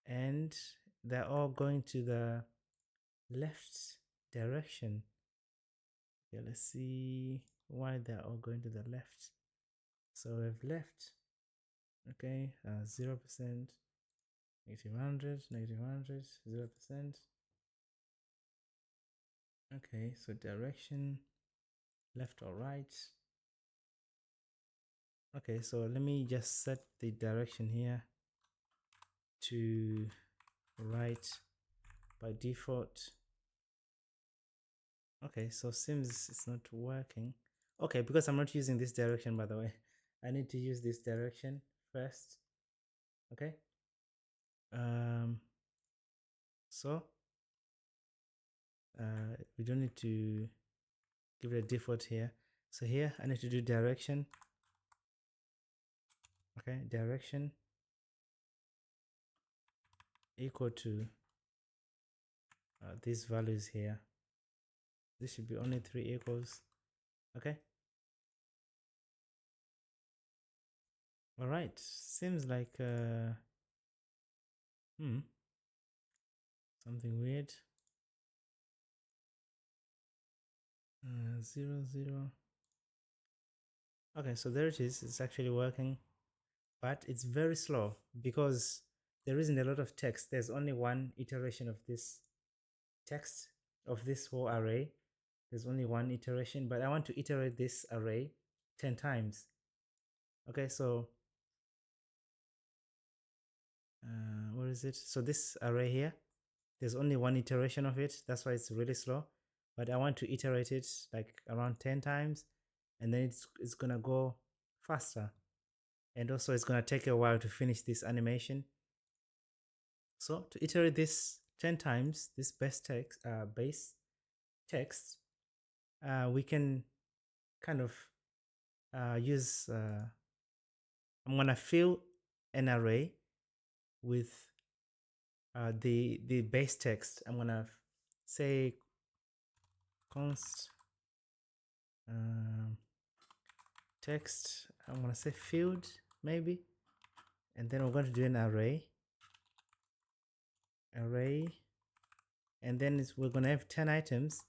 and they're all going to the left direction. Okay, let's see why they're all going to the left. So we've left, okay, 0%, -100, -100, 0%. Okay, so direction, left or right. Okay, so let me just set the direction here to right by default. Okay, so seems it's not working. Okay, because I'm not using this direction, by the way, I need to use this direction first. Okay, so we don't need to give it a default here. So here I need to do direction. Okay, direction equal to these values here. This should be only 3 equals. Okay, all right, seems like something weird. 0 0. Okay, so there it is. It's actually working, but it's very slow because there isn't a lot of text. There's only one iteration of this text of this whole array. There's only one iteration, but I want to iterate this array 10 times. Okay, so what is it? So this array here, there's only one iteration of it. That's why it's really slow. But I want to iterate it like around 10 times, and then it's gonna go faster. And also it's gonna take a while to finish this animation. So to iterate this 10 times, this base text, we can kind of use, I'm gonna fill an array with the base text. I'm gonna say const text. I'm gonna say field maybe, and then we're going to do an array, and then we're gonna have 10 items,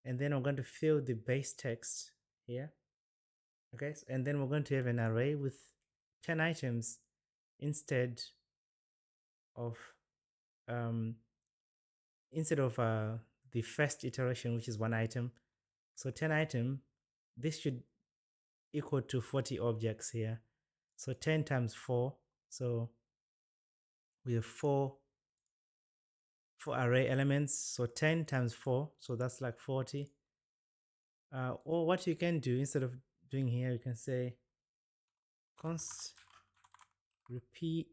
and then we're going to fill the base text here. Okay, and then we're going to have an array with 10 items instead of the first iteration, which is 1 item. So 10 item, this should equal to 40 objects here. So 10 times 4, so we have 4 array elements. So 10 times 4, so that's like 40. Or what you can do, instead of doing here, you can say const repeat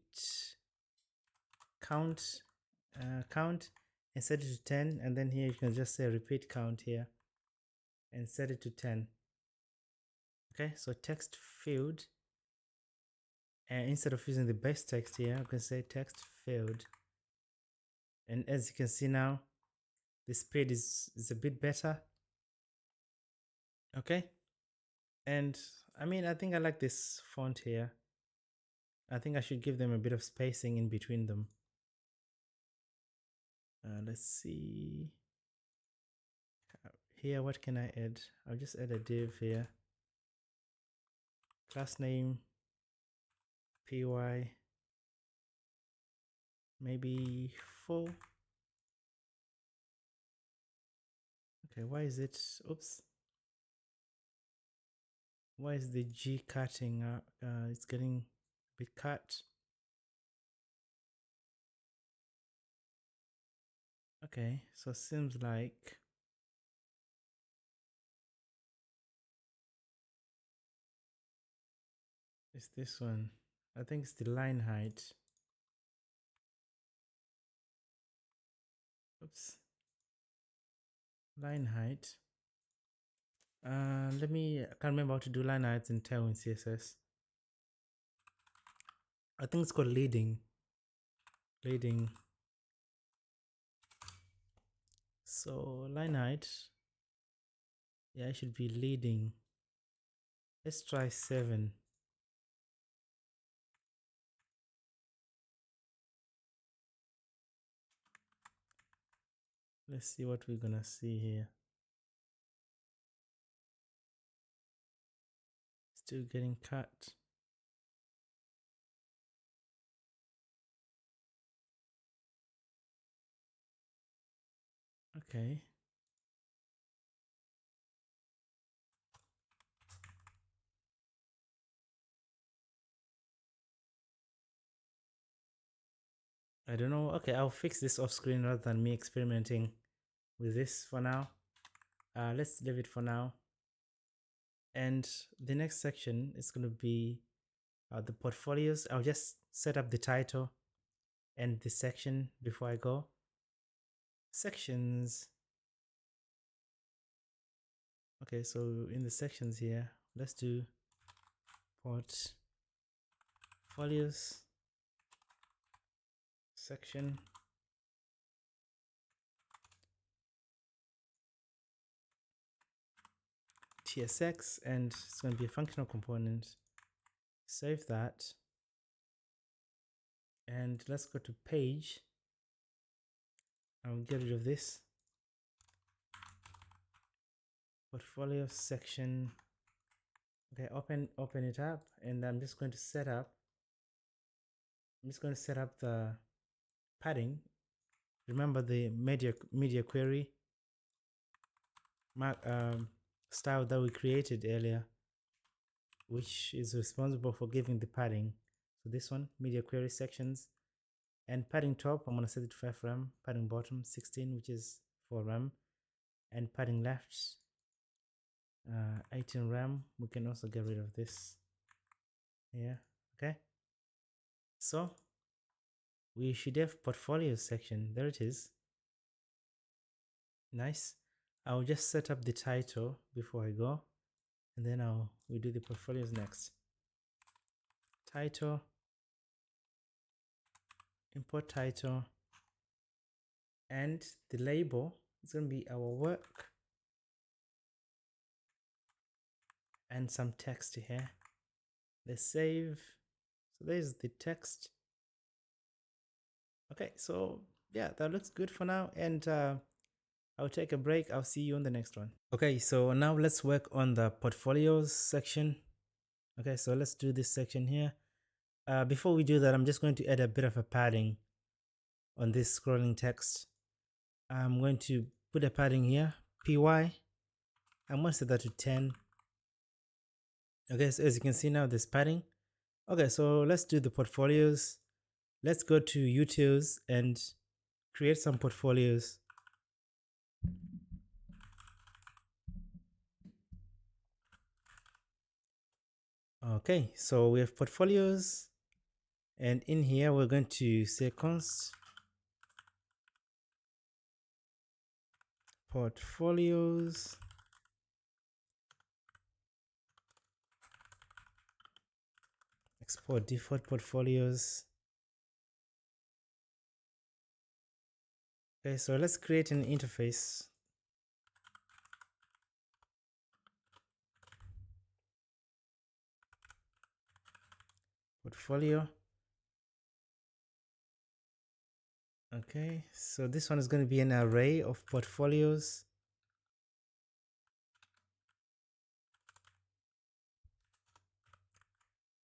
count and set it to 10, and then here you can just say repeat count here and set it to 10. Okay, so text field, and instead of using the base text here, you can say text field, and as you can see now, the speed is a bit better. Okay, and I mean, I think I like this font here. I think I should give them a bit of spacing in between them. Let's see here, what can I add? I'll just add a div here, class name py, maybe 4. Okay, why is it, oops, why is the G cutting? It's getting bit cut. Okay, so it seems like it's this one. I think it's the line height. Oops. Line height. I can't remember how to do line heights in Tailwind CSS. I think it's called leading. So line height, yeah, it should be leading. Let's try 7. Let's see what we're gonna see here. Still getting cut. Okay. I don't know. Okay, I'll fix this off screen rather than me experimenting with this for now. Let's leave it for now. And the next section is going to be the portfolios. I'll just set up the title and the section before I go. Sections. Okay, so in the sections here, let's do portfolios section. JSX, and it's going to be a functional component. Save that. And let's go to page. I'll get rid of this. Portfolio section. Okay, open it up, and I'm just going to set up the padding. Remember the media query style that we created earlier, which is responsible for giving the padding. So this one, media query sections, and padding top, I'm going to set it to 5 rem, padding bottom 16, which is 4 rem, and padding left 18 rem. We can also get rid of this here. Okay, so we should have portfolio section. There it is. Nice. I'll just set up the title before I go, and then we do the portfolios next. Title, import title, and the label is going to be our work and some text here. Let's save. So there's the text. Okay, so yeah, that looks good for now, and I'll take a break. I'll see you on the next one. Okay, so now let's work on the portfolios section. Okay, so let's do this section here. Before we do that, I'm just going to add a bit of a padding on this scrolling text. I'm going to put a padding here, py. I'm going to set that to 10. Okay, so as you can see now, there's padding. Okay, so let's do the portfolios. Let's go to utils and create some portfolios. Okay, so we have portfolios, and in here we're going to say const portfolios export default portfolios. Okay, so let's create an interface. Portfolio. Okay, so this one is going to be an array of portfolios.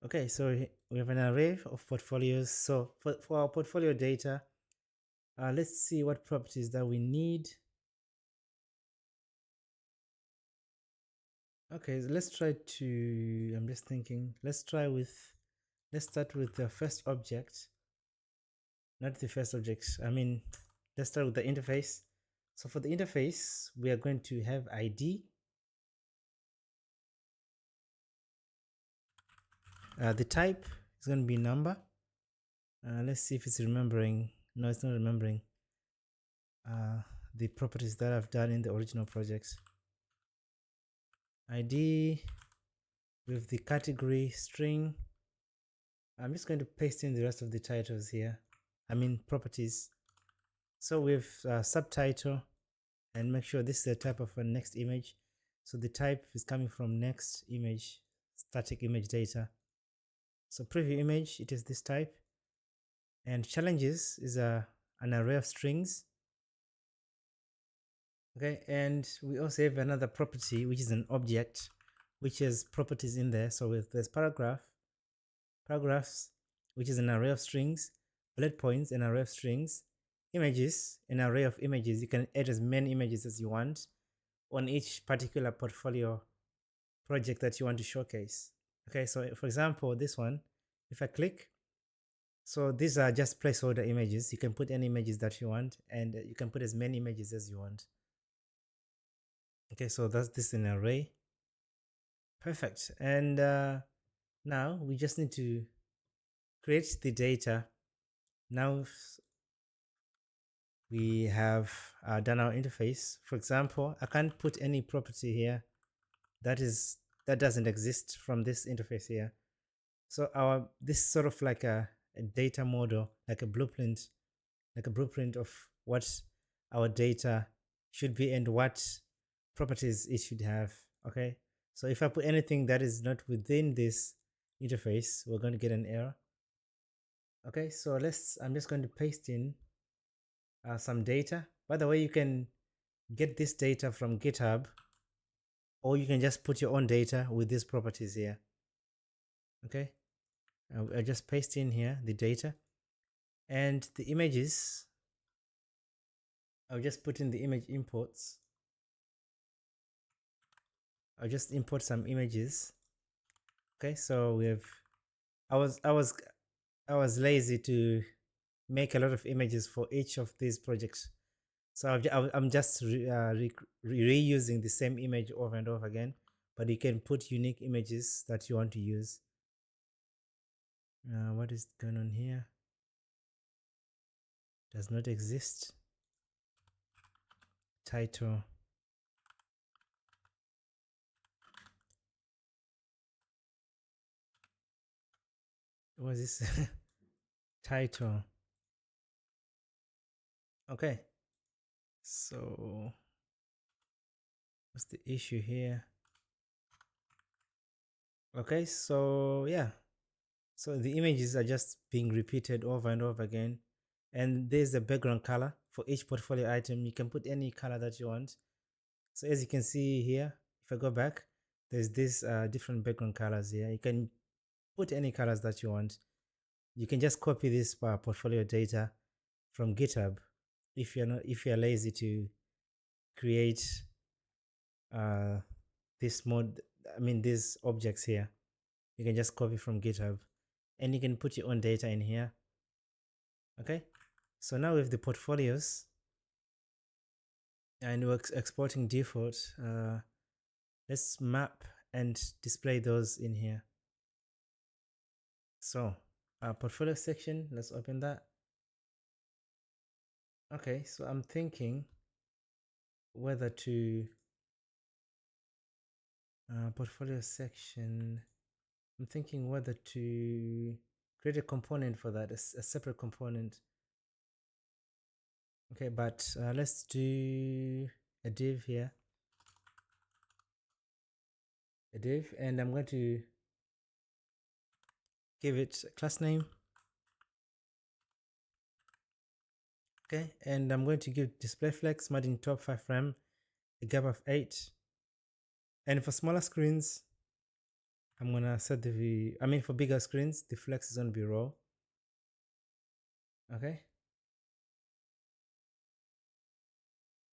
Okay, so we have an array of portfolios. So for our portfolio data, let's see what properties that we need. Okay, so let's try to, I'm just thinking, let's try with let's start with the first object. Not the first object, I mean, let's start with the interface. So for the interface, we are going to have ID. The type is going to be number. Let's see if it's remembering. No, it's not remembering the properties that I've done in the original project. ID with the category string. I'm just going to paste in the rest of the titles here. I mean properties. So with subtitle, and make sure this is the type of a next image. So the type is coming from next image, static image data. So preview image, it is this type. And challenges is an array of strings. Okay, and we also have another property, which is an object, which has properties in there. So with this paragraphs, which is an array of strings, bullet points, an array of strings, images, an array of images. You can add as many images as you want on each particular portfolio project that you want to showcase. Okay, so for example, this one, if I click, so these are just placeholder images. You can put any images that you want, and you can put as many images as you want. Okay, so that's this in an array. Perfect. And now we just need to create the data. Now we have done our interface. For example, I can't put any property here that doesn't exist from this interface here. So this is sort of like a data model, like a blueprint of what our data should be and what properties it should have. Okay, so if I put anything that is not within this interface, we're going to get an error. Okay, so I'm just going to paste in some data. By the way, you can get this data from GitHub, or you can just put your own data with these properties here. Okay, I'll just paste in here the data, and the images, I'll just put in the image imports. I'll just import some images. Okay, so we have, I was lazy to make a lot of images for each of these projects, so I'm just reusing the same image over and over again, but you can put unique images that you want to use. What is going on here? Does not exist. Title. What is this? Title. Okay, so what's the issue here? Okay, so yeah, so the images are just being repeated over and over again, and there's a background color for each portfolio item. You can put any color that you want. So as you can see here, if I go back, there's this different background colors here. You can put any colors that you want. You can just copy this portfolio data from GitHub if you're lazy to create these objects here. You can just copy from GitHub, and you can put your own data in here. Okay, so now with the portfolios, and we're exporting default, let's map and display those in here. So our portfolio section, let's open that. Okay, so I'm thinking whether to portfolio section, I'm thinking whether to create a component for that, a separate component. Okay, but let's do a div here, a div, and I'm going to give it a class name. Okay, and I'm going to give display flex margin top 5 rem a gap of 8, and for smaller screens I'm gonna set for bigger screens the flex is going to be raw.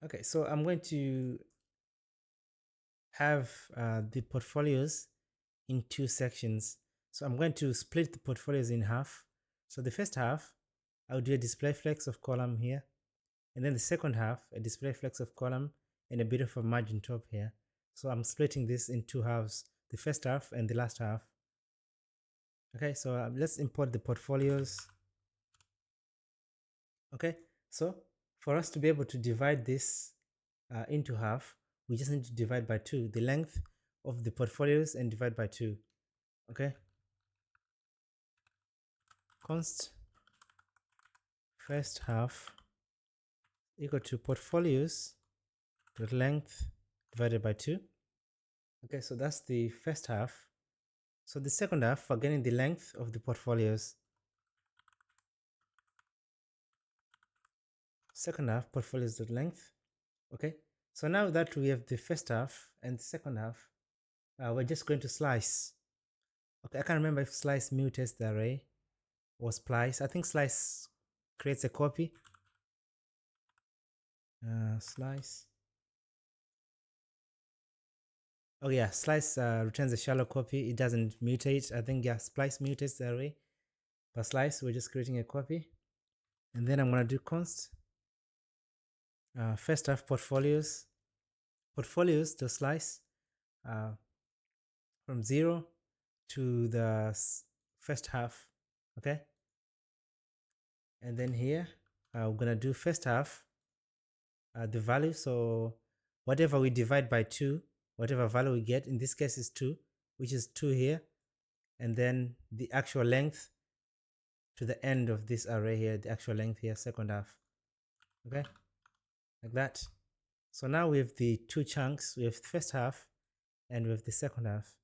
Okay, so I'm going to have the portfolios in 2 sections. So I'm going to split the portfolios in half. So the first half, I'll do a display flex of column here. And then the second half, a display flex of column and a bit of a margin top here. So I'm splitting this in two halves, the first half and the last half. Okay, so let's import the portfolios. Okay, so for us to be able to divide this into half, we just need to divide by 2, the length of the portfolios, and divide by 2. Okay, const first half equal to portfolios dot length divided by 2. Okay, so that's the first half. So the second half, we're getting the length of the portfolios. Second half, portfolios dot length. Okay, so now that we have the first half and the second half, we're just going to slice. Okay, I can't remember if slice mutates the array or splice. I think slice creates a copy. Slice. Oh yeah, slice returns a shallow copy. It doesn't mutate. I think yeah, splice mutates the array. But slice, we're just creating a copy. And then I'm gonna do const first half portfolios to slice from 0 to the first half. Okay, and then here we're gonna do first half the value. So whatever we divide by 2, whatever value we get, in this case is 2, which is 2 here, and then the actual length to the end of this array here, the actual length here, second half. Okay, like that. So now we have the 2 chunks. We have the first half and we have the second half.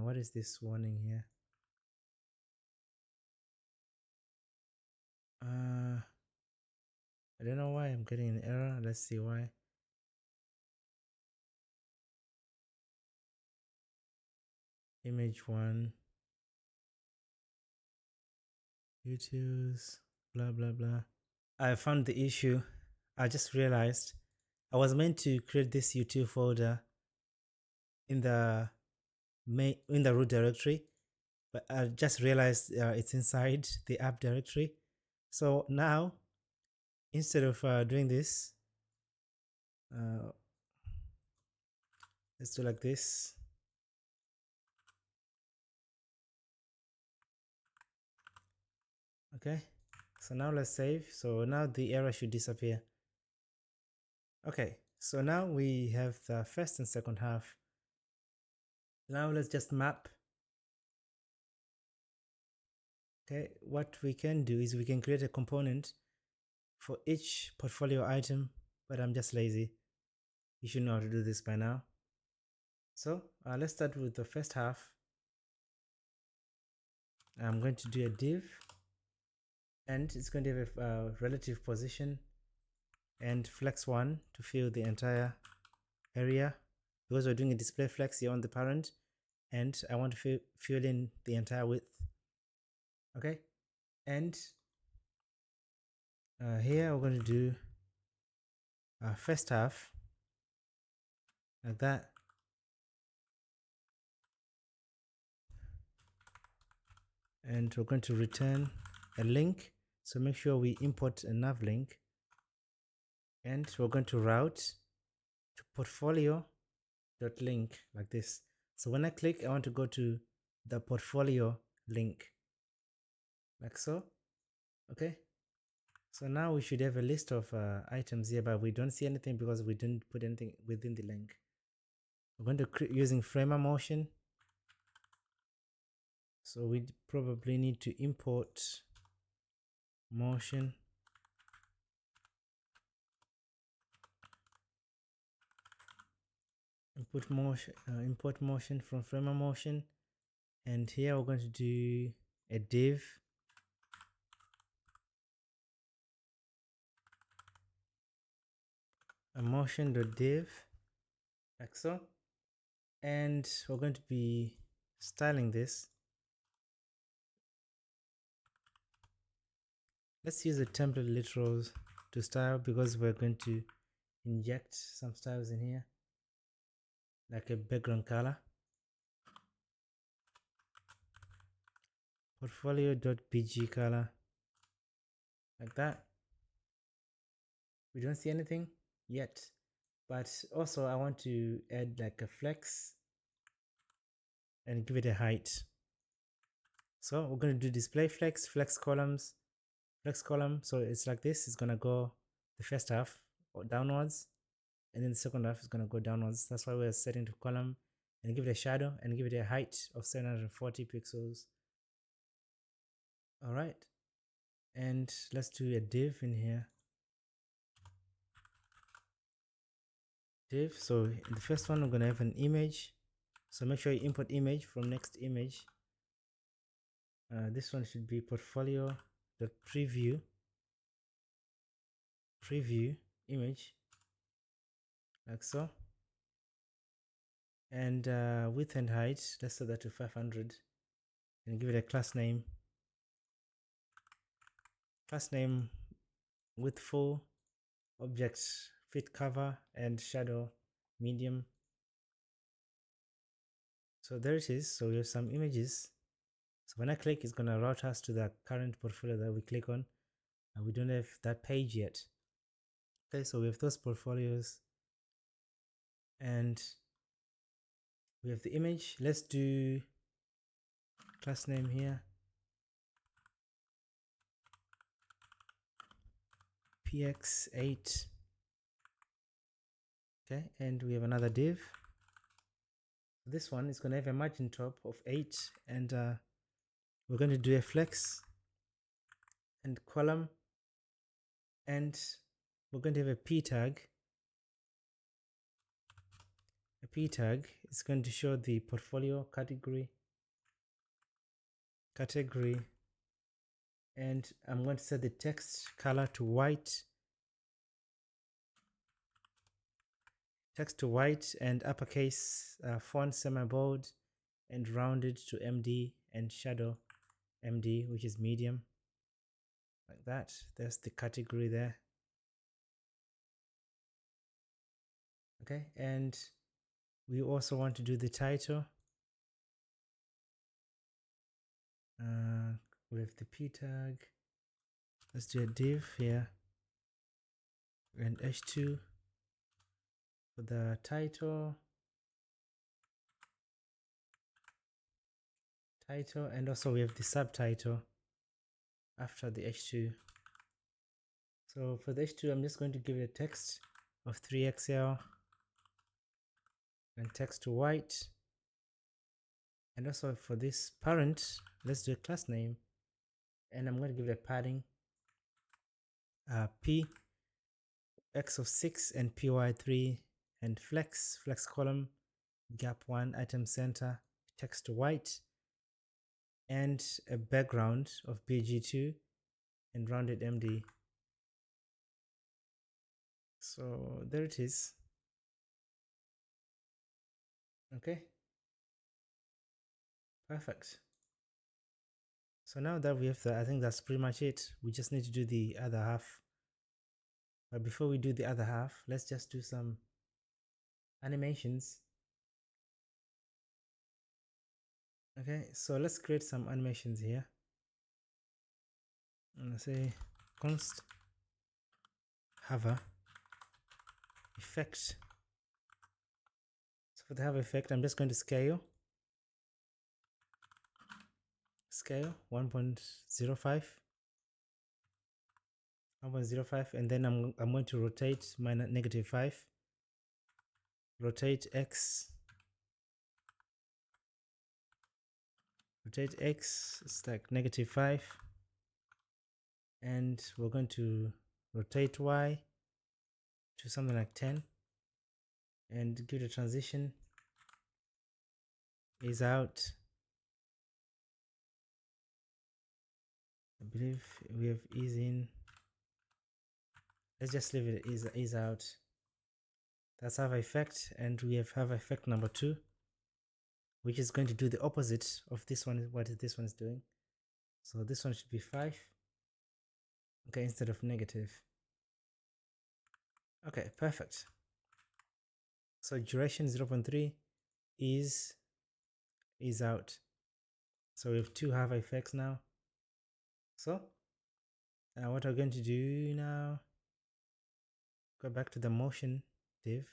What is this warning here? I don't know why I'm getting an error. Let's see why. Image 1, utils, blah blah blah. I found the issue. I just realized I was meant to create this util folder in the root directory, but I just realized it's inside the app directory. So now, instead of doing this, let's do like this. Okay, so now let's save. So now the error should disappear. Okay, so now we have the first and second half. Now let's just map. Okay, what we can do is we can create a component for each portfolio item, but I'm just lazy. You should know how to do this by now. So let's start with the first half. I'm going to do a div, and it's going to have a relative position and flex 1 to fill the entire area, because we're doing a display flex here on the parent, and I want to fill in the entire width. Okay, and here we're going to do first half like that. And we're going to return a link, so make sure we import a nav link, and we're going to route to portfolio.link like this. So when I click, I want to go to the portfolio link like so. Okay, so now we should have a list of items here, but we don't see anything because we didn't put anything within the link. We're going to using framer motion, so we probably need to import motion. Import motion from framer motion, and here we're going to do a div a motion.div like so, and we're going to be styling this. Let's use the template literals to style, because we're going to inject some styles in here, like a background color. portfolio.bg color, like that. We don't see anything yet, but also I want to add like a flex and give it a height. So we're going to do display flex columns, flex column. So it's like this. It's going to go the first half downwards, and then the second half is going to go downwards. That's why we're setting to column, and give it a shadow and give it a height of 740 pixels. All right, and let's do a div in here. Div. So in the first one, we're going to have an image. So make sure you import image from next image. This one should be portfolio.preview image, like so. And width and height, let's set that to 500, and give it a class name. Class name with full, object fit cover, and shadow medium. So there it is. So we have some images. So when I click, it's going to route us to the current portfolio that we click on, and we don't have that page yet. Okay, so we have those portfolios, and we have the image. Let's do class name here, px8. Okay, and we have another div. This one is going to have a margin top of 8, and we're going to do a flex and column, and we're going to have a p tag. A p tag is going to show the portfolio category, and I'm going to set the text color to white, and uppercase font semi-bold, and rounded to MD, and shadow MD, which is medium, like that. There's the category there. Okay, and we also want to do the title. We have the p tag. Let's do a div here, and h2 for the title, and also we have the subtitle after the h2. So for the h2, I'm just going to give it a text of 3XL, and text to white. And also for this parent, let's do a class name, and I'm going to give it a padding p x of 6 and py3, and flex column, gap 1, item center, text to white, and a background of bg2, and rounded MD. So there it is. Okay, perfect. So now that we have that, I think that's pretty much it. We just need to do the other half. But before we do the other half, let's just do some animations. Okay, so let's create some animations here. I'm gonna say const hover effect. So for the hover effect, I'm just going to scale 1.05, and then I'm going to rotate -5, rotate x, it's like -5, and we're going to rotate y to something like 10, and give it a transition, is out. I believe we have ease in. Let's just leave it is out. That's hover effect, and we have hover effect number 2, which is going to do the opposite of this one, what this one is doing. So this one should be 5, okay, instead of negative. Okay, perfect. So duration 0.3 is out. So we have two hover effects now. So what we're going to do now, go back to the motion div.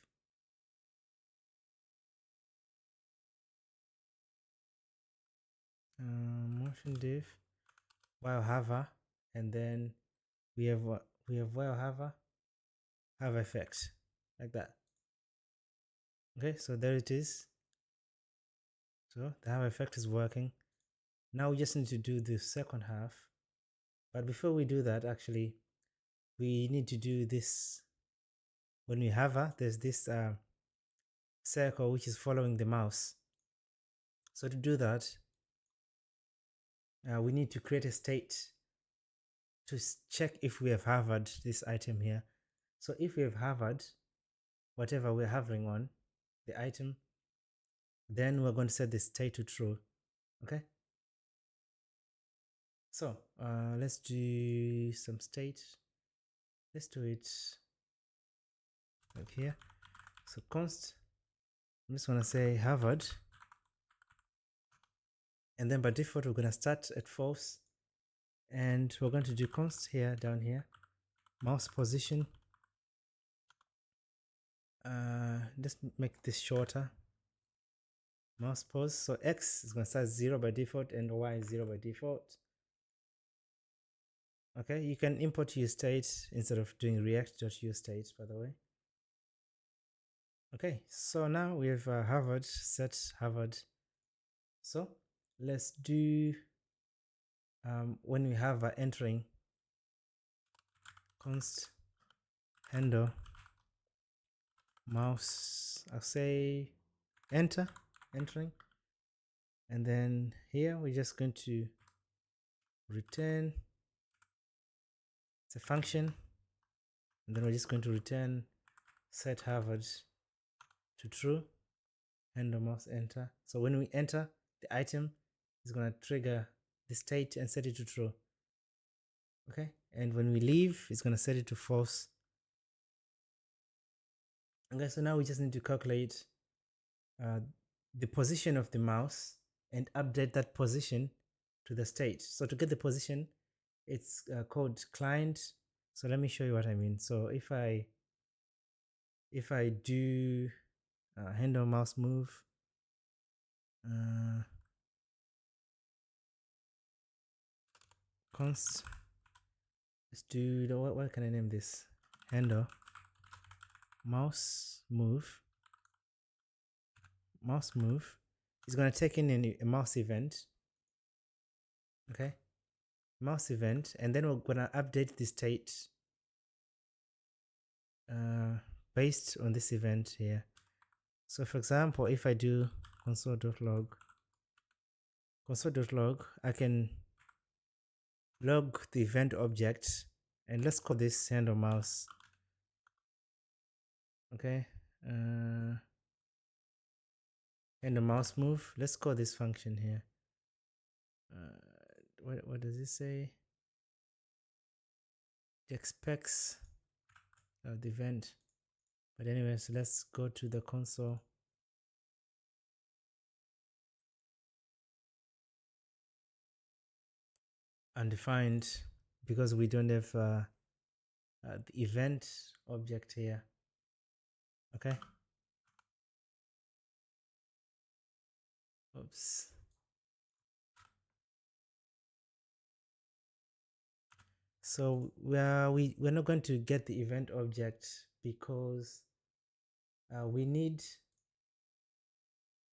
Motion div, while hover, and then we have while hover effect, like that. Okay, so there it is. So the hover effect is working. Now we just need to do the second half. But before we do that, actually, we need to do this. When we hover, there's this circle which is following the mouse. So to do that, we need to create a state to check if we have hovered this item here. So if we have hovered whatever we're hovering on, the item, then we're going to set the state to true. Okay. So let's do some state. Let's do it like here. So const, I'm just going to say hovered. And then by default, we're going to start at false. And we're going to do const here, down here, mouse position. Just make this shorter. Mouse pose. So X is going to start 0 by default and Y is 0 by default. Okay, you can import useState instead of doing react.useState, by the way. Okay, so now we have hovered, set hovered. So let's do when we have entering, const handle mouse, I'll say entering, and then here we're just going to return, it's a function, and then we're just going to return set hovered to true, handle mouse enter. So when we enter the item, is going to trigger the state and set it to true. Okay, and when we leave, it's going to set it to false. Okay, so now we just need to calculate the position of the mouse and update that position to the state. So to get the position, it's called client. So let me show you what I mean. So if I do handle mouse move, const, let's do the, what can I name this? Handle mouse move. Mouse move is going to take in a mouse event. Okay, mouse event, and then we're going to update the state based on this event here. So for example, if I do console.log, I can log the event object, and let's call this handle mouse. Okay, handle mouse move. Let's call this function here. What does it say? It expects the event. But anyways, let's go to the console. Undefined, because we don't have the event object here. Okay. Oops. So we're not going to get the event object because we need,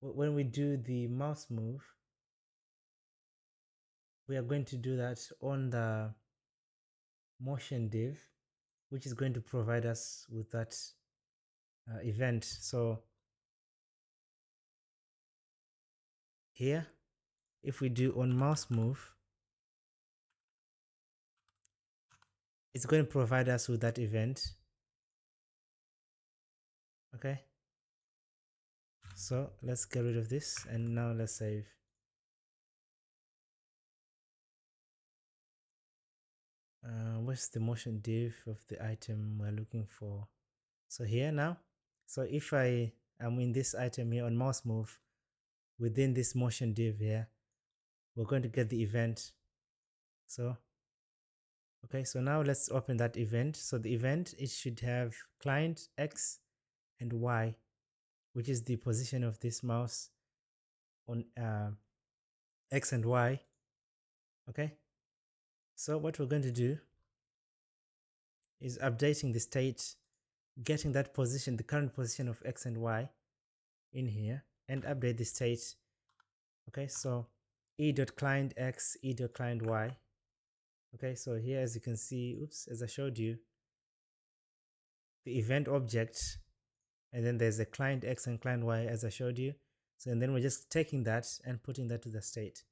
when we do the mouse move, we are going to do that on the motion div, which is going to provide us with that event. So here, if we do on mouse move, it's going to provide us with that event. Okay, so let's get rid of this, and now let's save. What's the motion div of the item we're looking for? So here now, so if I am in this item here on mouse move, within this motion div here, we're going to get the event. So okay, so now let's open that event. So the event, it should have client X and Y, which is the position of this mouse on X and Y. Okay, so what we're going to do is updating the state, getting that position, the current position of X and Y in here, and update the state. Okay, so e.clientX, e.clientY. Okay, so here, as you can see, oops, as I showed you, the event object, and then there's a client X and client Y, as I showed you. So, and then we're just taking that and putting that to the state.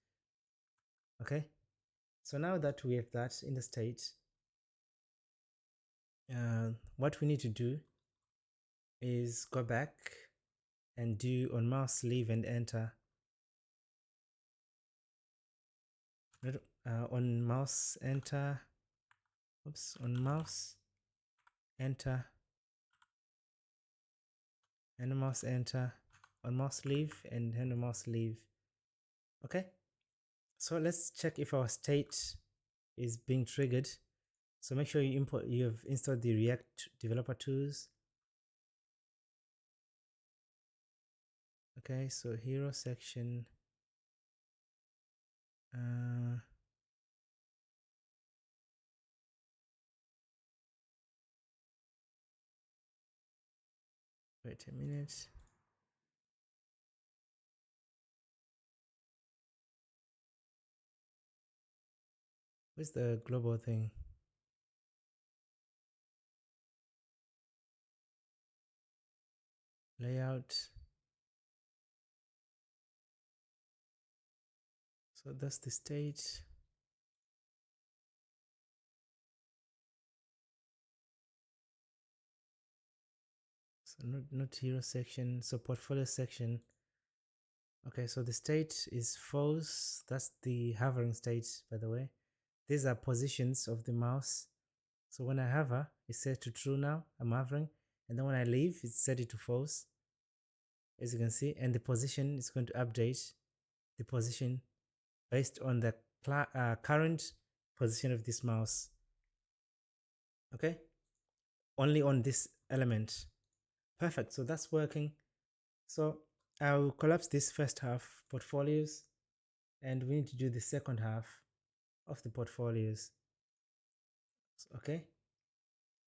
Okay, so now that we have that in the state, what we need to do is go back and do on mouse leave and enter. On mouse enter, oops, on mouse enter, and mouse enter, on mouse leave and hand mouse leave. Okay, so let's check if our state is being triggered. So make sure you have installed the React developer tools. Okay, so hero section, wait a minute. Where's the global thing? Layout. So that's the state. So not hero section, so portfolio section. Okay, so the state is false. That's the hovering state, by the way. These are positions of the mouse. So when I hover, it's set to true now, I'm hovering. And then when I leave, it's set it to false, as you can see. And the position is going to update the position based on the current position of this mouse. Okay, only on this element. Perfect, so that's working. So I'll collapse this first half, portfolios, and we need to do the second half of the portfolios. Okay,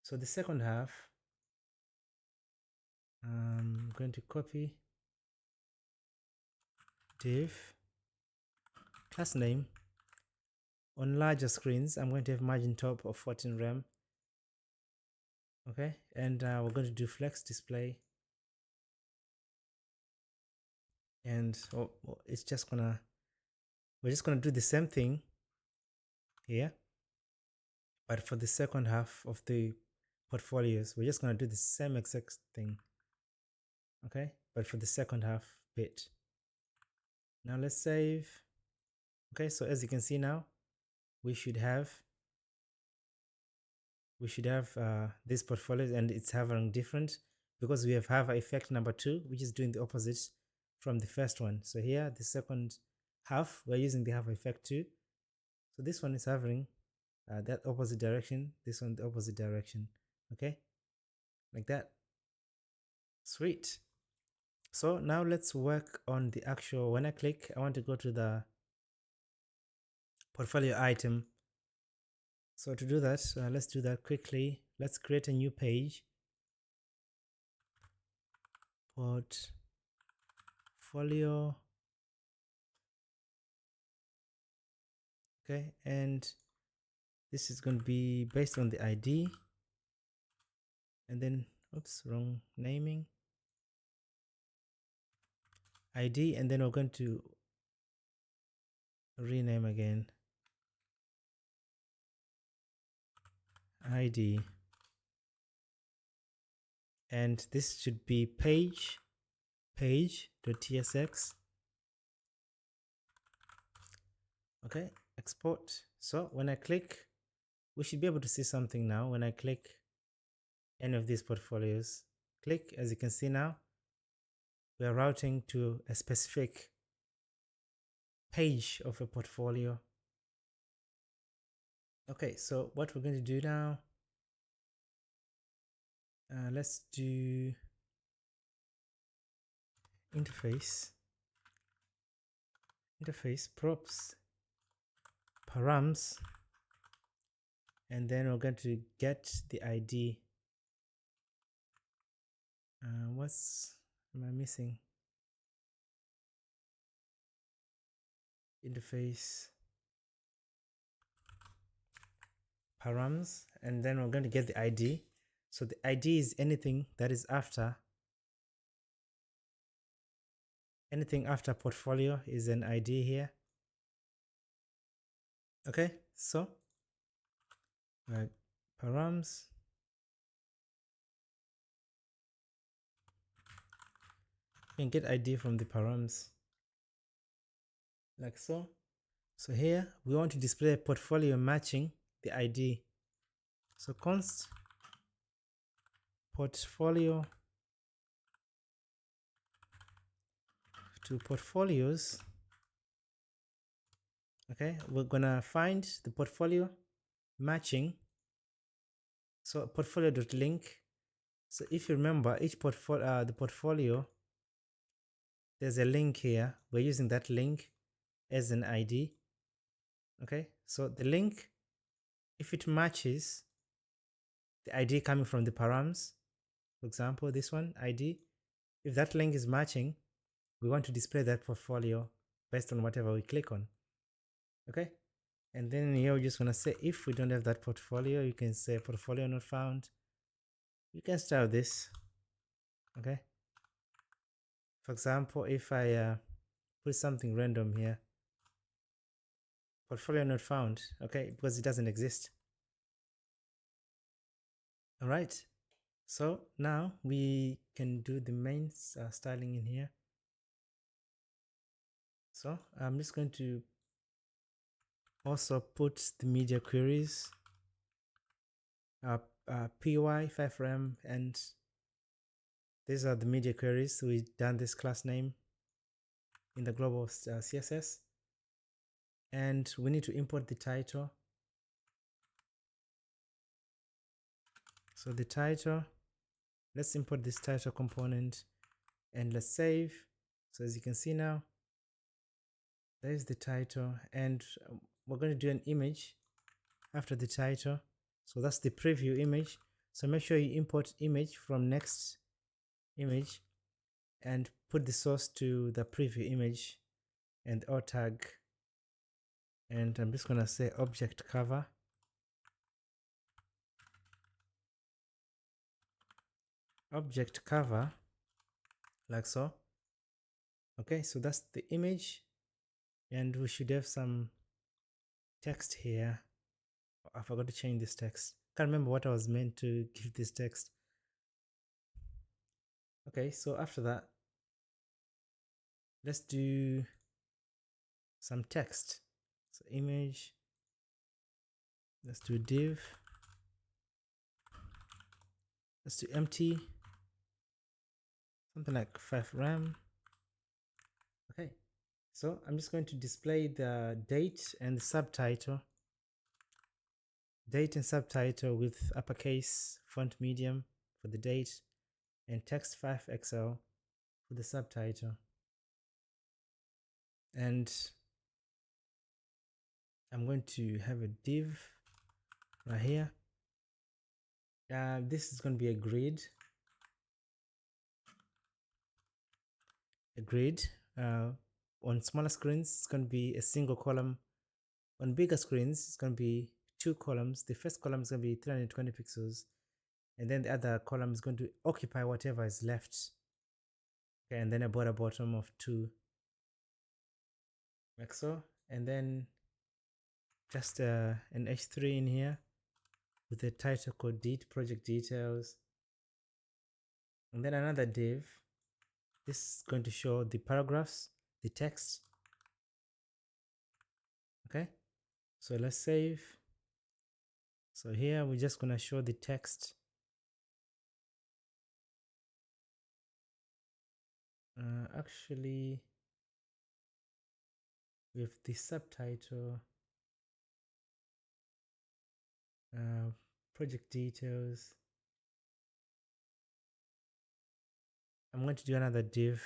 so the second half, I'm going to copy div class name. On larger screens, I'm going to have margin top of 14 rem. Okay, and we're going to do flex display, and we're just gonna do the same thing here, but for the second half of the portfolios, we're just gonna do the same exact thing. Okay, but for the second half bit. Now let's save. Okay, so as you can see now, we should have this portfolio, and it's hovering different because we have hover effect number 2, which is doing the opposite from the first one. So here, the second half, we're using the hover effect 2. So this one is hovering that opposite direction, this one the opposite direction. Okay, like that. Sweet. So now let's work on the actual, when I click, I want to go to the portfolio item. So to do that, let's do that quickly. Let's create a new page. Portfolio. Okay, and this is going to be based on the ID. And then, oops, wrong naming. ID, and then we're going to rename again. ID. And this should be page.tsx. Okay, export. So when I click, we should be able to see something now. When I click any of these portfolios, click, as you can see now, we are routing to a specific page of a portfolio. Okay, so what we're going to do now, let's do interface props params, and then we're going to get the ID. What's am I missing? Interface params, and then we're going to get the ID. So the ID is anything that is after portfolio is an ID here. Okay, so params, you can get ID from the params like so. So here we want to display a portfolio matching the ID. So const portfolio to portfolios. Okay, we're gonna find the portfolio matching. So portfolio.link. So if you remember, each portfolio, the portfolio, there's a link here. We're using that link as an ID. Okay, so the link, if it matches the ID coming from the params, for example, this one ID, if that link is matching, we want to display that portfolio based on whatever we click on. Okay, and then here we're just gonna say if we don't have that portfolio, you can say portfolio not found. You can style this. Okay, for example, if I put something random here, portfolio not found, okay, because it doesn't exist. All right, so now we can do the main styling in here. So I'm just going to also put the media queries, py 5rem, and these are the media queries. We've done this class name in the global CSS, and we need to import the title. So the title, let's import this title component and let's save. So as you can see now, there's the title, and we're going to do an image after the title. So that's the preview image. So make sure you import image from next image and put the source to the preview image and alt tag. And I'm just going to say object cover. Object cover, like so. Okay, so that's the image, and we should have some text here. I forgot to change this text. Can't remember what I was meant to give this text. Okay, so after that, let's do some text. So image, let's do div, let's do empty, something like 5rem. Okay, so I'm just going to display the date and the subtitle. Date and subtitle with uppercase font medium for the date and text 5XL for the subtitle. And I'm going to have a div right here. This is going to be a grid. On smaller screens, it's going to be a single column. On bigger screens, it's going to be 2 columns. The first column is going to be 320 pixels, and then the other column is going to occupy whatever is left. Okay, and then a border bottom of 2, like so, and then just an H3 in here with the title called project details, and then another div. This is going to show the paragraphs, the text. Okay, so let's save. So here we're just going to show the text. Actually, with the subtitle, project details. I'm going to do another div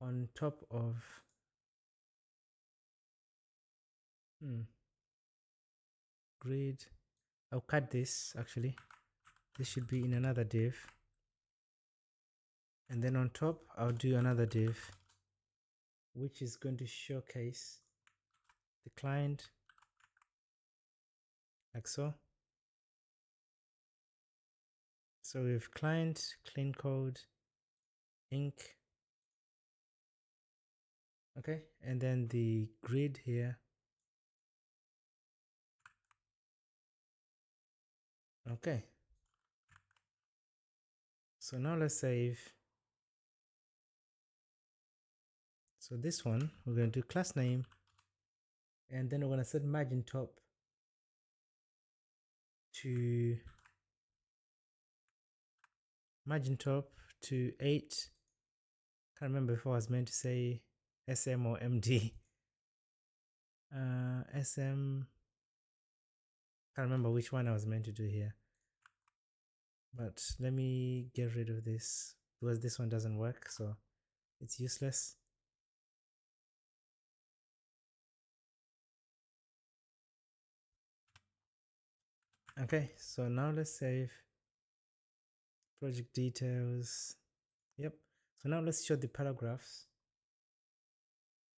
on top of grid. I'll cut this actually. This should be in another div. And then on top, I'll do another div, which is going to showcase the client like so. So we have client, clean code, ink. Okay, and then the grid here. Okay. So now let's save. So this one, we're going to do class name, and then we're going to set margin top to 8. Can't remember if I was meant to say SM or MD. SM. Can't remember which one I was meant to do here. But let me get rid of this because this one doesn't work, so it's useless. Okay, so now let's save project details. Yep. So now let's show the paragraphs.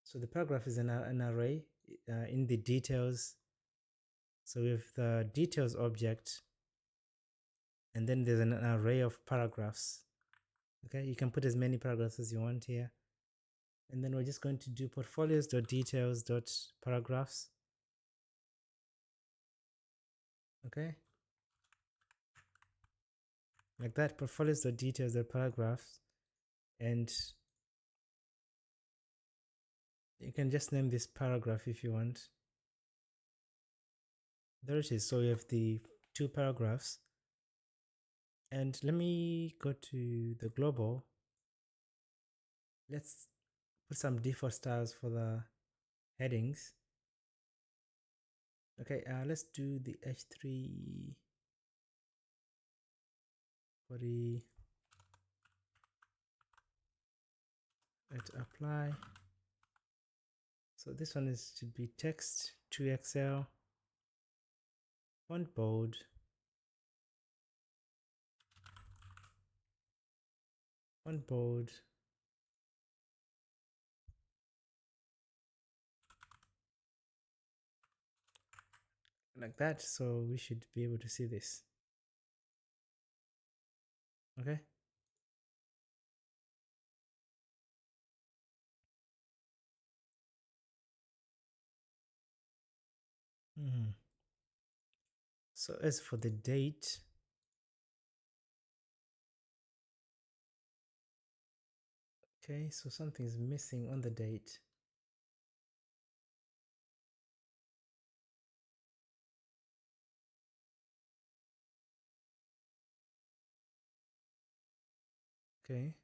So the paragraph is an array in the details. So we have the details object, and then there's an array of paragraphs. Okay, you can put as many paragraphs as you want here. And then we're just going to do portfolios.details.paragraphs. Okay, like that, portfolios.details.paragraphs. And you can just name this paragraph if you want. There it is. So we have the 2 paragraphs. And let me go to the global. Let's put some default styles for the headings. Okay, let's do the h3 body. Let's apply. So this one should be text 2XL, font bold, like that. So we should be able to see this. Okay. So as for the date, okay, so something is missing on the date. Okay.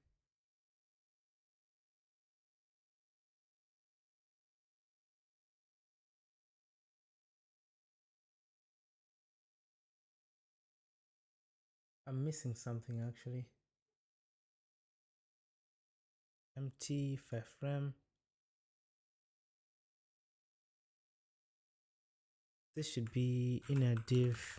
I'm missing something actually. Empty 5rem. This should be in a div.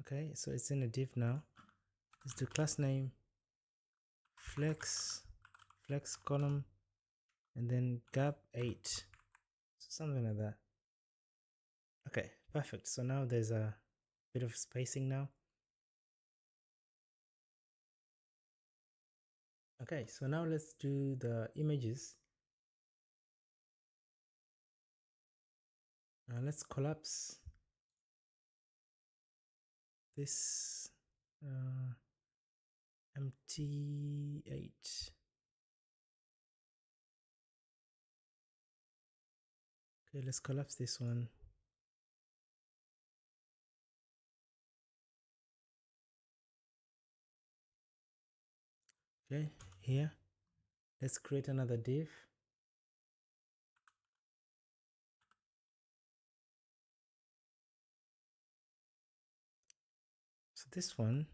Okay, so it's in a div now. Let's do class name, flex column, and then gap 8. So something like that. Okay, perfect. So now there's a bit of spacing now. Okay, so now let's do the images. Let's collapse this MT8. Okay, let's collapse this one. Okay, here let's create another div. So this one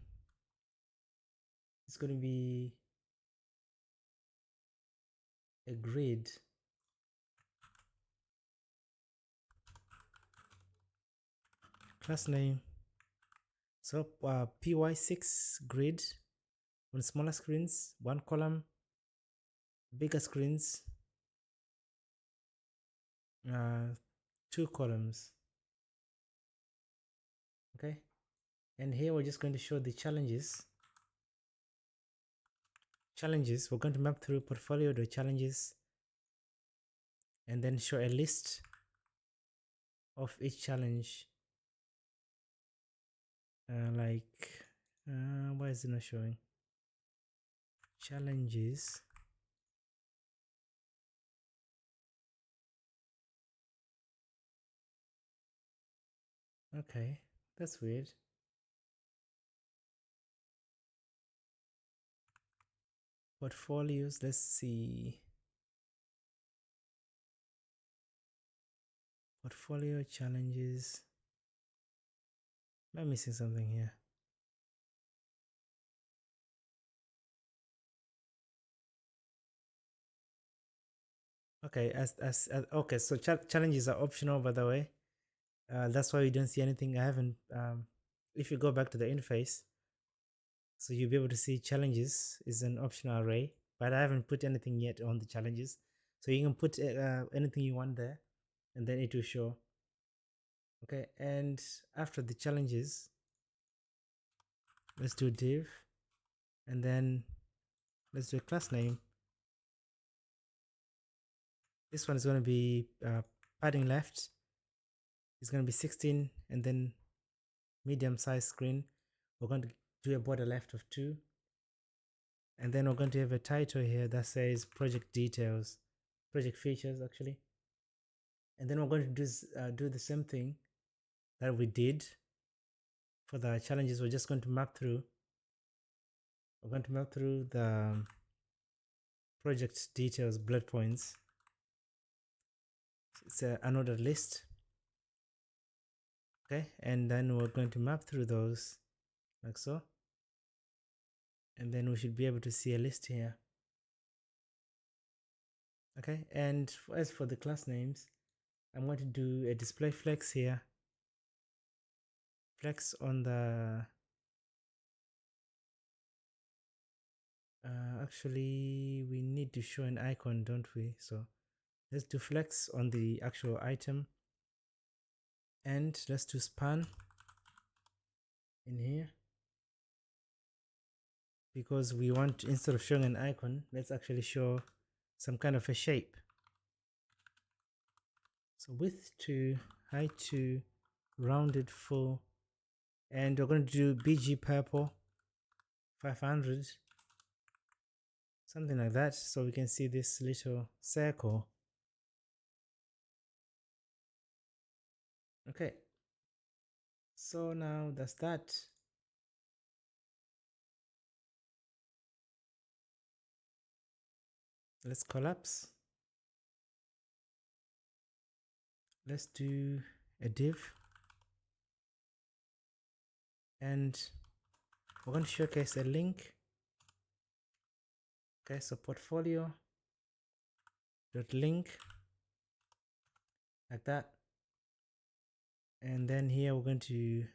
is going to be a grid. Class name. So py6 grid on smaller screens, 1 column, bigger screens, 2 columns. Okay, and here we're just going to show the challenges. We're going to map through portfolio.challenges and then show a list of each challenge. Why is it not showing challenges? Okay, that's weird. Portfolios, let's see. Portfolio challenges. Am I missing something here? Okay, okay, so challenges are optional, by the way. That's why you don't see anything. I haven't. If you go back to the interface, so you'll be able to see challenges is an optional array, but I haven't put anything yet on the challenges. So you can put anything you want there, and then it will show. Okay, and after the challenges, let's do div, and then let's do a class name. This one is going to be padding left. It's going to be 16, and then medium size screen. We're going to do a border left of 2, and then we're going to have a title here that says project details, project features actually, and then we're going to do the same thing that we did for the challenges. We're just going to map through. We're going to map through the project details bullet points. It's an ordered list. Okay, and then we're going to map through those like so, and then we should be able to see a list here. Okay, and as for the class names, I'm going to do a display flex here. Flex on the actually we need to show an icon, don't we? So let's do flex on the actual item, and let's do span in here, because we want, instead of showing an icon, let's actually show some kind of a shape. So width to, height to, rounded full, and we're going to do bg purple 500, something like that, so we can see this little circle. Okay, so now that's that. Let's collapse. Let's do a div, and we're going to showcase a link. Okay, so portfolio dot link like that, and then here we're going to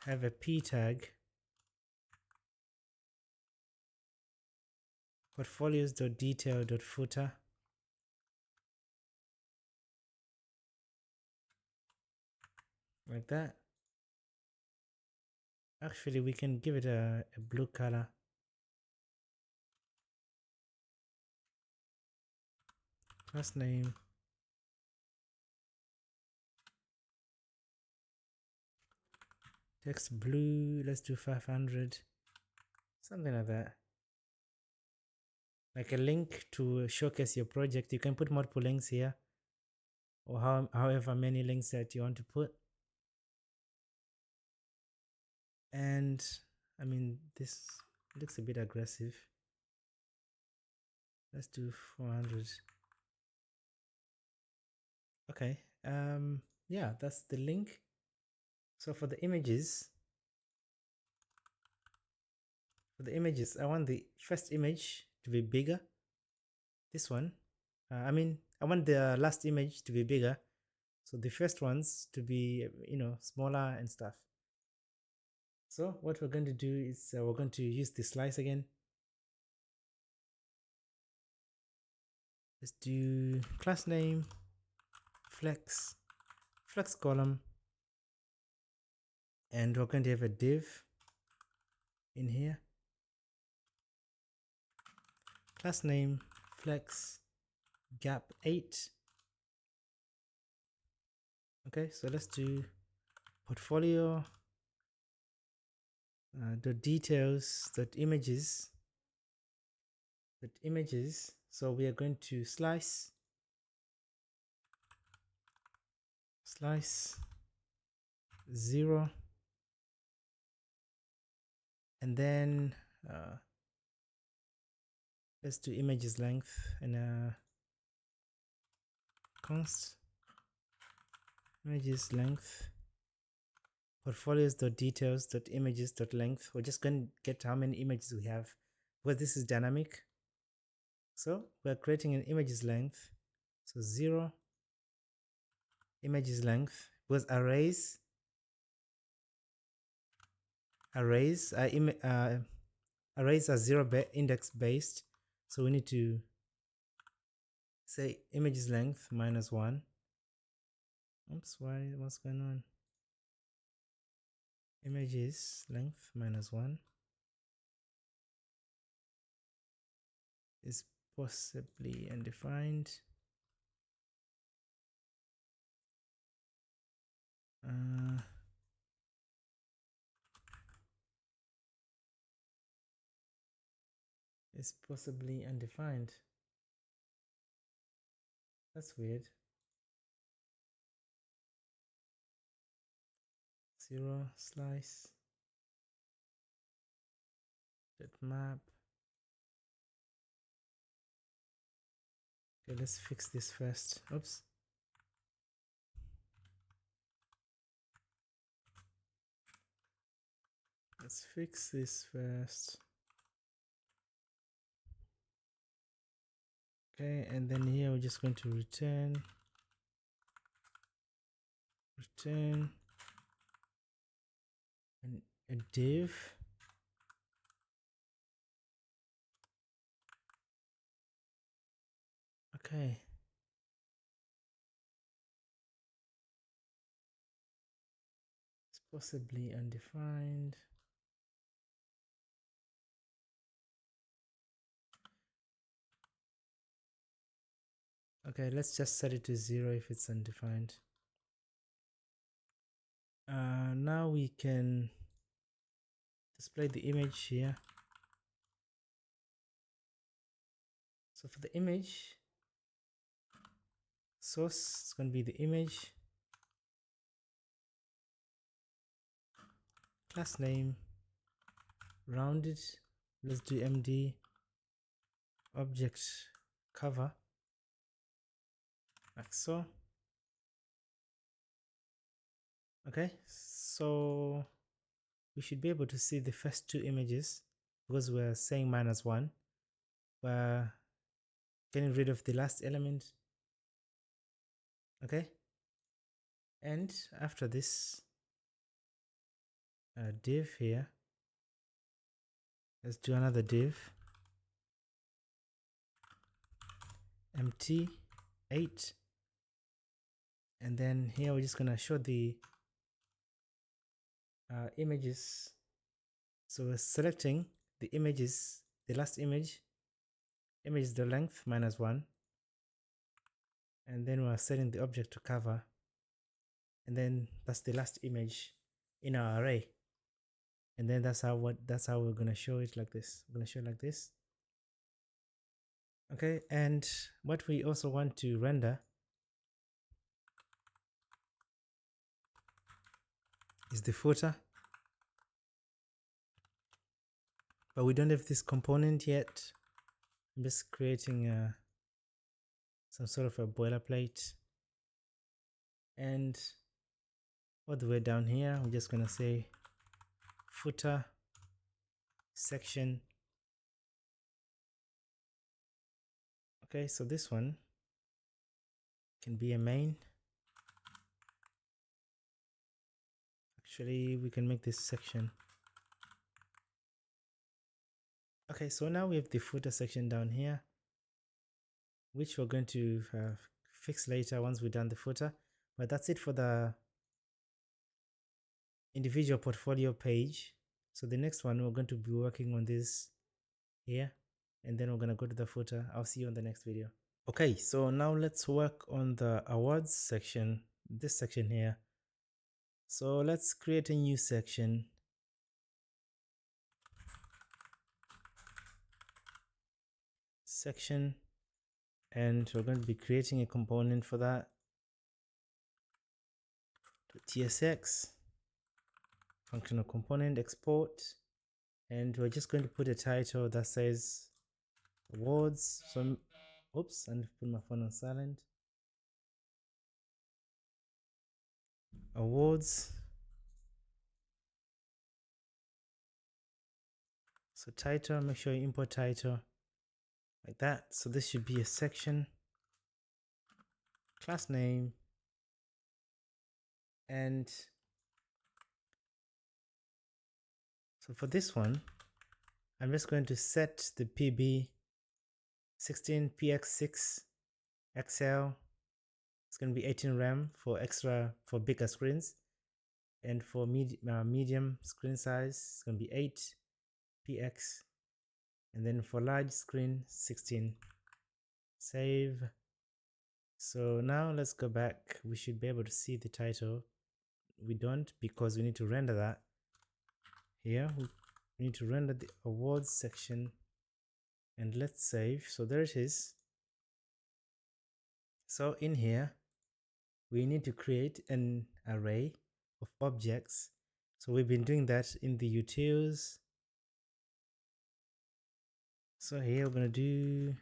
have a p tag, portfolios dot detail dot footer, like that. Actually, we can give it a blue color. Class name, text blue, let's do 500, something like that. Like a link to showcase your project. You can put multiple links here, or however many links that you want to put. And I mean, this It looks a bit aggressive. Let's do 400. Okay. Yeah, that's the link. So for the images, I want the first image to be bigger. This one. I want the last image to be bigger. So the first ones to be, smaller and stuff. So what we're going to do is we're going to use the slice again. Let's do class name, flex column, and we're going to have a div in here. Class name, flex, gap 8. Okay, so let's do portfolio .details .images. So we are going to slice 0, and then let's do images length and const images length portfolios.details.images.length. We're just going to get how many images we have, because this is dynamic. So we're creating an images length. So 0 images length, because arrays are 0 index based. So we need to say images length -1. Oops, what's going on? Images length -1 is possibly undefined. Is possibly undefined. That's weird. 0 slice map. Okay, let's fix this first. Oops. Let's fix this first. Okay, and then here we're just going to return a div. Okay. It's possibly undefined. Okay, let's just set it to 0 if it's undefined. Now we can display the image here. So for the image, source is going to be the image, class name, rounded, let's do MD, object cover, like so. Okay, so we should be able to see the first 2 images, because we're saying -1. We're getting rid of the last element. Okay, and after this div here, let's do another div, empty 8, and then here we're just gonna show the images. So we're selecting the images, the last image is the length -1, and then we're setting the object to cover, and then that's the last image in our array. And then that's how we're gonna show it like this. We're gonna show it like this. Okay, and what we also want to render is the footer. but we don't have this component yet. I'm just creating some sort of a boilerplate, and all the way down here we're just gonna say footer section. Okay, so this one can be a main. Actually, we can make this section. Okay, so now we have the footer section down here, which we're going to fix later once we've done the footer. But that's it for the individual portfolio page. So the next one, we're going to be working on this here, and then we're going to go to the footer. I'll see you on the next video. Okay, so now let's work on the awards section, this section here. So let's create a new section. And we're going to be creating a component for that. TSX functional component export, and we're just going to put a title that says awards. So oops, and put my phone on silent. Awards. So title, make sure you import title like that. So this should be a section, class name, and so for this one, I'm just going to set the PB 16px6 XL. It's going to be 18 RAM for bigger screens, and for medium screen size it's going to be 8px, and then for large screen 16. Save. So now let's go back. We should be able to see the title. We don't, because we need to render that here. We need to render the awards section, and let's save. So there it is. So in here we need to create an array of objects. So we've been doing that in the utils. So here we're going to do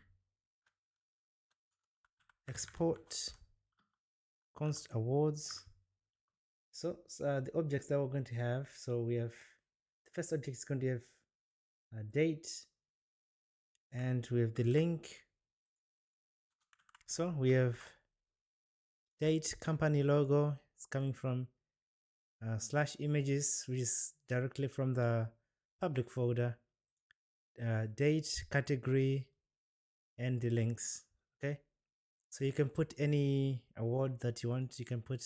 export const awards. So the objects that we're going to have, so we have the first object is going to have a date, and we have the link. So we have date, company logo. It's coming from /images, which is directly from the public folder. Date, category, and the links. Okay, so you can put any award that you want. You can put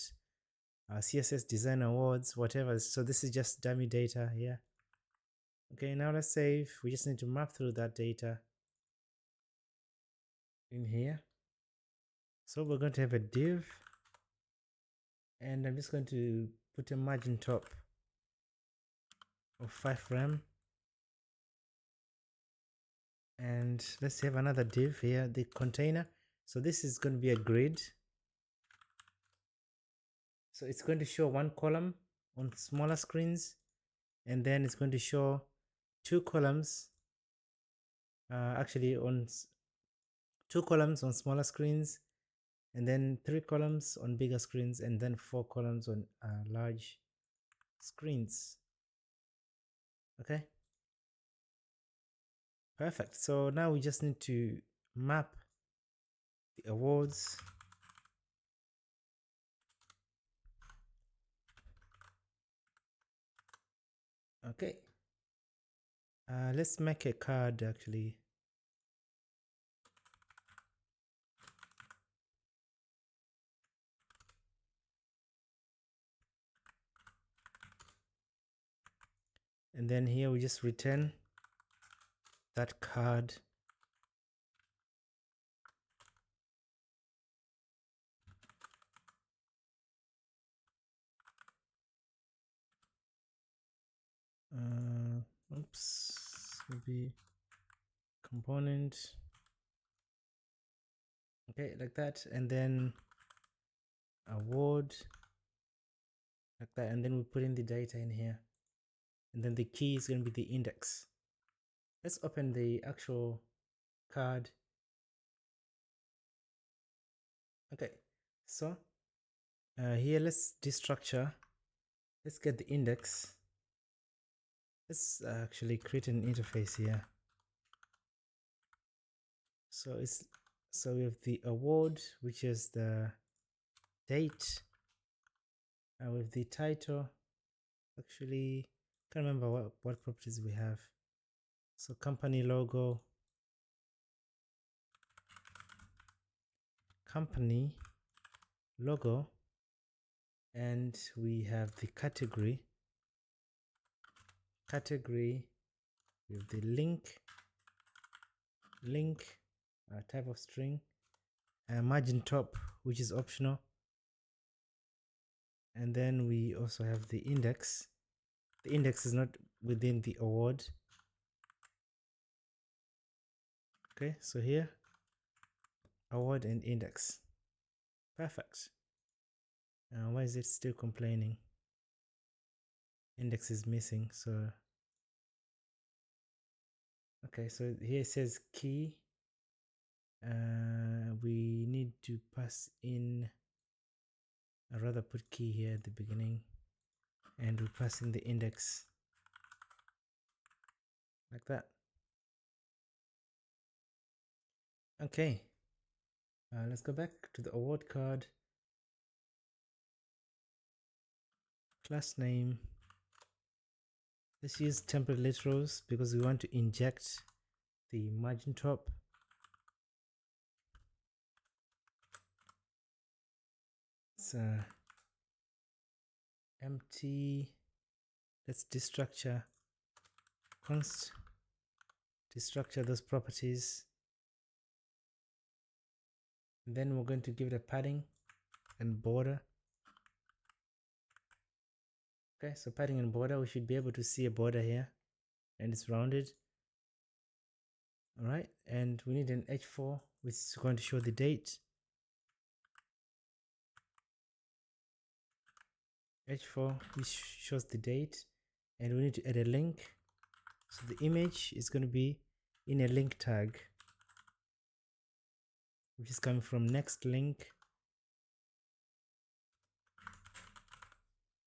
CSS design awards, whatever. So this is just dummy data here. Okay, now let's save. We just need to map through that data in here. So we're going to have a div, and I'm just going to put a margin top of 5 rem, and let's have another div here, the container. So this is going to be a grid. So it's going to show one column on smaller screens, and then it's going to show 2 columns, actually on 2 columns on smaller screens, and then 3 columns on bigger screens, and then 4 columns on large screens. Okay, perfect. So now we just need to map the awards. Okay, let's make a card actually. And then here we just return that card. Oops, maybe component. Okay, like that, and then award like that, and then we put in the data in here, and then the key is going to be the index. let's open the actual card. Okay, so here let's destructure. Let's get the index. Let's actually create an interface here. So we have the award, which is the date, with the title. Actually, can't remember what properties we have. So company logo, and we have the category with the link, type of string, margin top, which is optional, and then we also have the index. The index is not within the award. Okay, so here, award and index. Perfect. Why is it still complaining? Index is missing. So okay, so here it says key. We need to pass in, I'd rather put key here at the beginning, and we pass in the index like that. Okay, let's go back to the award card. Class name, let's use template literals because we want to inject the margin top. It's empty. Let's destructure const, destructure those properties. And then we're going to give it a padding and border. Okay, so padding and border, we should be able to see a border here, and it's rounded. All right, and we need an H4, which is going to show the date. H4, which shows the date, and we need to add a link. So the image is going to be in a link tag, which is coming from next link.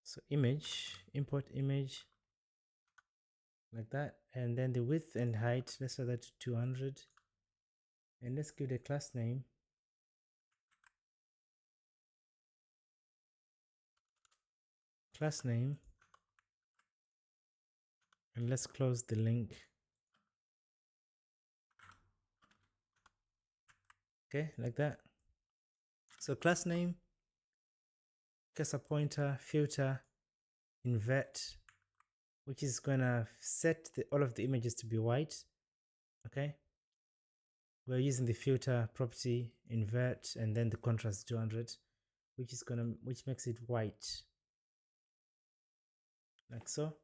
So image, import image, like that, and then the width and height, let's set that to 200, and let's give it a class name. And let's close the link. Okay, like that. So class name, cursor pointer, filter, invert, which is gonna set all of the images to be white. Okay, we're using the filter property, invert, and then the contrast 200, which makes it white, like so.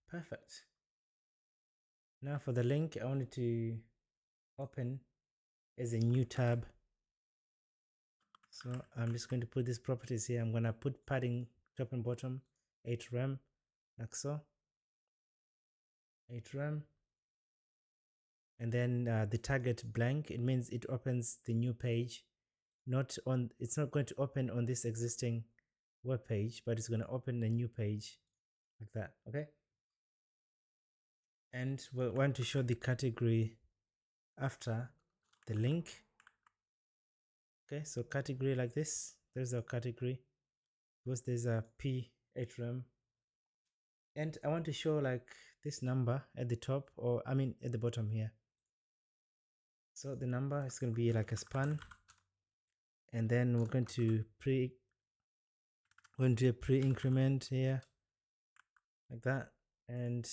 Perfect. Now for the link, I wanted to open as a new tab. So I'm just going to put these properties here. I'm gonna put padding top and bottom, 8 rem, like so. 8 rem. And then the target blank, it means it opens the new page. It's not going to open on this existing web page, but it's going to open a new page like that. Okay, and we want to show the category after the link. Okay, so category like this, there's our category because there's a p8rem, and I want to show like this number at the top, or I mean at the bottom here. So the number is going to be like a span, and then we're going to do a pre-increment here like that, and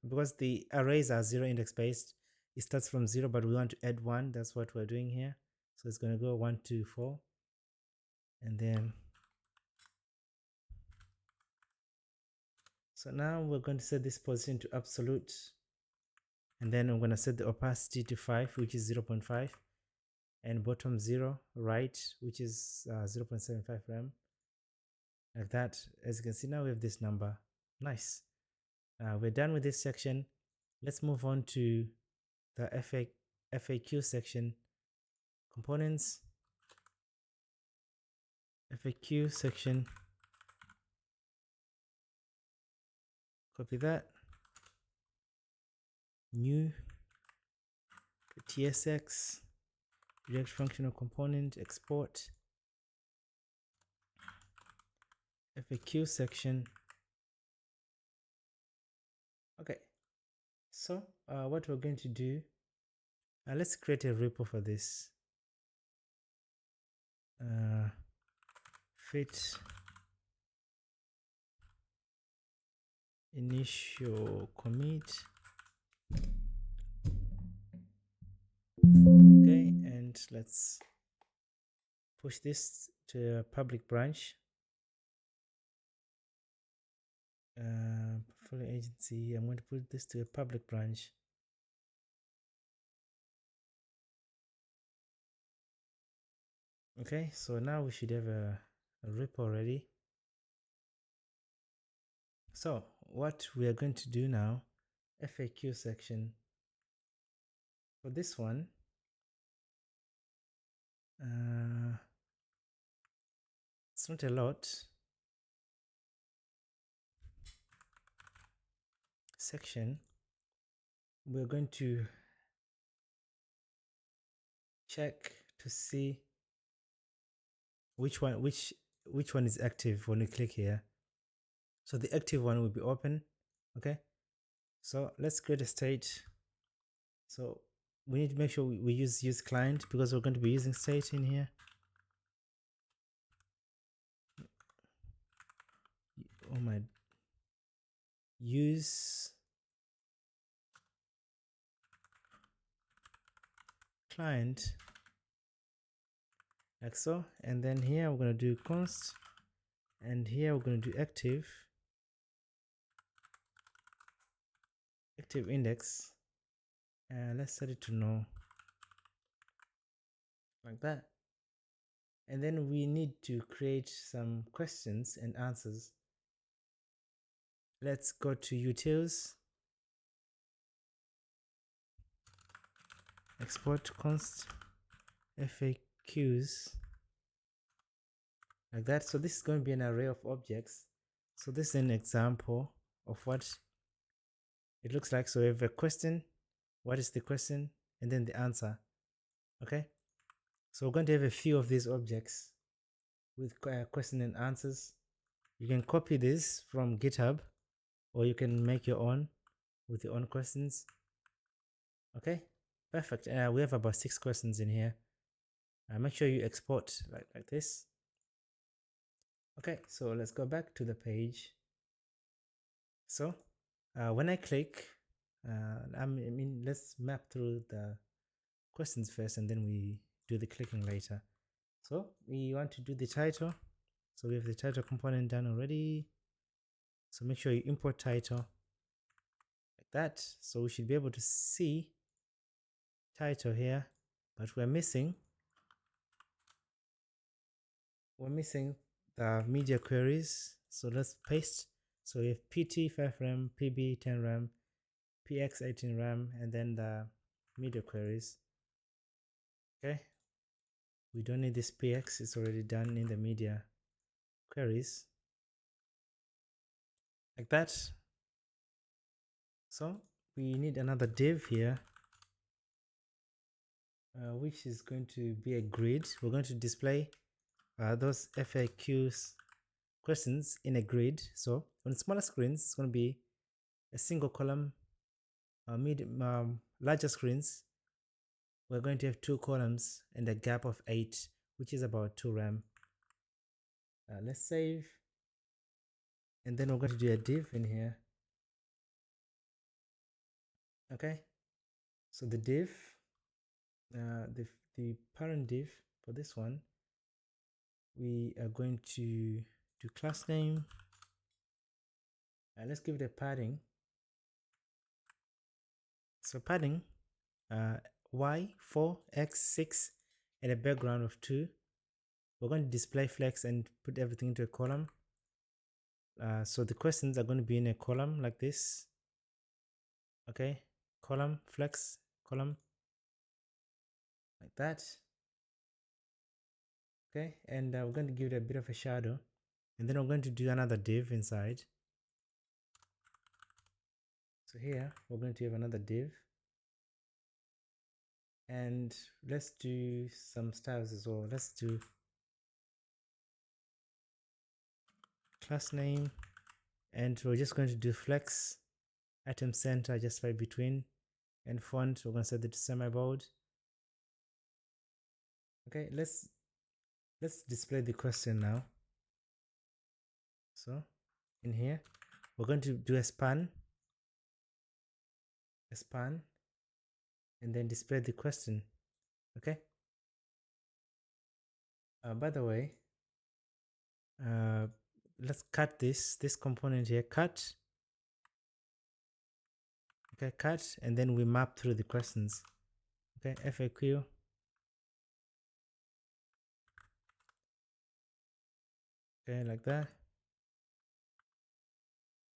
because the arrays are 0 index based, it starts from 0, but we want to add 1. That's what we're doing here. So it's going to go 1 2 4, and then so now we're going to set this position to absolute, and then I'm going to set the opacity to 5, which is 0.5, and bottom 0, right, which is 0.75 rem, like that. As you can see, now we have this number. Nice. We're done with this section. let's move on to the FAQ section. Components, FAQ section. Copy that. New TSX React functional component export. FAQ section. Okay, so what we're going to do, let's create a repo for this. Fit initial commit. Okay, and let's push this to a public branch. Portfolio agency, I'm going to put this to a public branch. Okay, so now we should have a repo ready. So what we are going to do now, FAQ section. For this one, it's not a lot. Section, we're going to check to see which one is active when we click here. So the active one will be open. Okay, so let's create a state. So we need to make sure we use client because we're going to be using state in here. Oh my, use client like so, and then here we're going to do const, and here we're going to do active index, and let's set it to no, like that. And then we need to create some questions and answers. Let's go to utils, export const FAQs, like that. So this is going to be an array of objects. So this is an example of what it looks like. So we have a question, what is the question, and then the answer. Okay, so we're going to have a few of these objects with question and answers. You can copy this from GitHub, or you can make your own with your own questions. Okay, perfect. We have about 6 questions in here. Make sure you export like this. Okay, so let's go back to the page. So when I click, let's map through the questions first, and then we do the clicking later. So we want to do the title. So we have the title component done already. So make sure you import title like that. So we should be able to see title here, but we're missing the media queries. So let's paste. So we have PT 5 RAM, PB 10 RAM, PX 18 RAM, and then the media queries. Okay, we don't need this PX, it's already done in the media queries, like that. So we need another div here, which is going to be a grid. We're going to display those FAQs questions in a grid. So on smaller screens, it's going to be a single column. Larger screens, we're going to have 2 columns and a gap of 8, which is about 2 RAM. Let's save, and then we're going to do a div in here. Okay, so the div, the parent div for this one, we are going to do class name. Let's give it a padding. So padding y4 x6 and a background of 2. We're going to display flex and put everything into a column. So the questions are going to be in a column like this. Okay, column, flex column, like that. Okay, and we're going to give it a bit of a shadow, and then we're going to do another div inside. So here we're going to have another div, and let's do some styles as well. Let's do class name, and we're just going to do flex item center just right between, and font we're going to set it to semi-bold. Okay, let's display the question now. So in here we're going to do a span, and then display the question. Okay, by the way, let's cut this component here, cut. Okay, cut, and then we map through the questions. Okay, FAQ, okay, like that.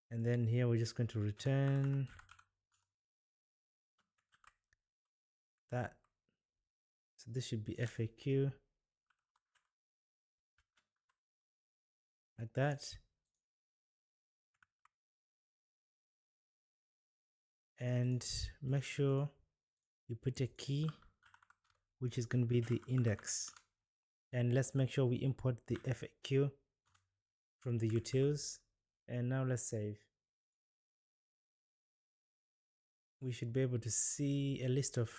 And then here we're just going to return that. So this should be FAQ, like that. And make sure you put a key, which is going to be the index. And let's make sure we import the FAQ from the utils. And now let's save. We should be able to see a list of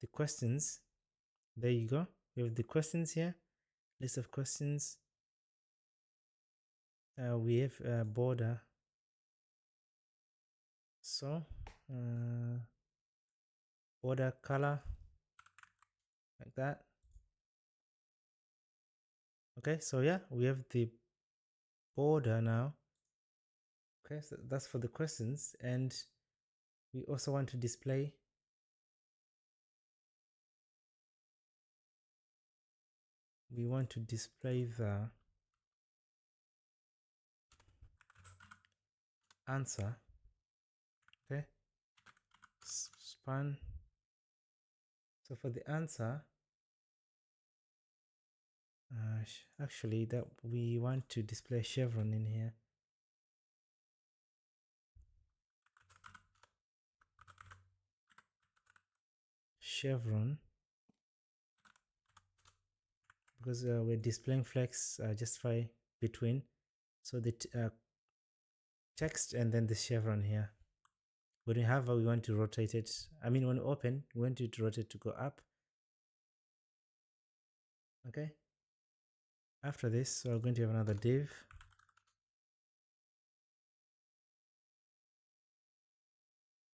the questions. There you go. We have the questions here, list of questions. We have a border. So border color, like that. Okay, so yeah, we have the border now. Okay, so that's for the questions, and we also want to display the answer. Okay, span. So for the answer, actually that we want to display chevron in here. Chevron, because we're displaying flex justify between, so the text and then the chevron here. When we have, we want to rotate it. I mean, when we open, we want it to rotate to go up. Okay. After this, we're going to have another div.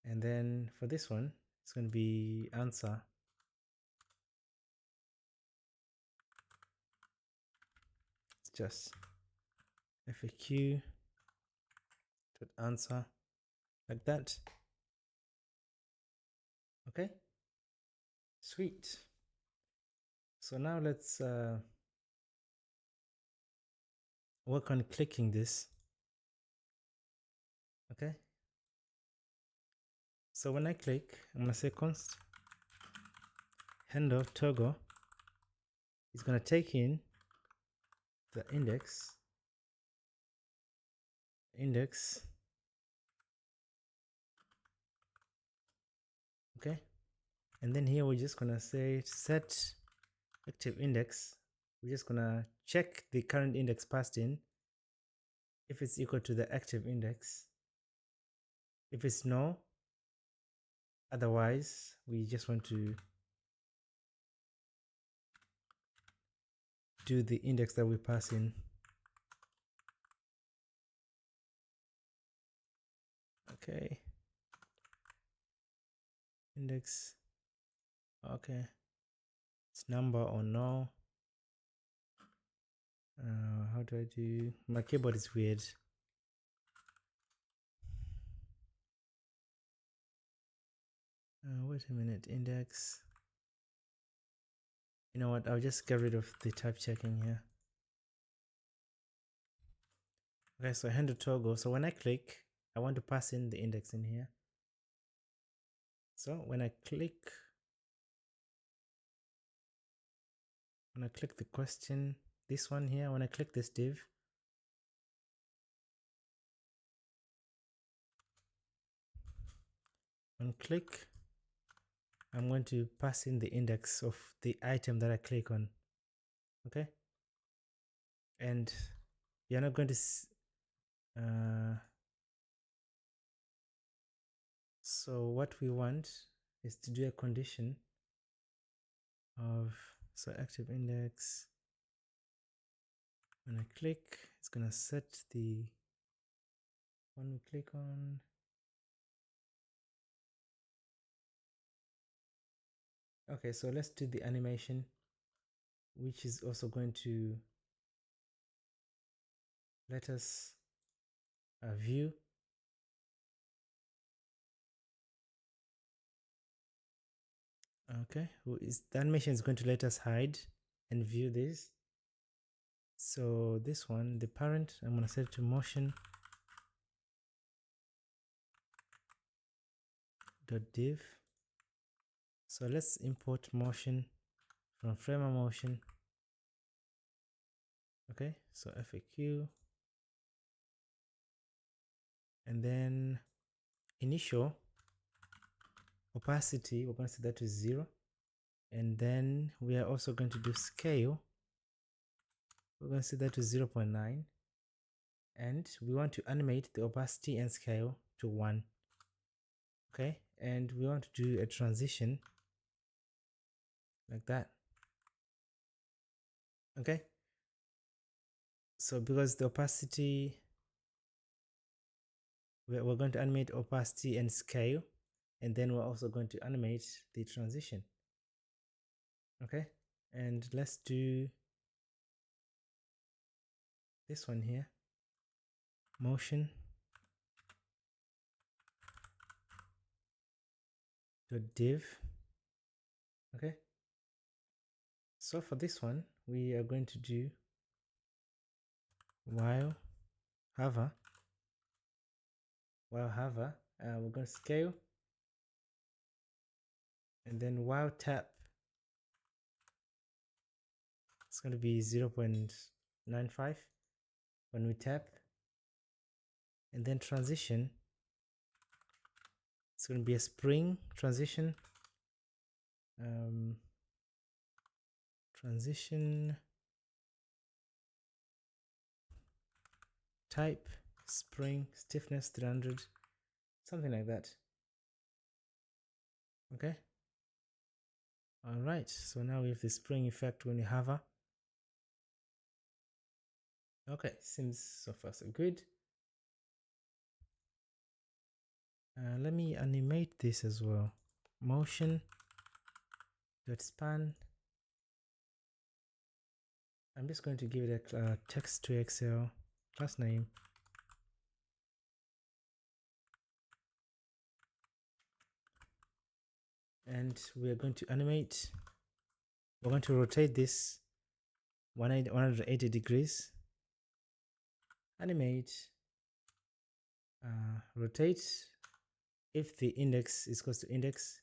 And then for this one, it's going to be answer. It's just FAQ dot answer, like that. Okay. Sweet. So now let's work on clicking this. Okay. So when I click, I'm going to say const handle toggle. It's going to take in the index. Okay. And then here we're just going to say set active index. We're just going to check the current index passed in if it's equal to the active index. If it's no, otherwise we just want to do the index that we pass in. Okay, index, okay, it's number or no. How do I do? My keyboard is weird. Wait a minute, index. You know what, I'll just get rid of the type checking here. Okay, so handle toggle. So when I click, I want to pass in the index in here. So when I click the question, this one here, when I click this div, on click, I'm going to pass in the index of the item that I click on. Okay, and you're not going to so what we want is to do a condition of, so active index, when I click, it's gonna set the one we click on. Okay, so let's do the animation, which is also going to let us view. Okay, the animation is going to let us hide and view this. So this one, the parent, I'm going to set it to motion.div. So let's import motion from framer motion. Okay, so FAQ, and then initial opacity, we're going to set that to 0, and then we are also going to do scale, we're going to set that to 0.9, and we want to animate the opacity and scale to 1. Okay, and we want to do a transition like that. Okay, so because the opacity, we're going to animate opacity and scale, and then we're also going to animate the transition. Okay, and let's do this one here, motion .div. Okay, so for this one we are going to do while hover, we're going to scale, and then while tap, it's going to be 0.95 when we tap, and then transition, it's going to be a spring transition, transition type spring stiffness 300, something like that. Okay, all right, so now we have the spring effect when you hover. Okay, seems so far so good. Let me animate this as well. Motion.span. I'm just going to give it a text to Excel class name. And we are going to animate. We're going to rotate this 180 degrees. Animate. Rotate. If the index is equal to index,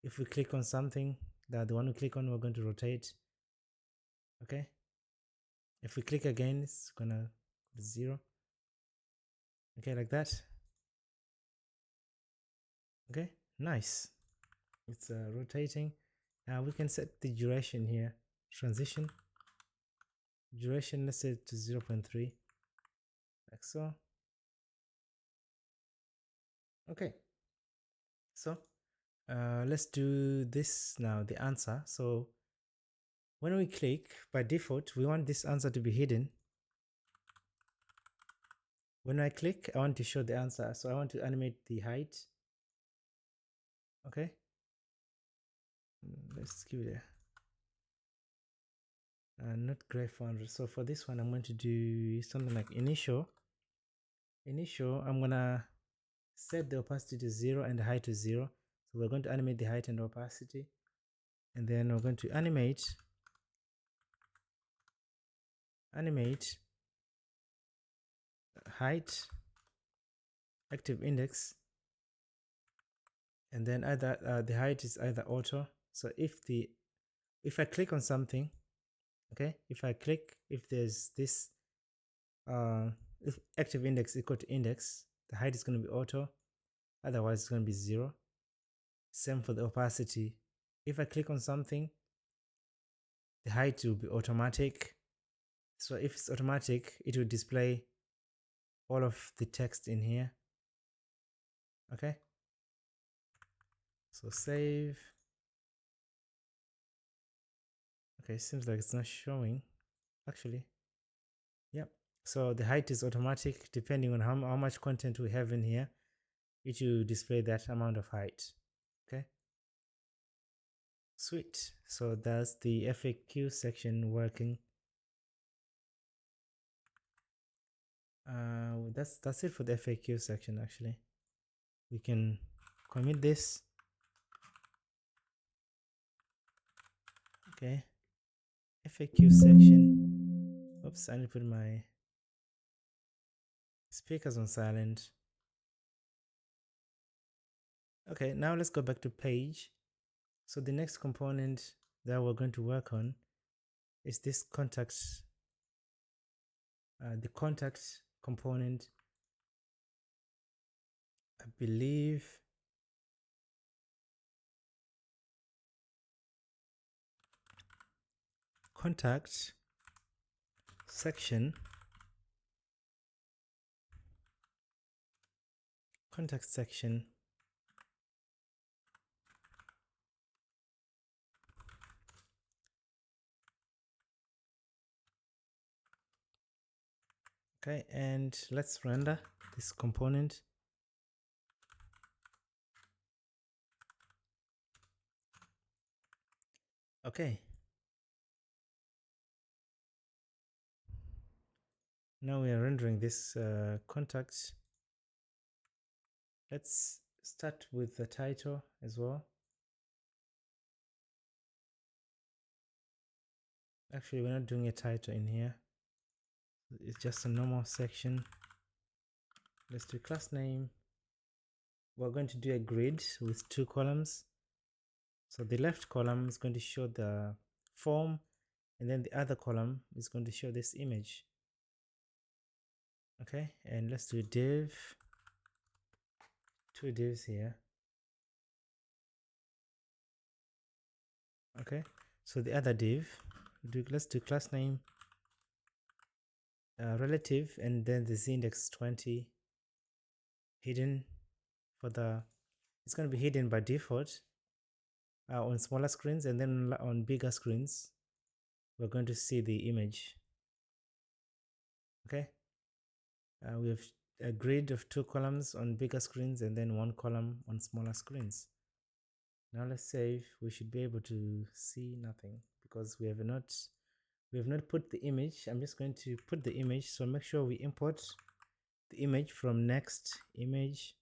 if we click on something, that the one we click on, we're going to rotate. Okay. If we click again, it's gonna be 0. Okay, like that. Okay, nice. It's rotating. Now we can set the duration here. Transition duration, let's set it to 0.3, like so. Okay, so let's do this now, the answer. So when we click, by default we want this answer to be hidden. When I click, I want to show the answer, so I want to animate the height. Okay, let's give it a not graph 100. So for this one, I'm going to do something like initial. I'm gonna set the opacity to 0 and the height to 0. So we're going to animate the height and opacity, and then we're going to animate height, active index, and then either the height is either auto. So if I click on something, okay, if there's this if active index equal to index, the height is going to be auto, otherwise it's going to be 0. Same for the opacity. If I click on something, the height will be automatic. So if it's automatic, it will display all of the text in here. Okay, so save. Okay, seems like it's not showing actually. Yep, so the height is automatic depending on how much content we have in here. It will display that amount of height. Okay, sweet. So that's the FAQ section working. That's it for the FAQ section. Actually, we can commit this. Okay, FAQ section. Oops, I need to put my speakers on silent. Okay, now let's go back to page. So the next component that we're going to work on is this contact, the contact component. I believe contact section, contact section. Okay, and let's render this component. Okay, now we are rendering this contact. Let's start with the title as well. Actually, we're not doing a title in here. It's just a normal section. Let's do class name. We're going to do a grid with 2 columns. So the left column is going to show the form, and then the other column is going to show this image. Okay, and let's do div, 2 divs here. Okay, so the other div, let's do class name, relative, and then the z-index 20 hidden for the, it's going to be hidden by default on smaller screens, and then on bigger screens we're going to see the image. Okay, we have a grid of 2 columns on bigger screens and then 1 column on smaller screens. Now let's save. We should be able to see nothing because we have not put the image. I'm just going to put the image, so make sure we import the image from next image,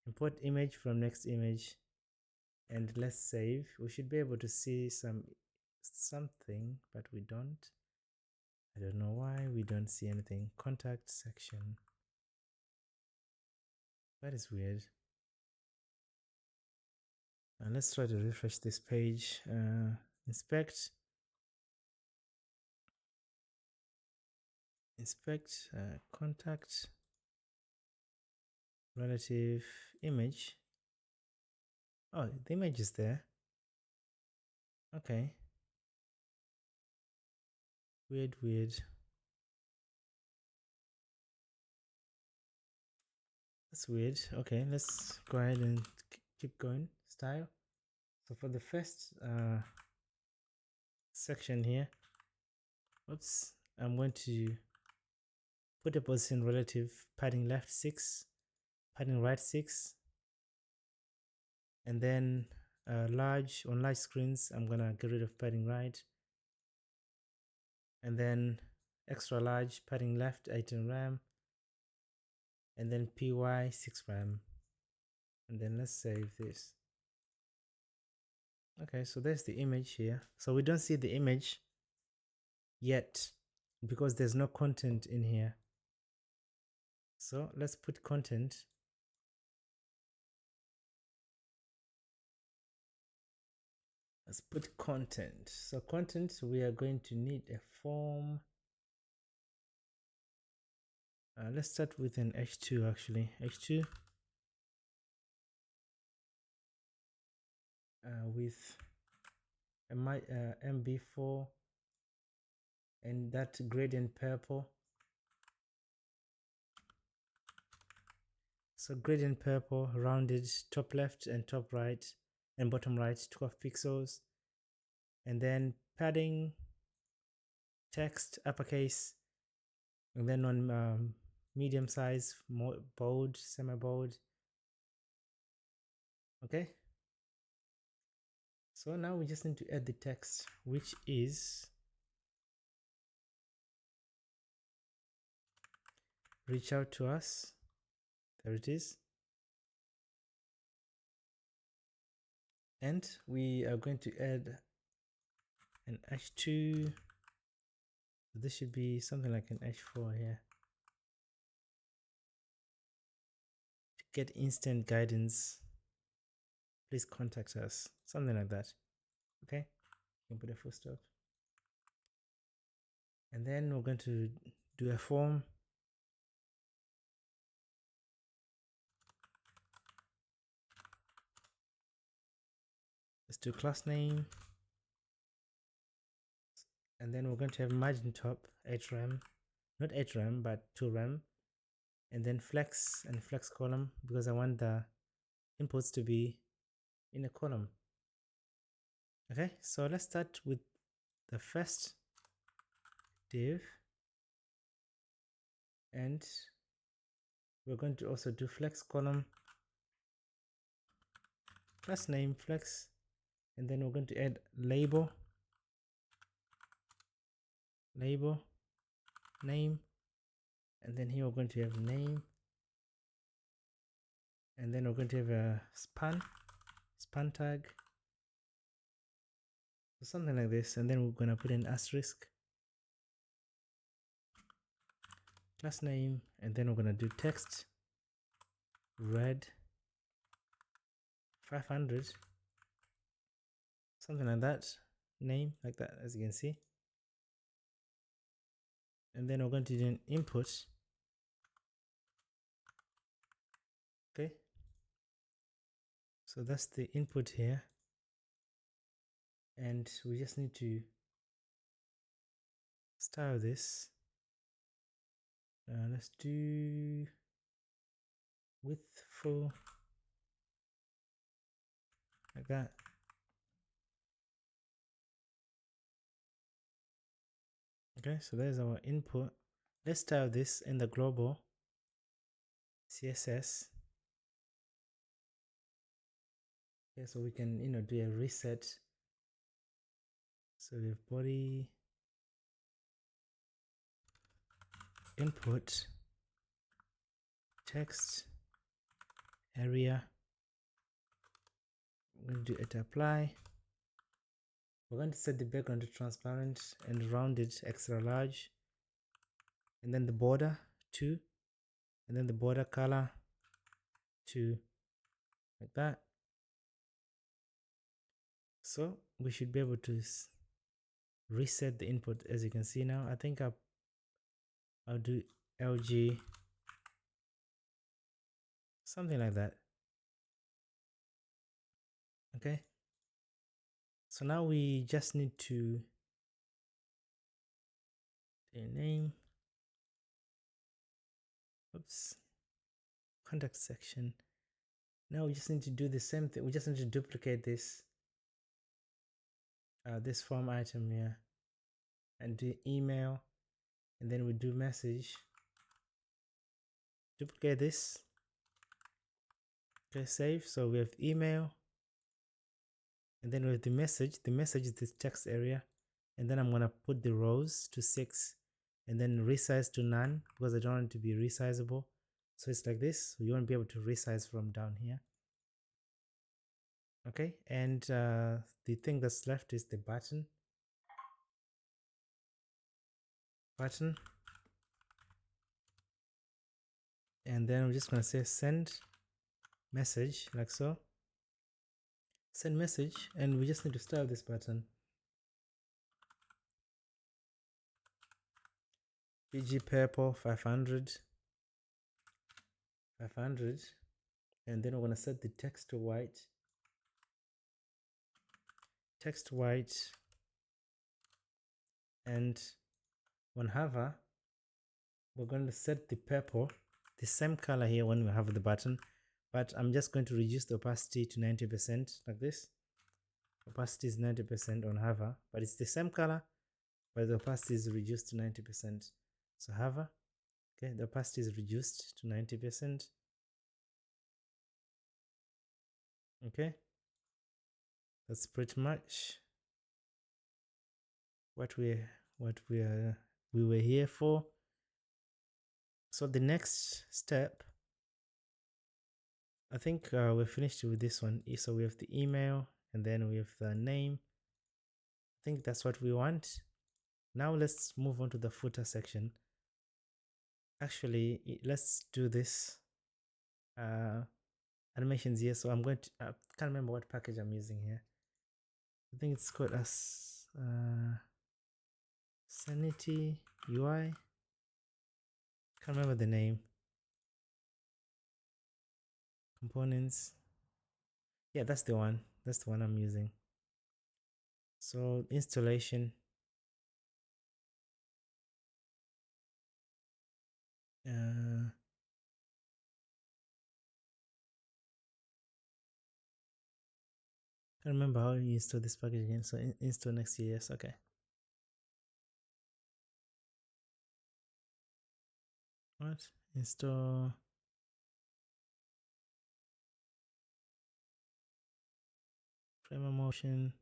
import image from next image, and let's save. We should be able to see something, but we don't. I don't know why we don't see anything. Contact section. That is weird. Let's try to refresh this page. Inspect, contact, relative, image. Oh, the image is there. Okay. Weird. That's weird. Okay, let's go ahead and keep going. Style. So for the first section here, oops, I'm going to put a position relative, padding left 6, padding right 6, and then on large screens I'm gonna get rid of padding right, and then extra large padding left 18 RAM, and then py 6 RAM, and then let's save this. Okay, so there's the image here. So we don't see the image yet because there's no content in here. So let's put content. Let's put content. So content, we are going to need a form. Let's start with an h2 actually. H2 with a MB4 and that gradient purple. So gradient purple, rounded, top left and top right and bottom right, 12 pixels. And then padding, text, uppercase, and then on medium size, more bold, semi-bold. Okay. So now we just need to add the text, which is reach out to us. There it is. And we are going to add an h2. This should be something like an h4 here. To get instant guidance, please contact us. Something like that. Okay. You can put a full stop. And then we're going to do a form. Let's do class name. And then we're going to have margin top, hrem, not hrem, but 2rem. And then flex and flex column, because I want the inputs to be in a column. Okay, so let's start with the first div. And we're going to also do flex column, class name flex, and then we're going to add label name, and then here we're going to have name, and then we're going to have a span tag, so something like this, and then we're going to put an asterisk, class name, and then we're going to do text red 500, something like that, name like that, as you can see. And then we're going to do an input. Okay, so that's the input here, and we just need to style this. Let's do width full, like that. Okay, so there's our input. Let's style this in the global CSS. Okay, so we can do a reset. So we have body input text area. We're going to do it apply. We're going to set the background to transparent and rounded extra large, and then the border 2, and then the border color 2, like that. So we should be able to reset the input, as you can see now. I think I'll do LG, something like that. Okay, so now we just need to a name, oops, contact section. Now we just need to do the same thing. We just need to duplicate this this form item here and do email, and then we do message, duplicate this. Okay, save. So we have email, and then we have the message is this text area, and then I'm gonna put the rows to 6 and then resize to none, because I don't want it to be resizable. So it's like this. You won't be able to resize from down here. Okay, and the thing that's left is the button. And then I'm just going to say send message, like so. send message, and we just need to style this button. PG purple 500, and then we're going to set the text to white. Text white, and on hover, we're going to set the purple, the same color here when we have the button, but I'm just going to reduce the opacity to 90% like this. Opacity is 90% on hover, but it's the same color, but the opacity is reduced to 90%. So hover, okay, the opacity is reduced to 90%. Okay, that's pretty much what we were here for. So the next step, I think we're finished with this one. So we have the email, and then we have the name. I think that's what we want. Now let's move on to the footer section. Actually, let's do this animations here. So I'm going to, I can't remember what package I'm using here. I think it's called as Sanity UI. Can't remember the name. Components. Yeah, that's the one. That's the one I'm using. So installation. Can't remember how you install this package again. So install Next.js. Okay. What? Install. Framer motion.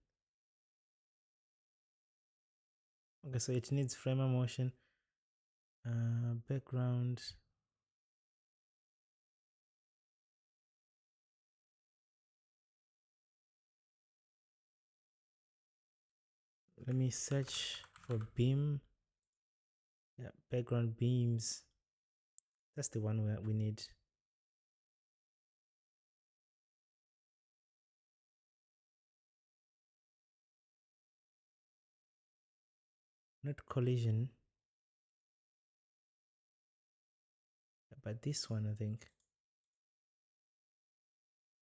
Okay, so it needs framer motion. Background. Let me search for beam. Yeah, background beams. That's the one we need. Not collision, but this one, I think.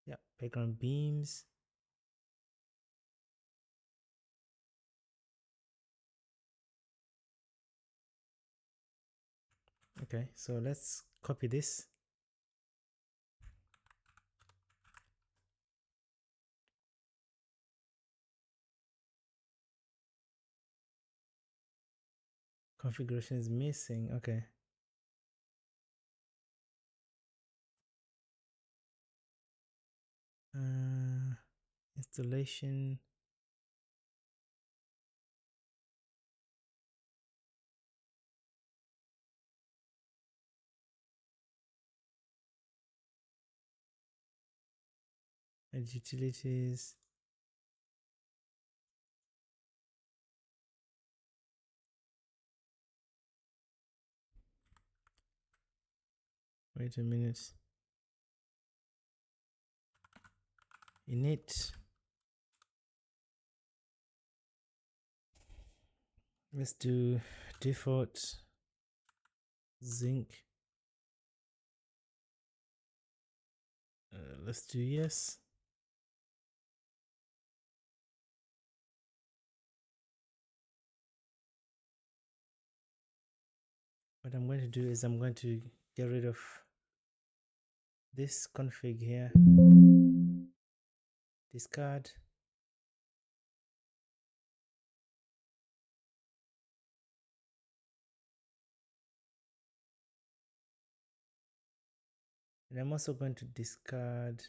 Yeah, background beams. Okay, so let's copy this. Configuration is missing. Okay. Installation. And utilities. Wait a minute. Init. Let's do default zinc. Let's do yes. What I'm going to do is I'm going to get rid of this config here. Discard. And I'm also going to discard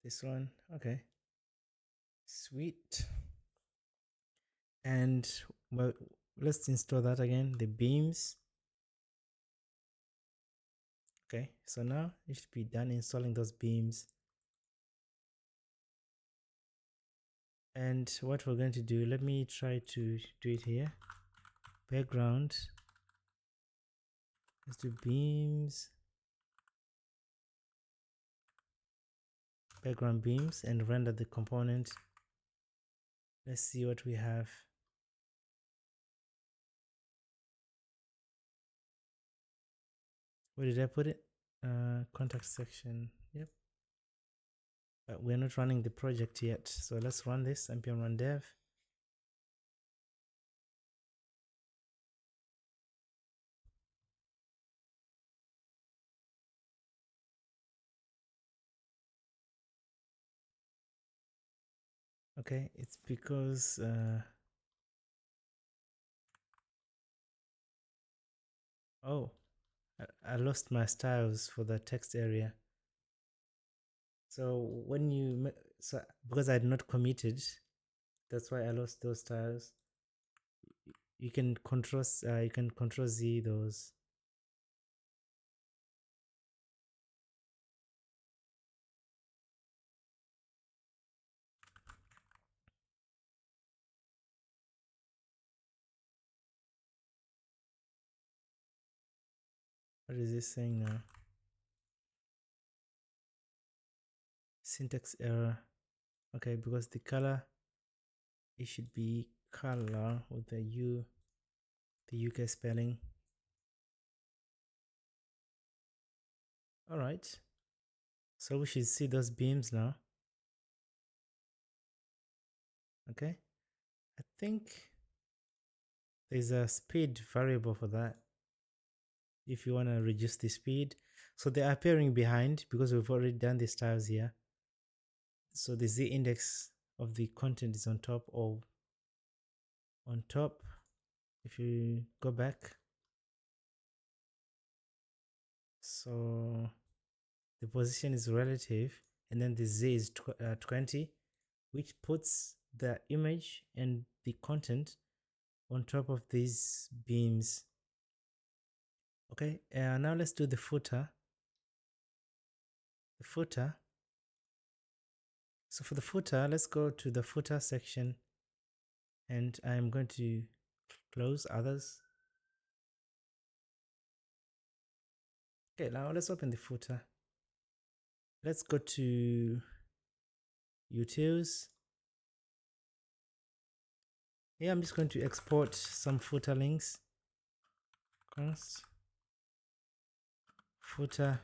this one. Okay. Sweet. And well, let's install that again, the beams. Okay, so now you should be done installing those beams. And what we're going to do, let me try to do it here. Background. Let's do beams. background beams and render the component. Let's see what we have. Where did I put it? Contact section. Yep. But we're not running the project yet. So let's run this. npm run dev. Okay, it's because oh, I lost my styles for the text area. So when you because I had not committed, that's why I lost those styles. You can control Z those. What is this saying now? Syntax error. Okay, because the color, it should be color with the U, the UK spelling. All right. So we should see those beams now. Okay. I think there's a speed variable for that. If you want to reduce the speed. So they're appearing behind because we've already done the styles here. So the Z index of the content is on top or on top. If you go back, so the position is relative, and then the Z is 20, which puts the image and the content on top of these beams. Okay, now let's do the footer. The footer. So for the footer, let's go to the footer section, and I'm going to close others. Okay, now let's open the footer. Let's go to utils. Yeah, I'm just going to export some footer links. Const footer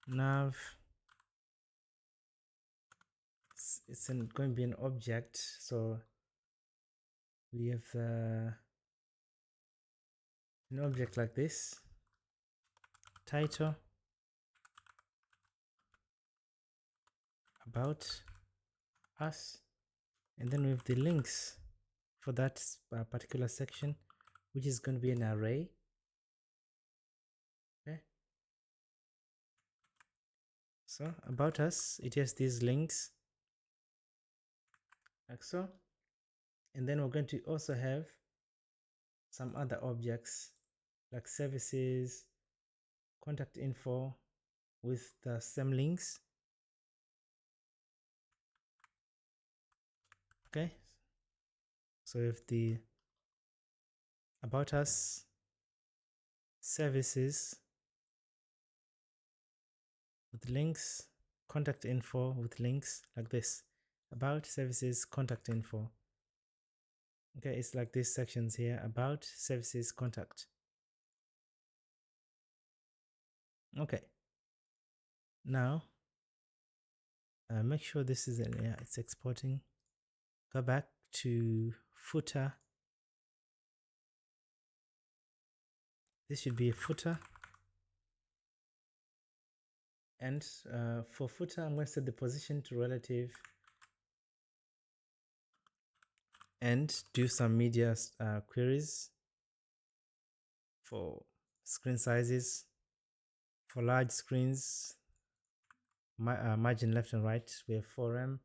nav. It's going to be an object, so we have an object like this. Title, about us, and then we have the links for that particular section, which is going to be an array. Okay, so about us, it has these links like so, and then we're going to also have some other objects like services, contact info with the same links. Okay, so if the about us, services with links, contact info with links like this. About, services, contact info. Okay, it's like these sections here: about, services, contact. Okay, now make sure this is it's exporting. Go back to footer. This should be a footer, and for footer I'm going to set the position to relative and do some media queries for screen sizes. For large screens, margin left and right, we have 4M.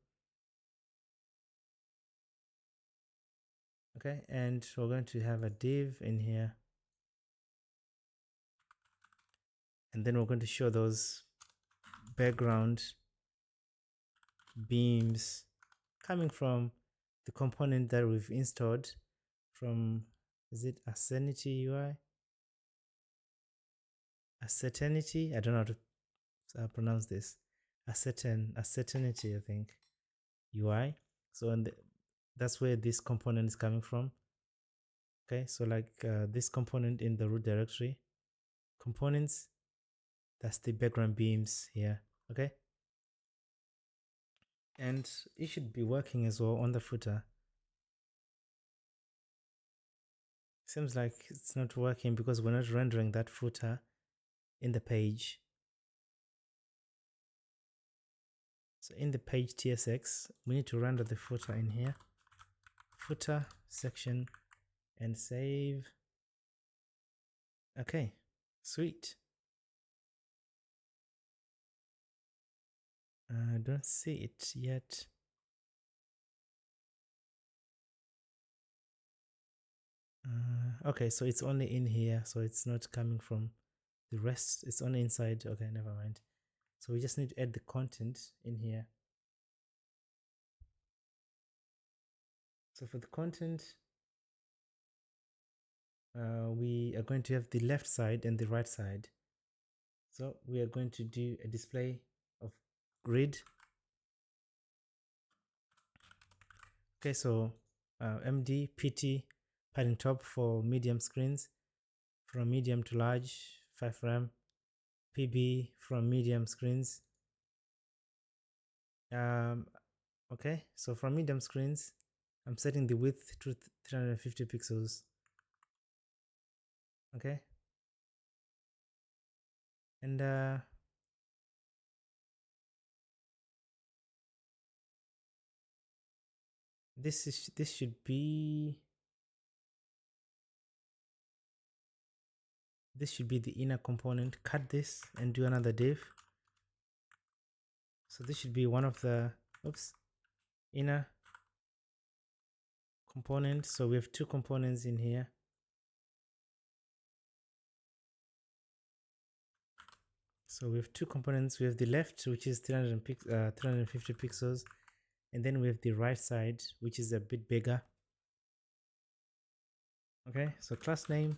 Okay, and we're going to have a div in here, and then we're going to show those background beams coming from the component that we've installed from, is it Asenity UI? Aseternity? I don't know how to pronounce this, certainty, I think, UI. So that's where this component is coming from. Okay, so like this component in the root directory, components, that's the background beams here. Okay, and it should be working as well on the footer. Seems like it's not working because we're not rendering that footer in the page. So in the page TSX, we need to render the footer in here, footer section, and save. Okay, sweet. I don't see it yet. Okay, so it's only in here, so it's not coming from the rest. It's only inside. Okay, never mind. So we just need to add the content in here. So for the content, we are going to have the left side and the right side. So we are going to do a display of grid. Okay, so MD, PT, padding top for medium screens, from medium to large, 5 RAM, PB from medium screens. Okay, so from medium screens, I'm setting the width to 350 pixels. Okay, and this should be the inner component. Cut this and do another div. So this should be one of the inner component. So we have two components in here. So we have two components. We have the left, which is 350 pixels, and then we have the right side, which is a bit bigger. Okay, so class name.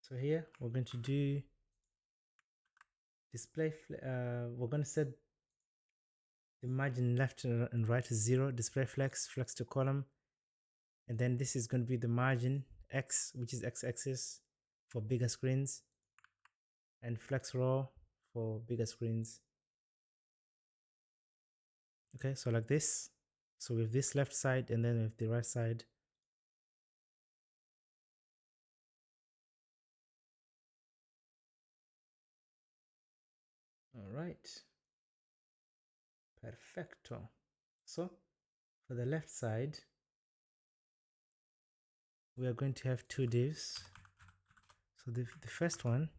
So here we're going to do display. We're going to set the margin left and right to 0. Display flex to column, and then this is going to be the margin X, which is x-axis for bigger screens, and flex row for bigger screens. Okay, so like this. So with this left side and then with the right side. All right, perfecto. So for the left side, we are going to have two divs. So the first one,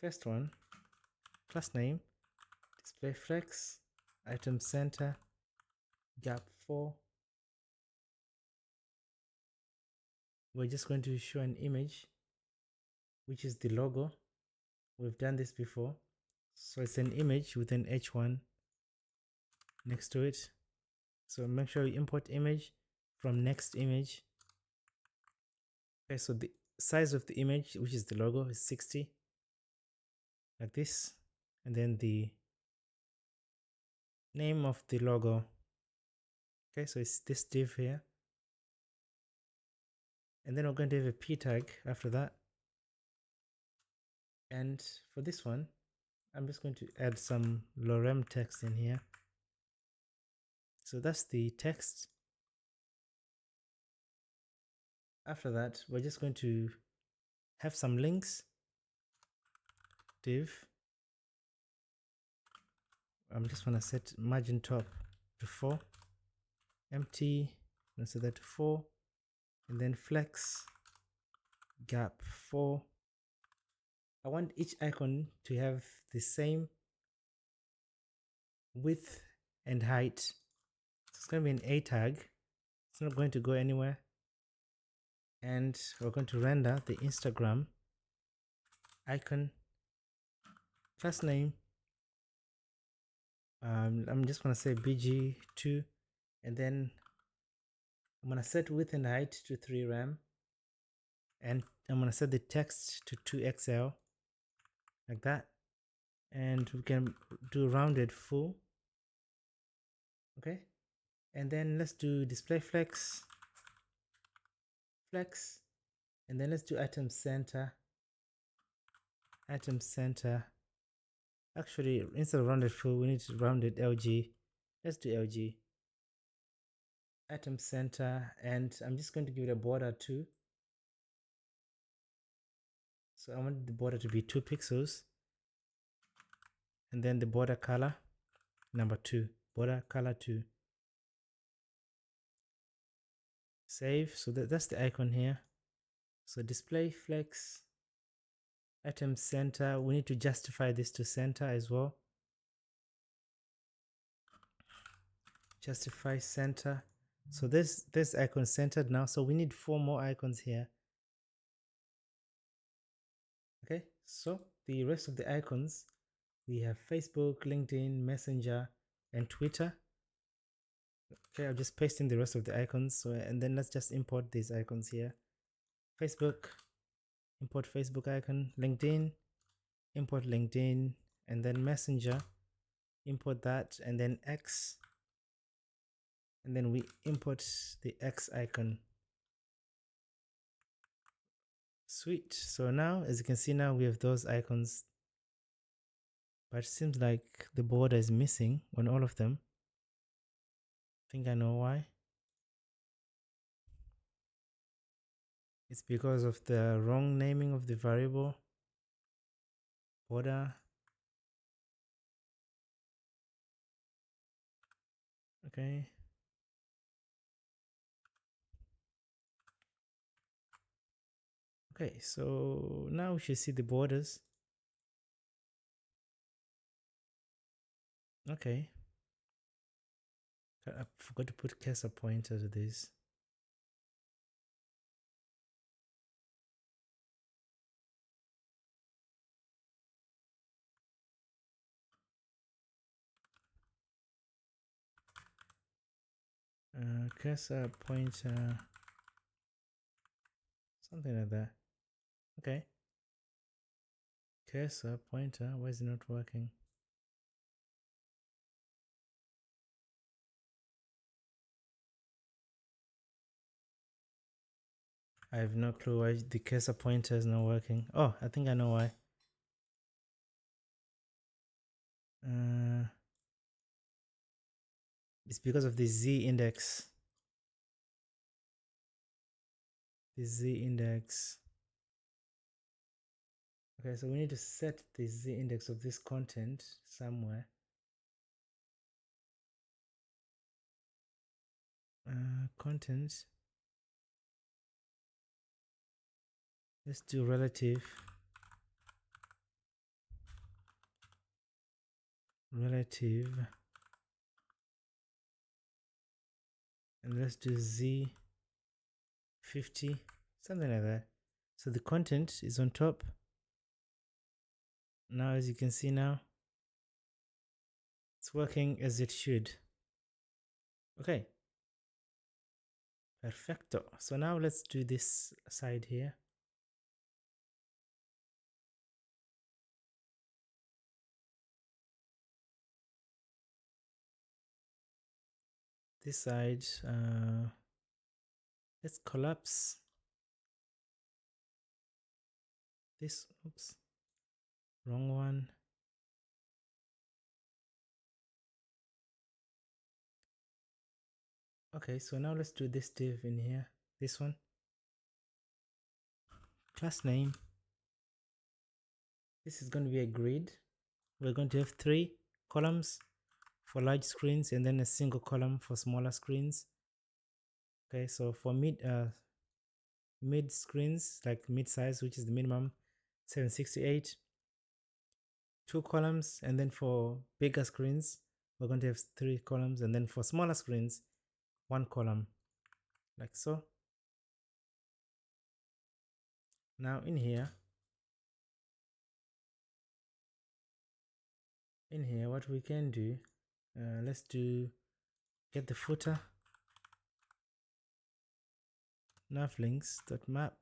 class name, display flex, item center, gap 4. We're just going to show an image, which is the logo. We've done this before. So it's an image with an H1 next to it. So make sure you import image from next image. Okay, so the size of the image, which is the logo, is 60, like this. And then the name of the logo. Okay, so it's this div here. And then we're going to have a p tag after that. And for this one, I'm just going to add some lorem text in here. So that's the text. After that, we're just going to have some links. Div. I'm just going to set margin top to 4. Empty. I'm going to set that to 4. And then flex gap 4. I want each icon to have the same width and height. So it's going to be an A tag. It's not going to go anywhere. And we're going to render the Instagram icon. Class name. I'm just going to say bg2, and then I'm going to set width and height to 3 RAM. and I'm going to set the text to 2XL like that, and we can do rounded full. Okay, and then let's do display flex, and then let's do item center. Actually, instead of rounded full, we need to rounded LG. Let's do LG. Item center, and I'm just going to give it a border too. So I want the border to be 2 pixels, and then the border color number 2, border color 2. Save. So that's the icon here. So display flex, item center. We need to justify this to center as well. Justify center. So this icon centered now. So we need 4 more icons here. Okay, so the rest of the icons, we have Facebook, LinkedIn, Messenger, and Twitter. Okay, I'll just paste in the rest of the icons. So, and then let's just import these icons here. Facebook, import Facebook icon, LinkedIn, import LinkedIn, and then Messenger, import that, and then X, and then we import the X icon. Sweet. So now, as you can see, now we have those icons, but it seems like the border is missing on all of them. I think I know why. It's because of the wrong naming of the variable border. Okay. Okay, so now we should see the borders. Okay. I forgot to put cursor pointer to this. Cursor pointer, something like that. Okay. Cursor pointer, why is it not working? I have no clue why the cursor pointer is not working. Oh, I think I know why. It's because of the Z index. The Z index. Okay, so we need to set the Z index of this content somewhere. Content. Let's do relative. And let's do Z50, something like that. So the content is on top. Now, as you can see now, it's working as it should. Okay. Perfecto. So now let's do this side here. This side, let's collapse this. Oops, wrong one. Okay, so now let's do this div in here. This one. Class name. This is going to be a grid. We're going to have 3 columns for large screens and then a single column for smaller screens. Okay, so for mid screens, like mid size, which is the minimum 768, 2 columns, and then for bigger screens we're going to have 3 columns, and then for smaller screens 1 column, like so. Now in here what we can do, let's do get the footer navlinks.map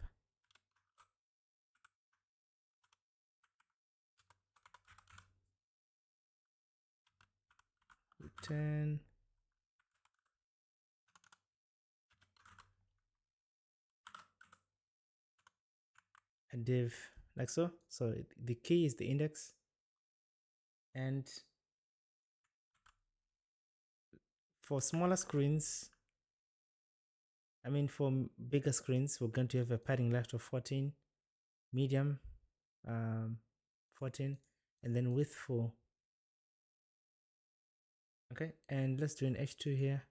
10, a div like so. So the key is the index, and for smaller screens, I mean for bigger screens, we're going to have a padding left of 14, medium 14, and then width 4. Okay, and let's do an H2 here,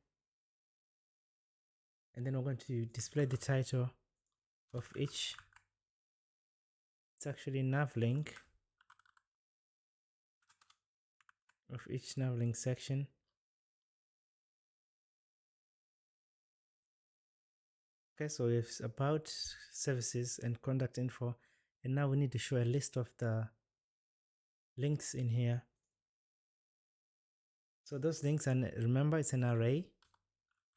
and then we're going to display the title of each. It's actually navlink of each navlink section. Okay, so it's about services and contact info, and now we need to show a list of the links in here. So those links, and remember it's an array,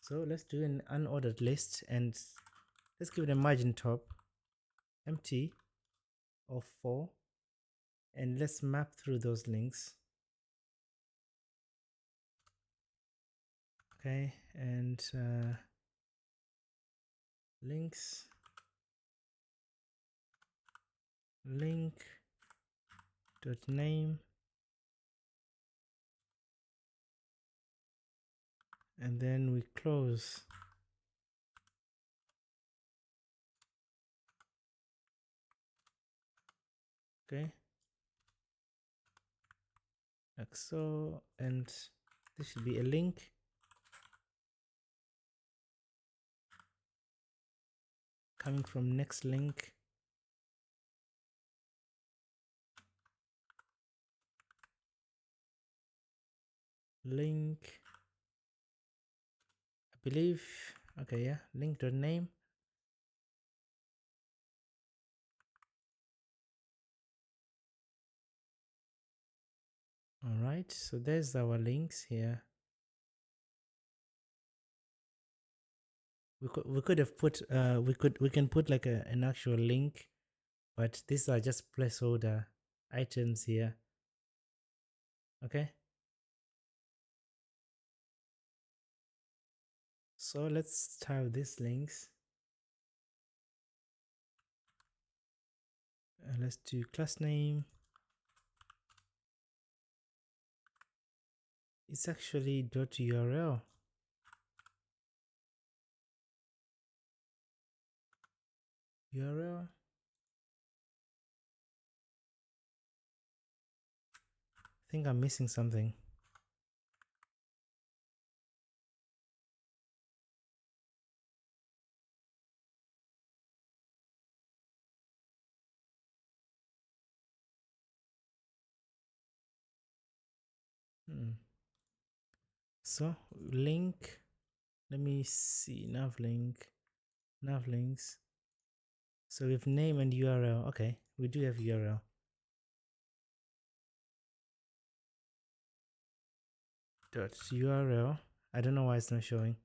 so let's do an unordered list, and let's give it a margin top empty of 4, and let's map through those links. Okay, and links, link dot name, and then we close. Okay, like so, and this should be a link. Coming from next link. Link, I believe, okay, yeah, link dot name. All right, so there's our links here. We could have put we can put like an actual link, but these are just placeholder items here. Okay, so let's type these links. Let's do class name. It's actually .url. URL. I think I'm missing something. So link, let me see, nav links. So we have name and URL. Okay, we do have URL. .url. I don't know why it's not showing.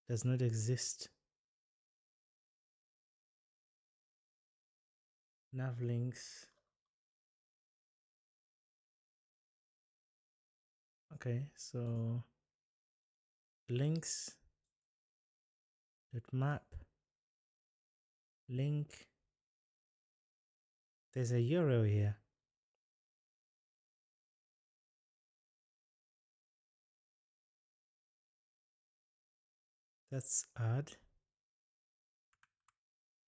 Does not exist. Nav links. Okay, so links dot map link. There's a URL here. That's odd.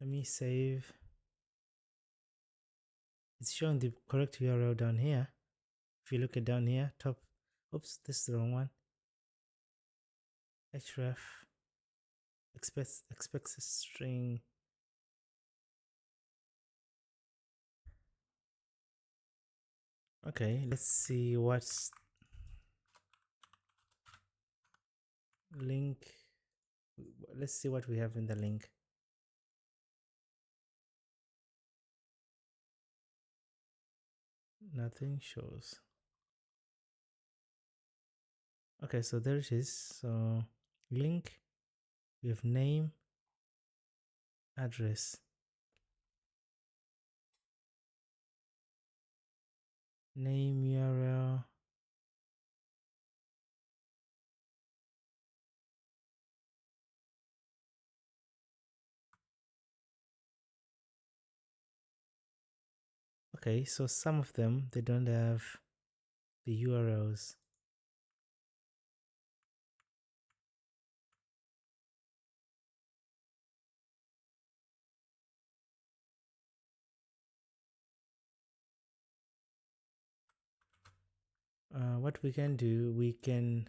Let me save. It's showing the correct URL down here. If you look at down here, top. Oops, this is the wrong one. href expects a string. Okay, let's see what's link. Let's see what we have in the link. Nothing shows. Okay, so there it is. So link, we have name, address. Name, URL, Okay, so some of them, they don't have the URLs. What we can do, we can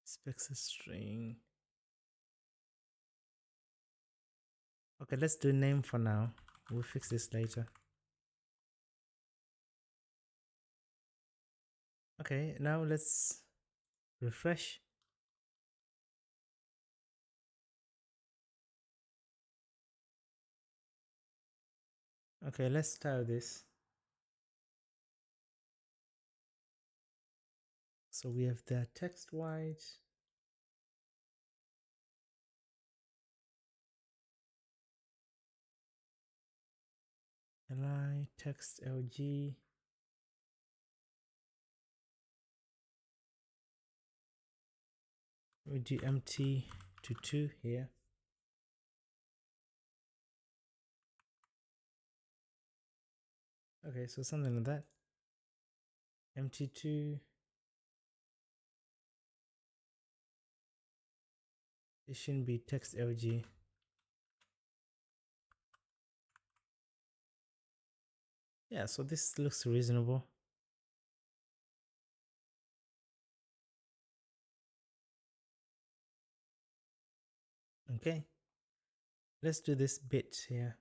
specs a string. Okay, let's do name for now. We'll fix this later. Okay, now let's refresh. Okay, let's style this. So we have the text white, li text lg, we do empty to 2 here. Okay, so something like that. Empty 2. It shouldn't be text lg. Yeah, so this looks reasonable. Okay, let's do this bit here.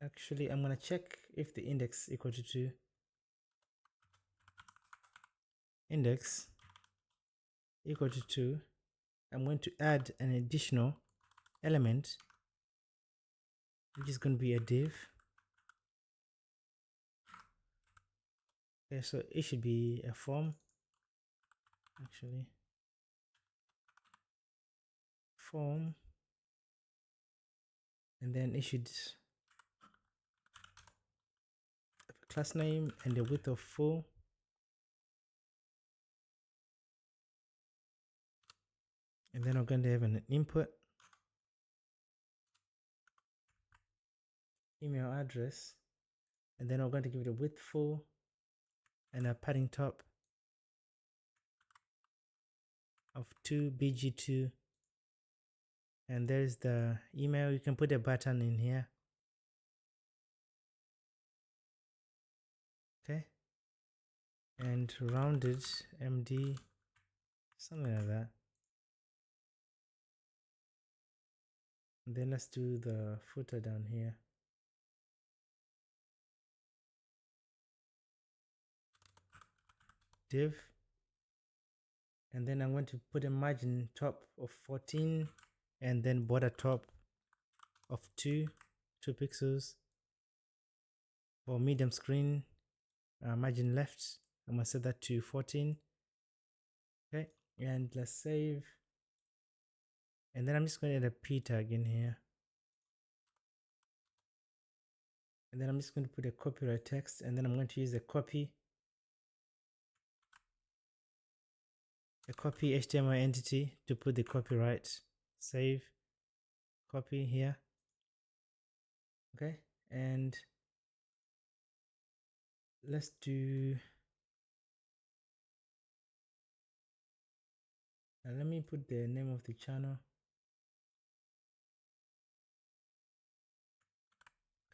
Actually, I'm gonna check if the index equal to 2. Index equal to 2. I'm going to add an additional element, which is going to be a div. Okay, so it should be a form. Actually, form, and then it should have a class name and a width of 4. And then I'm going to have an input, email address, and then I'm going to give it a width 4 and a padding top of 2 bg2. And there's the email. You can put a button in here. Okay, and rounded md, something like that. And then let's do the footer down here. Div, and then I'm going to put a margin top of 14 and then border top of 2 pixels. For medium screen, margin left, I'm gonna set that to 14. Okay, and let's save. And then I'm just going to add a p tag in here. And then I'm just going to put a copyright text, and then I'm going to use a copy HTML entity to put the copyright. Save, copy here. Okay, and let's do, let me put the name of the channel.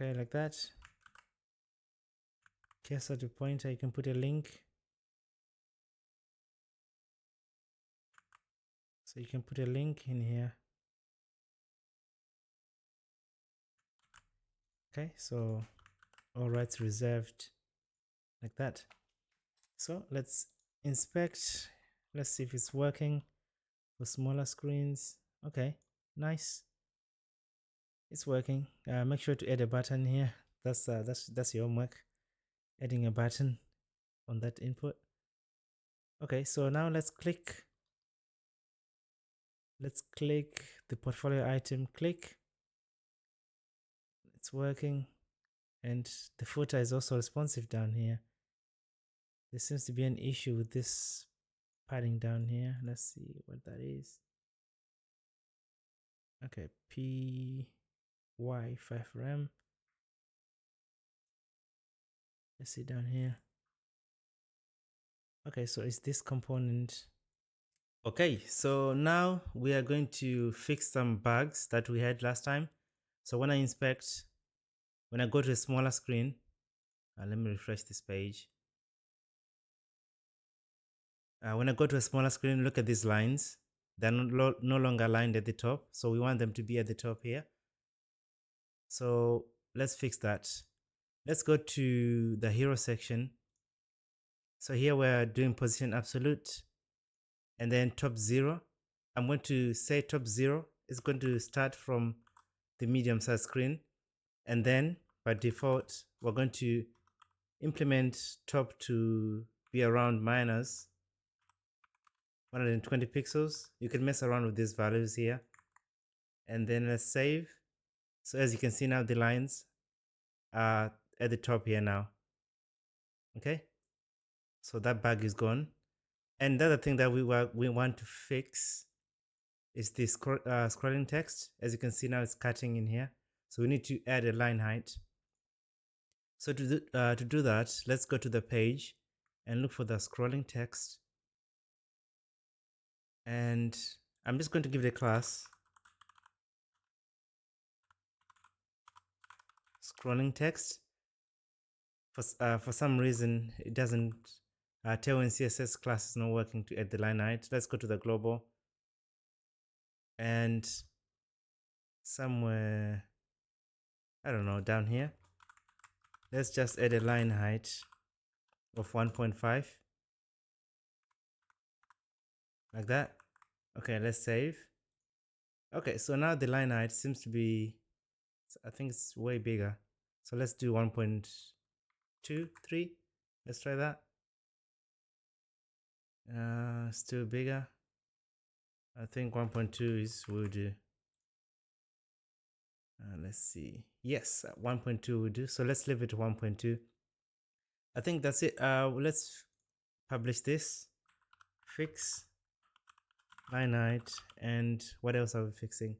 Okay, like that. Cursor to pointer, you can put a link. So you can put a link in here. Okay, so all rights reserved, like that. So let's inspect. Let's see if it's working for smaller screens. Okay, nice. It's working. Make sure to add a button here. That's your homework. Adding a button on that input. Okay, so now let's click the portfolio item. Click. It's working, and the footer is also responsive down here. There seems to be an issue with this padding down here. Let's see what that is. Okay, PY5RAM. Let's see down here. Okay, so it's this component. Okay, so now we are going to fix some bugs that we had last time. So when I go to a smaller screen, let me refresh this page. When I go to a smaller screen, look at these lines. They're no longer aligned at the top, so we want them to be at the top here. So let's fix that. Let's go to the hero section. So here we're doing position absolute and then top 0. I'm going to say top 0 is going to start from the medium size screen, and then by default we're going to implement top to be around minus 120 pixels. You can mess around with these values here, and then let's save. So as you can see now, the lines are at the top here now. Okay, so that bug is gone. And the other thing that we want to fix is the scrolling text. As you can see now, it's cutting in here, so we need to add a line height. So to do that, let's go to the page and look for the scrolling text, and I'm just going to give it a class scrolling text. For some reason it doesn't tell when CSS class is not working to add the line height. Let's go to the global, and somewhere, I don't know, down here, let's just add a line height of 1.5 like that. Okay, let's save. Okay, so now the line height seems to be, I think it's way bigger. So let's do 1.23. Let's try that. Still bigger. I think 1.2 will do. Let's see. Yes, 1.2 will do. So let's leave it to 1.2. I think that's it. Let's publish this. Fix line height. And what else are we fixing?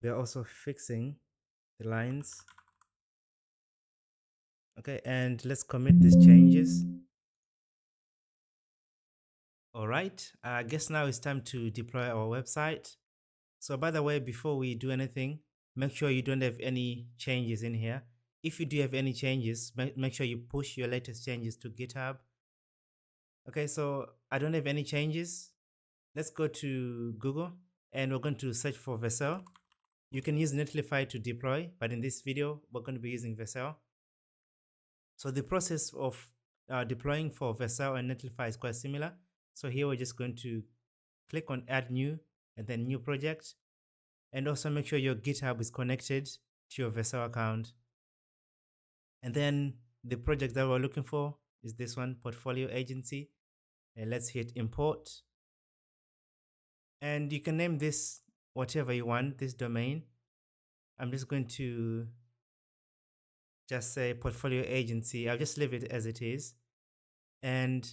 We are also fixing the lines. Okay, and let's commit these changes. All right, I guess now it's time to deploy our website. So by the way, before we do anything, make sure you don't have any changes in here. If you do have any changes, make sure you push your latest changes to GitHub. Okay, so I don't have any changes. Let's go to Google and we're going to search for Vercel. You can use Netlify to deploy, but in this video, we're going to be using Vercel. So the process of deploying for Vercel and Netlify is quite similar. So here we're just going to click on add new and then new project. And also make sure your GitHub is connected to your Vercel account. And then the project that we're looking for is this one, Portfolio Agency. And let's hit import. And you can name this whatever you want, this domain. I'm just going to just say Portfolio Agency. I'll just leave it as it is. And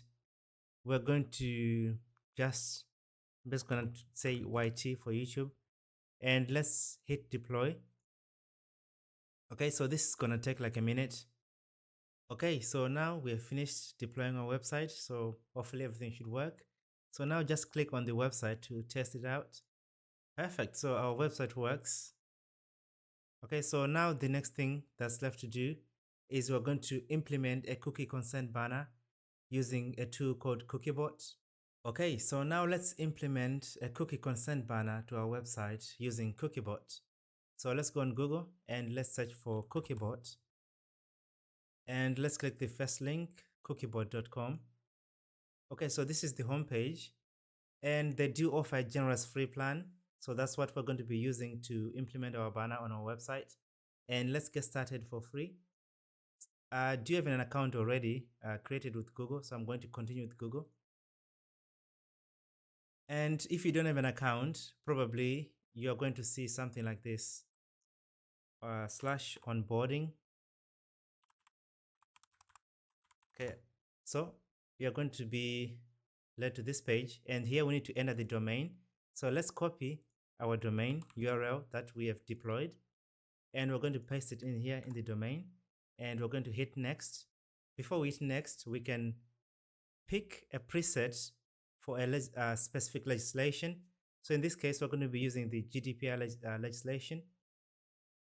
we're going to I'm just going to say YT for YouTube. And let's hit deploy. Okay, so this is going to take like a minute. Okay, so now we have finished deploying our website, so hopefully everything should work. So now just click on the website to test it out. Perfect, so our website works. Okay, so now the next thing that's left to do is we're going to implement a cookie consent banner using a tool called CookieBot. Okay, so now let's implement a cookie consent banner to our website using CookieBot. So let's go on Google and let's search for CookieBot. And let's click the first link, cookiebot.com. Okay, so this is the homepage, and they do offer a generous free plan. So that's what we're going to be using to implement our banner on our website. And let's get started for free. Do you have an account already created with Google? So I'm going to continue with Google. And if you don't have an account, probably you're going to see something like this, /onboarding. Okay, so we are going to be led to this page, and here we need to enter the domain. So let's copy our domain URL that we have deployed, and we're going to paste it in here in the domain, and we're going to hit next. Before we hit next, we can pick a preset for a specific legislation. So in this case, we're going to be using the GDPR legislation.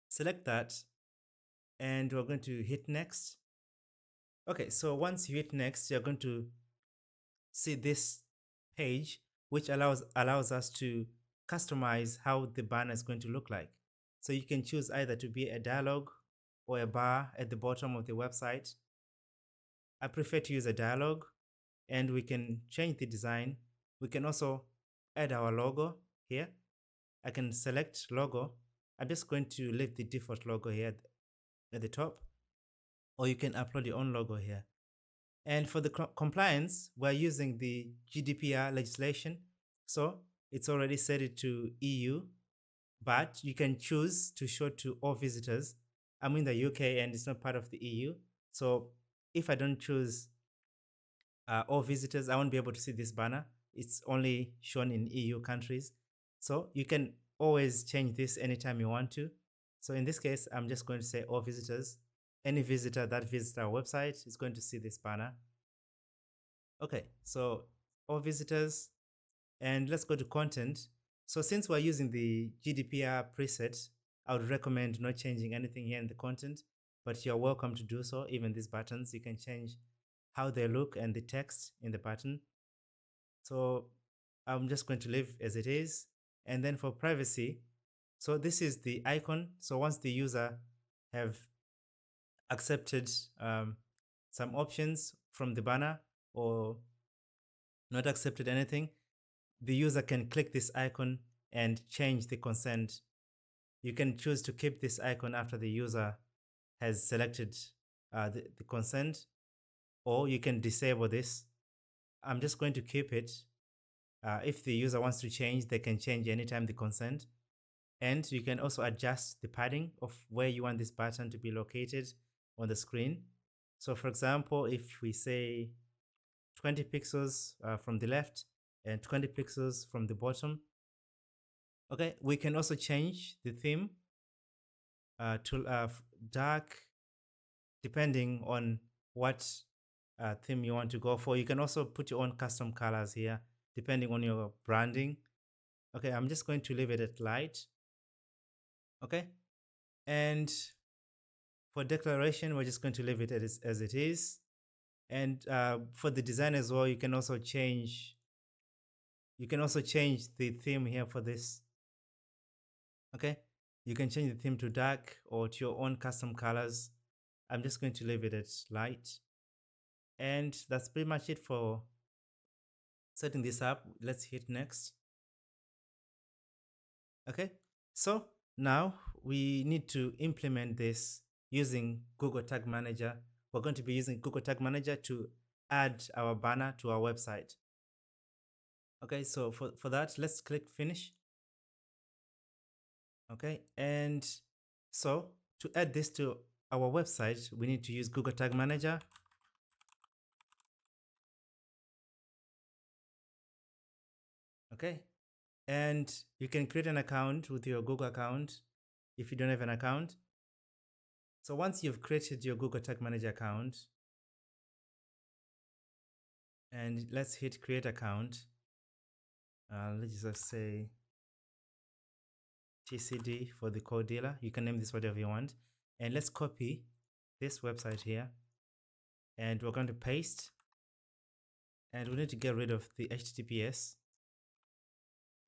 Select that, and we're going to hit next. Okay, so once you hit next, you're going to see this page, which allows us to customize how the banner is going to look like. So you can choose either to be a dialog or a bar at the bottom of the website. I prefer to use a dialog, and we can change the design. We can also add our logo here. I can select logo. I'm just going to leave the default logo here at the top, or you can upload your own logo here. And for the compliance, we're using the GDPR legislation. So it's already set it to EU, but you can choose to show to all visitors. I'm in the UK and it's not part of the EU. So if I don't choose all visitors, I won't be able to see this banner. It's only shown in EU countries. So you can always change this anytime you want to. So in this case, I'm just going to say all visitors. Any visitor that visits our website is going to see this banner. Okay, so all visitors, and let's go to content. So since we're using the GDPR preset, I would recommend not changing anything here in the content, but you're welcome to do so. Even these buttons, you can change how they look and the text in the button. So I'm just going to leave as it is. And then for privacy, so this is the icon. So once the user have accepted some options from the banner or not accepted anything, the user can click this icon and change the consent. You can choose to keep this icon after the user has selected the consent, or you can disable this. I'm just going to keep it. If the user wants to change, they can change anytime the consent. And you can also adjust the padding of where you want this button to be located on the screen. So for example, if we say 20 pixels from the left and 20 pixels from the bottom. Okay, we can also change the theme to dark, depending on what theme you want to go for. You can also put your own custom colors here, depending on your branding. Okay, I'm just going to leave it at light. Okay, and for declaration, we're just going to leave it as it is. And for the design as well, you can also change. You can also change the theme here for this. Okay, you can change the theme to dark or to your own custom colors. I'm just going to leave it at light. And that's pretty much it for setting this up. Let's hit next. Okay, so now we need to implement this using Google Tag Manager. We're going to be using Google Tag Manager to add our banner to our website. Okay, so for that, let's click finish. Okay, and so to add this to our website, we need to use Google Tag Manager. Okay, and you can create an account with your Google account if you don't have an account. So once you've created your Google Tag Manager account, and let's hit create account. Let's just say TCD for the code dealer. You can name this whatever you want. And let's copy this website here. And we're going to paste. And we need to get rid of the HTTPS.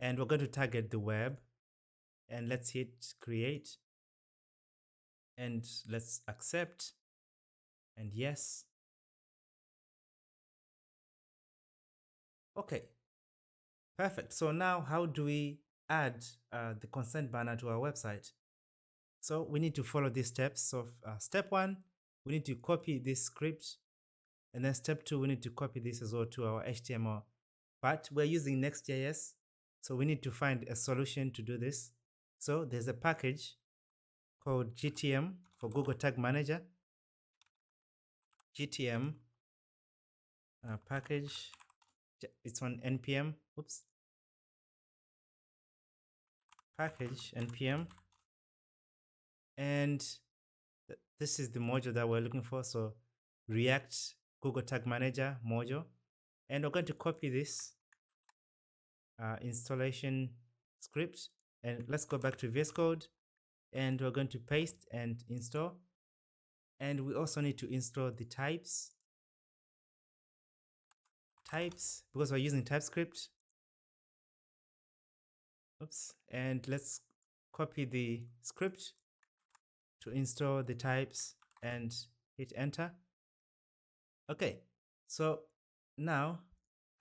And we're going to target the web. And let's hit create. And let's accept. And yes. Okay. Perfect. So now how do we add the consent banner to our website? So we need to follow these steps. So step 1, we need to copy this script. And then step 2, we need to copy this as well to our HTML. But we're using Next.js, so we need to find a solution to do this. So there's a package called GTM for Google Tag Manager. GTM package. It's on npm. Oops. Package npm, and this is the module that we're looking for. So React Google Tag Manager module, and we're going to copy this installation script, and let's go back to VS Code, and we're going to paste and install. And we also need to install the types because we're using TypesCript. Oops. And let's copy the script to install the types and hit enter. Okay, so now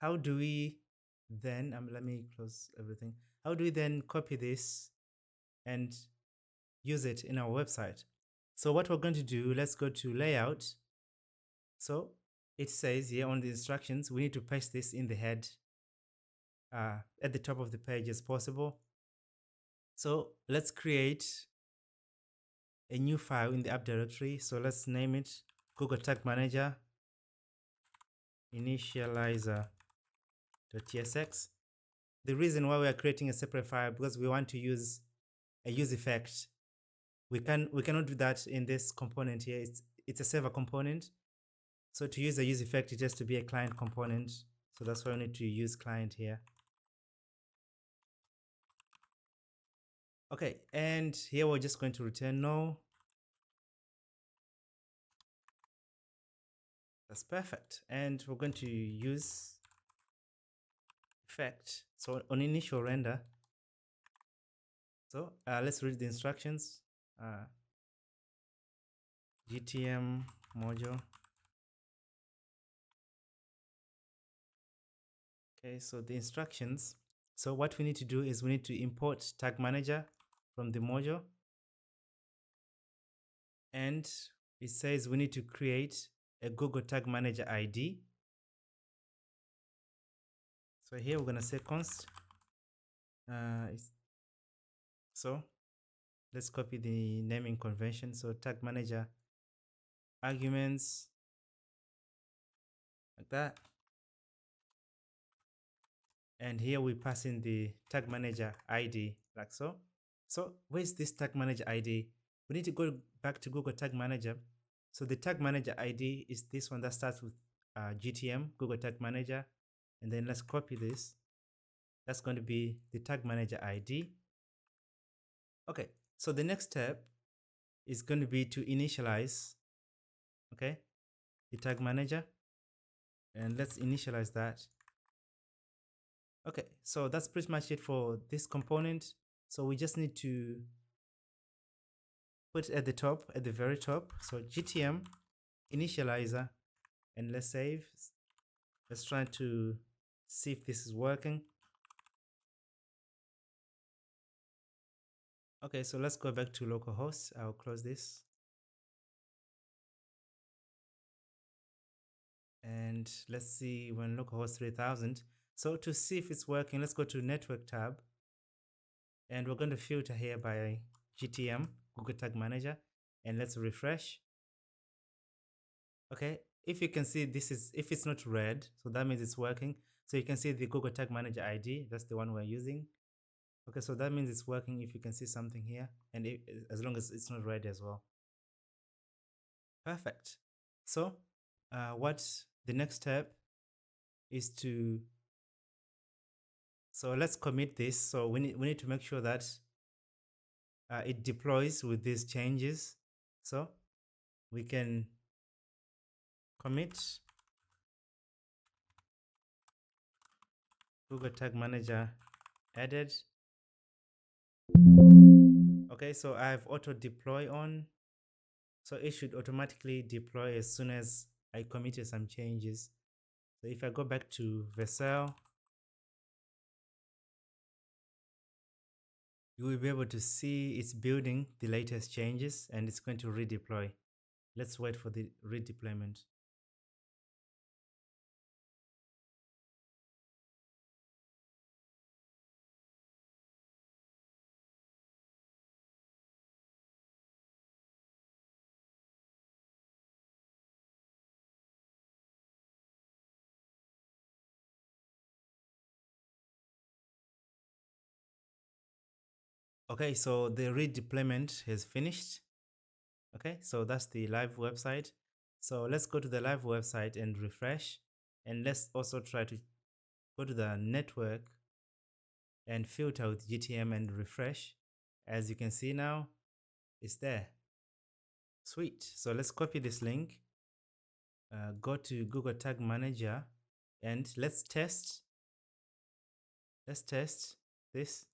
how do we then let me close everything. How do we then copy this and use it in our website? So what we're going to do, let's go to layout. So it says here on the instructions, we need to paste this in the head at the top of the page as possible. So let's create a new file in the app directory. So let's name it Google Tag Manager initializer.tsx. The reason why we are creating a separate file because we want to use a use effect. We cannot do that in this component here. It's a server component. So to use a use effect, it has to be a client component. So that's why we need to use client here. Okay, and here we're just going to return no. That's perfect. And we're going to use effect. So on initial render. So let's read the instructions. GTM module. Okay, so the instructions. So what we need to do is we need to import tag manager from the module. And it says we need to create a Google Tag Manager ID. So here we're going to say const. So let's copy the naming convention. So tag manager arguments like that. And here we pass in the tag manager ID like so. So where's this tag manager ID? We need to go back to Google Tag Manager. So the tag manager ID is this one that starts with GTM, Google Tag Manager. And then let's copy this. That's going to be the tag manager ID. Okay, so the next step is going to be to initialize, okay, the tag manager. And let's initialize that. Okay, so that's pretty much it for this component. So we just need to put it at the top, at the very top. So GTM initializer, and let's save. Let's try to see if this is working. Okay, so let's go back to localhost. I'll close this. And let's see when localhost 3000. So to see if it's working, let's go to network tab. And we're going to filter here by GTM, Google Tag Manager. And let's refresh. Okay, if you can see if it's not red, so that means it's working. So you can see the Google Tag Manager ID, that's the one we're using. Okay, so that means it's working if you can see something here, and as long as it's not red as well. Perfect. So what the next step is to, so let's commit this. So we need to make sure that it deploys with these changes. So we can commit Google Tag Manager added. Okay, so I have auto deploy on. So it should automatically deploy as soon as I committed some changes. So if I go back to Vercel, you will be able to see it's building the latest changes and it's going to redeploy. Let's wait for the redeployment. Okay, so the redeployment has finished. Okay, so that's the live website. So let's go to the live website and refresh. And let's also try to go to the network and filter with GTM and refresh. As you can see now, it's there. Sweet. So let's copy this link, go to Google Tag Manager, and let's test this,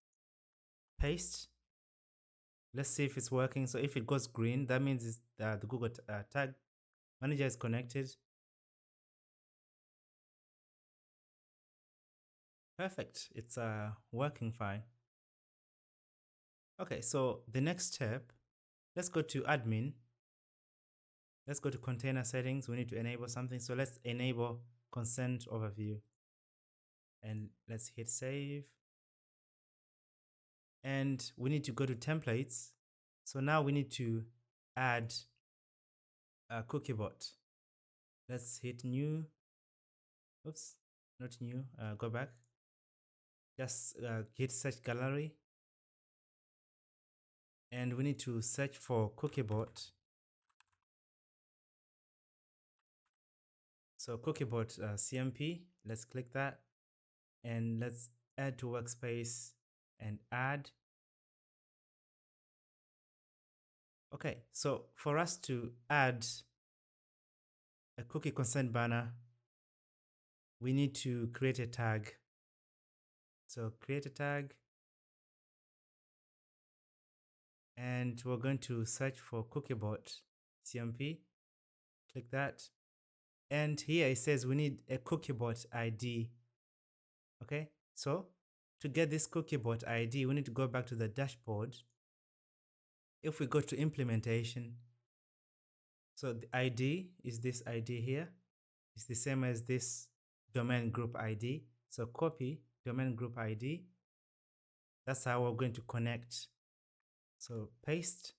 paste. Let's see if it's working. So if it goes green, that means it's, the Google Tag Manager is connected. Perfect. It's working fine. Okay, so the next step, let's go to admin. Let's go to container settings. We need to enable something. So let's enable consent overview. And let's hit save. And we need to go to templates. So now we need to add a cookie bot. Let's hit new. Oops, not new. Go back. Just hit search gallery. And we need to search for cookie bot. So cookiebot CMP, let's click that and let's add to workspace and add. Okay, so for us to add a cookie consent banner, we need to create a tag. So create a tag and we're going to search for cookiebot CMP, click that. And here it says we need a cookiebot ID. Okay, so to get this cookiebot ID, we need to go back to the dashboard. If we go to implementation, so the ID is this ID here. It's the same as this domain group ID. So copy domain group ID. That's how we're going to connect. So paste.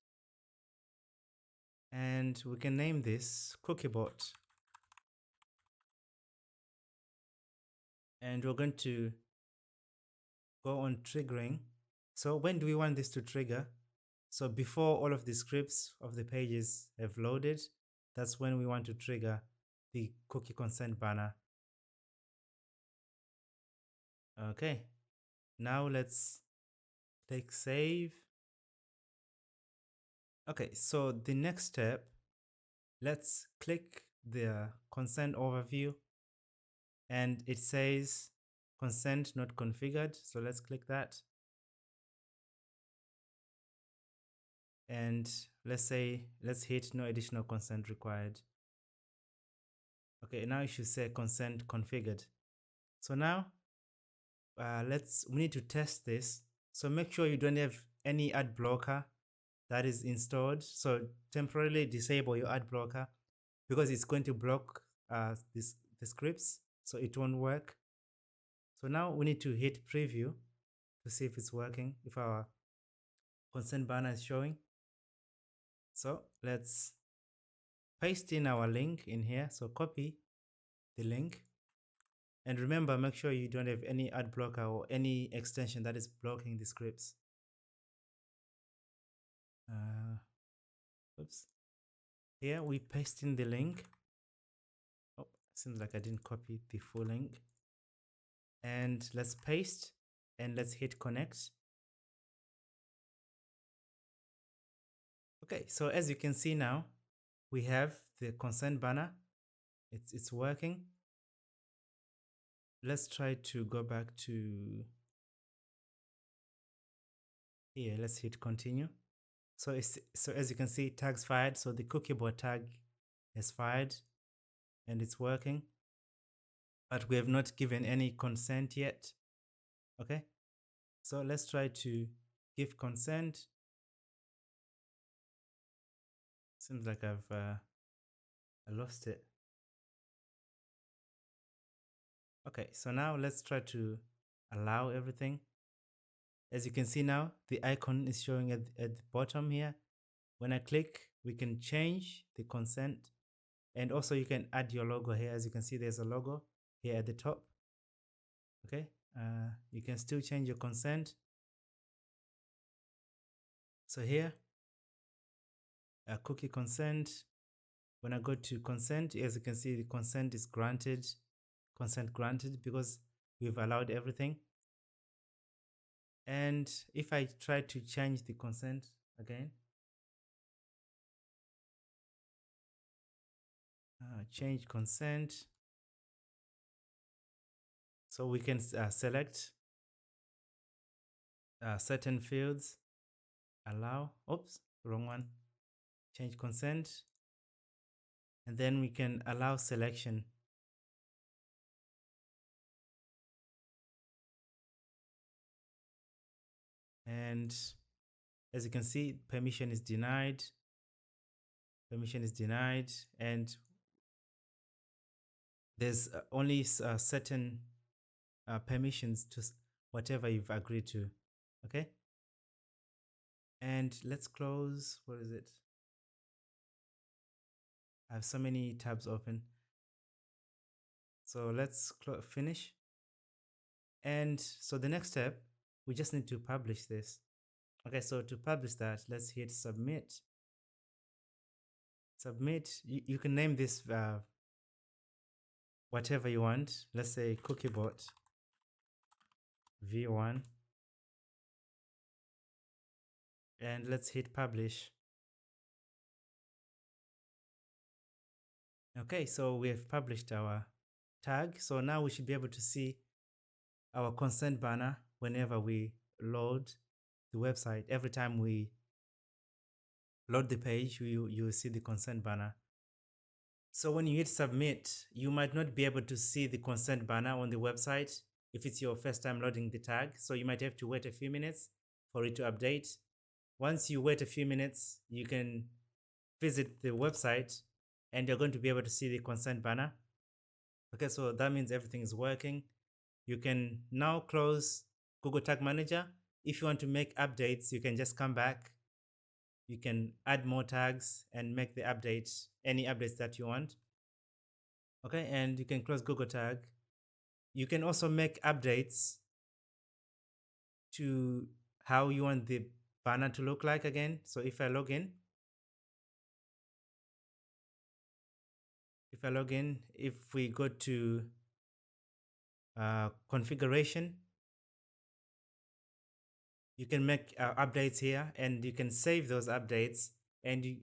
And we can name this cookiebot. And we're going to go on triggering. So when do we want this to trigger? So before all of the scripts of the pages have loaded, that's when we want to trigger the cookie consent banner. Okay, now let's click save. Okay, so the next step, let's click the consent overview and it says consent not configured. So let's click that. And let's hit no additional consent required. Okay, now it should say consent configured. So now we need to test this. So make sure you don't have any ad blocker that is installed. So temporarily disable your ad blocker because it's going to block the scripts, so it won't work. So now we need to hit preview to see if it's working, if our consent banner is showing. So let's paste in our link in here. So copy the link. And remember, make sure you don't have any ad blocker or any extension that is blocking the scripts. Oops. Here we paste in the link. Oh, seems like I didn't copy the full link. And let's paste and let's hit connect. Okay, so as you can see now, we have the consent banner. It's working. Let's try to go back to here. Let's hit continue. So as you can see, tags fired. So the cookiebot tag is fired and it's working, but we have not given any consent yet. Okay, so let's try to give consent. Seems like I lost it. Okay, so now let's try to allow everything. As you can see now, the icon is showing at the bottom here. When I click, we can change the consent, and also you can add your logo here. As you can see, there's a logo here at the top. Okay, you can still change your consent. So here, cookie consent. When I go to consent, as you can see, the consent is granted, consent granted, because we've allowed everything. And if I try to change the consent again, change consent, so we can select certain fields, allow, oops, wrong one, change consent, and then we can allow selection. And as you can see, permission is denied, and there's only certain permissions to whatever you've agreed to. Okay, and let's close. What is it? I have so many tabs open, so let's finish. And so the next step, we just need to publish this. Okay, so to publish that, let's hit submit. Submit, you can name this whatever you want. Let's say cookiebot v1, and let's hit publish. Okay, so we have published our tag. So now we should be able to see our consent banner whenever we load the website. Every time we load the page, you will see the consent banner. So when you hit submit, you might not be able to see the consent banner on the website if it's your first time loading the tag. So you might have to wait a few minutes for it to update. Once you wait a few minutes, you can visit the website and you're going to be able to see the consent banner. Okay, so that means everything is working. You can now close Google Tag Manager. If you want to make updates, you can just come back. You can add more tags and make the updates, any updates that you want. Okay, and you can close Google Tag. You can also make updates to how you want the banner to look like again. So if I log in, if we go to configuration, you can make updates here and you can save those updates, and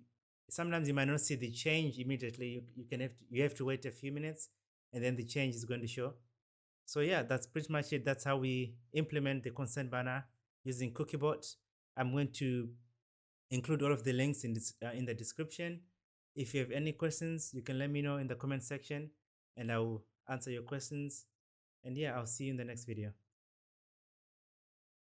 sometimes you might not see the change immediately. You have to wait a few minutes and then the change is going to show. So yeah, that's pretty much it. That's how we implement the consent banner using Cookiebot. I'm going to include all of the links in the description. If you have any questions, you can let me know in the comment section and I will answer your questions. And yeah, I'll see you in the next video.